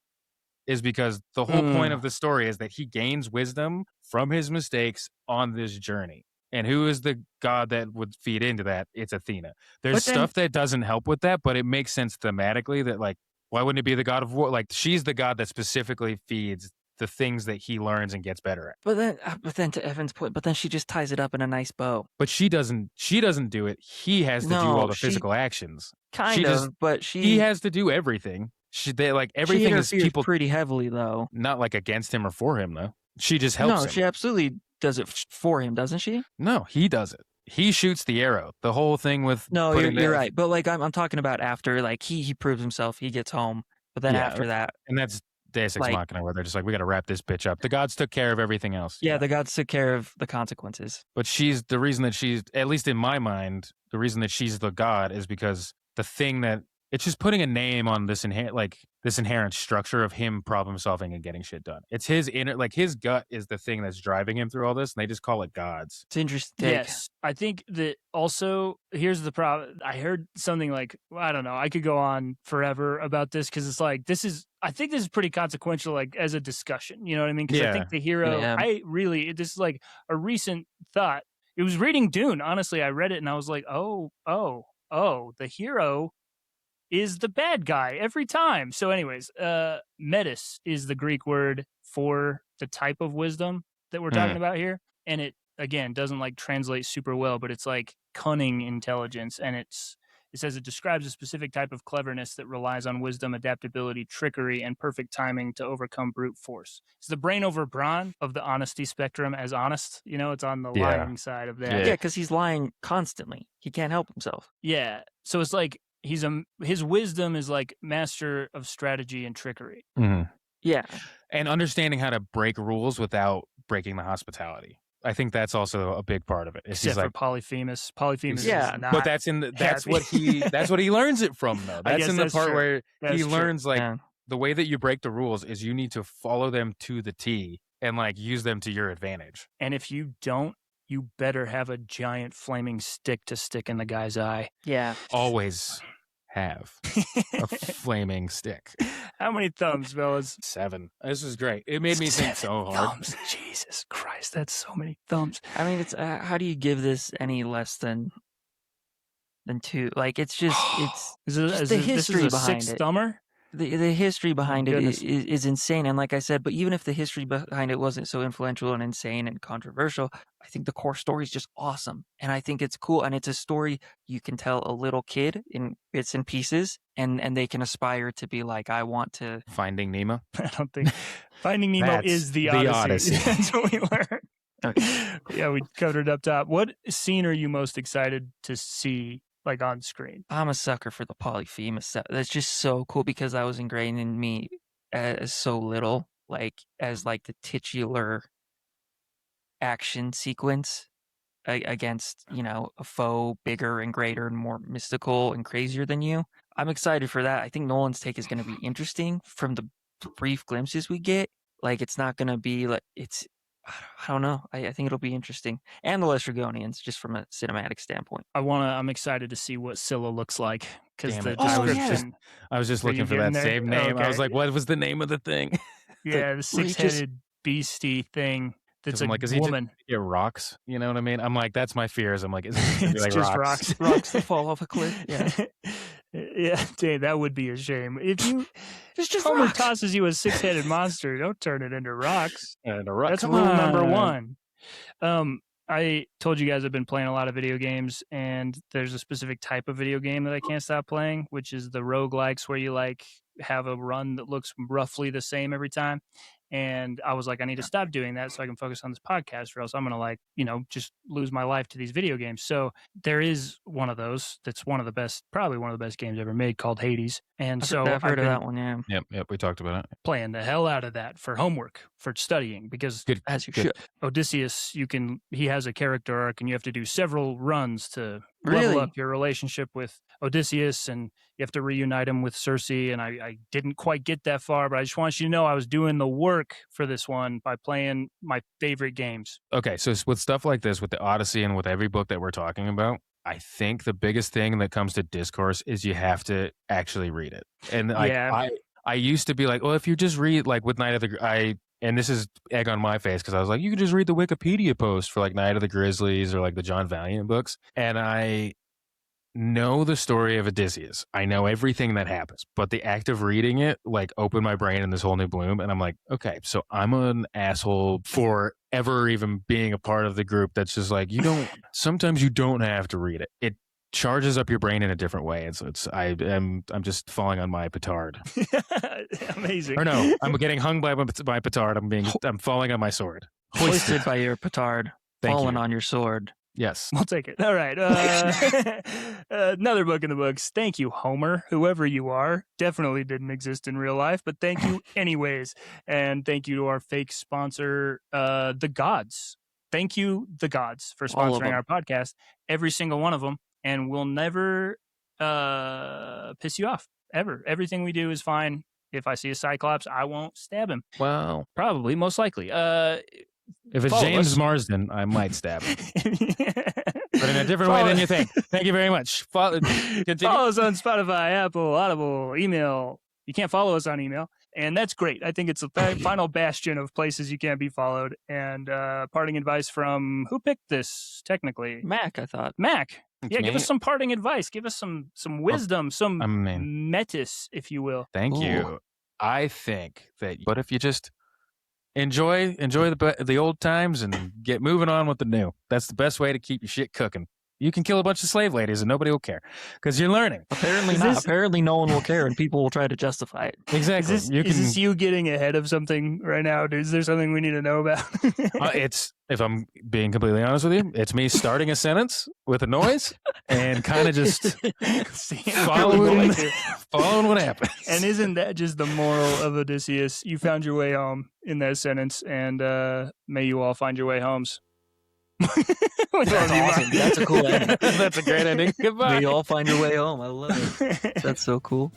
C: Is because the whole point of the story is that he gains wisdom from his mistakes on this journey. And who is the god that would feed into that? It's Athena. There's stuff that doesn't help with that, but it makes sense thematically that, like, why wouldn't it be the god of war? Like, she's the god that specifically feeds the things that he learns and gets better at.
B: But then to Evan's point, but then she just ties it up in a nice bow.
C: But she doesn't do it. He has to do all the physical actions.
B: But
C: he has to do everything. Everything is people
B: pretty heavily though.
C: Not like against him or for him though. She just helps him.
B: No, she absolutely does it for him, doesn't she?
C: No, he does it. He shoots the arrow. The whole thing with
B: you're right. But like I'm talking about after, like he proves himself, he gets home. But then after that,
C: and that's Deus Ex Machina, where they're just like, we got to wrap this bitch up. The gods took care of everything else.
B: Yeah, the gods took care of the consequences.
C: But she's the reason that she's, at least in my mind, the reason that she's the god is because the thing that it's just putting a name on this inherent structure of him problem solving and getting shit done. It's his inner, like his gut is the thing that's driving him through all this, and they just call it gods.
B: It's interesting.
A: Yes, I think that also here's the problem. I heard something like, I don't know, I could go on forever about this because it's like I think this is pretty consequential, like as a discussion. You know what I mean? Because I think the hero, this is like a recent thought. It was reading Dune. Honestly, I read it and I was like, oh, the hero is the bad guy every time. So anyways, metis is the Greek word for the type of wisdom that we're talking about here. And it, again, doesn't like translate super well, but it's like cunning intelligence. And it says it describes a specific type of cleverness that relies on wisdom, adaptability, trickery, and perfect timing to overcome brute force. It's the brain over brawn of the honesty spectrum as honest. You know, it's on the lying side of that.
B: Yeah, because he's lying constantly. He can't help himself.
A: Yeah. So it's like, his wisdom is like master of strategy and trickery.
C: Mm-hmm.
B: Yeah.
C: And understanding how to break rules without breaking the hospitality. I think that's also a big part of it.
A: Except for Polyphemus. Polyphemus is not
C: but that's what he learns it from though. That's in the part where he learns the way that you break the rules is you need to follow them to the T and like use them to your advantage.
A: And if you don't, you better have a giant flaming stick to stick in the guy's eye.
B: Yeah.
C: Always have a flaming stick.
A: How many thumbs, fellas?
C: 7. This is great. It made me think so hard.
A: Thumbs. Jesus Christ, that's so many thumbs.
B: I mean, it's how do you give this any less than 2? Like, it's just the history behind it.
A: Thumber?
B: The history behind it is insane. And like I said, but even if the history behind it wasn't so influential and insane and controversial, I think the core story is just awesome. And I think it's cool. And it's a story you can tell a little kid in bits and pieces, and they can aspire to be like, I want to.
C: Finding Nemo?
A: I don't think. Finding Nemo is the Odyssey. That's what we learned. Okay. Yeah, we covered it up top. What scene are you most excited to see? Like on screen?
B: I'm a sucker for the Polyphemus stuff. That's just so cool because that was ingrained in me as so little, like as like the titular action sequence against, a foe bigger and greater and more mystical and crazier than you. I'm excited for that. I think Nolan's take is going to be interesting from the brief glimpses we get. Like it's not going to be like I don't know. I think it'll be interesting. And the Lestrygonians, just from a cinematic standpoint.
A: I'm excited to see what Scylla looks like. Because the
C: description... I was just looking for that same name.
A: Okay.
C: I was like, what was the name of the thing?
A: Yeah, the 6-headed beastie thing that's a woman.
C: It rocks. You know what I mean? I'm like, that's my fears. I'm like, it's like
A: just
C: rocks.
B: Rocks that fall off a cliff. Yeah.
A: Yeah, dang, that would be a shame. If you
B: just
A: Homer
B: rocks.
A: tosses you a 6-headed monster, don't turn it into rocks.
C: And a rock.
A: That's rule number 1. I told you guys I've been playing a lot of video games, and there's a specific type of video game that I can't stop playing, which is the roguelikes, where you like have a run that looks roughly the same every time. And I was like, I need to stop doing that so I can focus on this podcast, or else I'm going to like, just lose my life to these video games. So there is one of those that's one of the best, probably one of the best games ever made, called Hades. And so
B: I've heard of that one, yeah.
C: Yep, we talked about it.
A: Playing the hell out of that for homework, for studying, because
B: As you should.
A: Odysseus, he has a character arc, and you have to do several runs to
B: Really?
A: level up your relationship with Odysseus, and you have to reunite him with Circe. And I didn't quite get that far, but I just want you to know I was doing the work for this one by playing my favorite games.
C: Okay, so with stuff like this, with the Odyssey and with every book that we're talking about, I think the biggest thing that comes to discourse is you have to actually read it. And like, I used to be like, well, if you just read, like with Night of the... And this is egg on my face, because I was like, you could just read the Wikipedia post for like Night of the Grizzlies or like the John Valiant books. And I know the story of Odysseus. I know everything that happens, but the act of reading it like opened my brain in this whole new bloom. And I'm like, okay, so I'm an asshole for ever even being a part of the group that's just like, sometimes you don't have to read it. It charges up your brain in a different way. And so I'm just falling on my petard.
A: Amazing.
C: Or no, I'm getting hung by my petard. I'm falling on my sword.
B: Hoisted by your petard, falling on your sword.
C: Yes.
A: We'll take it. All right. Another book in the books. Thank you, Homer, whoever you are. Definitely didn't exist in real life, but thank you anyways. And thank you to our fake sponsor, The Gods. Thank you, The Gods, for sponsoring our podcast. Every single one of them. And we'll never piss you off, ever. Everything we do is fine. If I see a Cyclops, I won't stab him.
C: Well,
A: probably, most likely.
C: If it's James Marsden, I might stab him. But in a different way than you think. Thank you very much. Follow
A: us on Spotify, Apple, Audible, email. You can't follow us on email. And that's great. I think it's the final bastion of places you can't be followed. And parting advice from, who picked this, technically?
B: Mac, I thought.
A: Mac. Yeah, give us some parting advice. Give us some wisdom, some metis, if you will.
C: Thank you. I think that, but if you just enjoy the old times and get moving on with the new, that's the best way to keep your shit cooking. You can kill a bunch of slave ladies and nobody will care because you're learning.
B: Apparently not. Apparently no one will care and people will try to justify it.
C: Exactly.
A: Is this you getting ahead of something right now? Is there something we need to know about?
C: If I'm being completely honest with you, it's me starting a sentence with a noise and kind of just following what happens.
A: And isn't that just the moral of Odysseus? You found your way home in that sentence, and may you all find your way homes.
B: That's awesome. That's a cool ending.
C: That's a great ending. Goodbye.
B: May you all find your way home. I love it. That's so cool.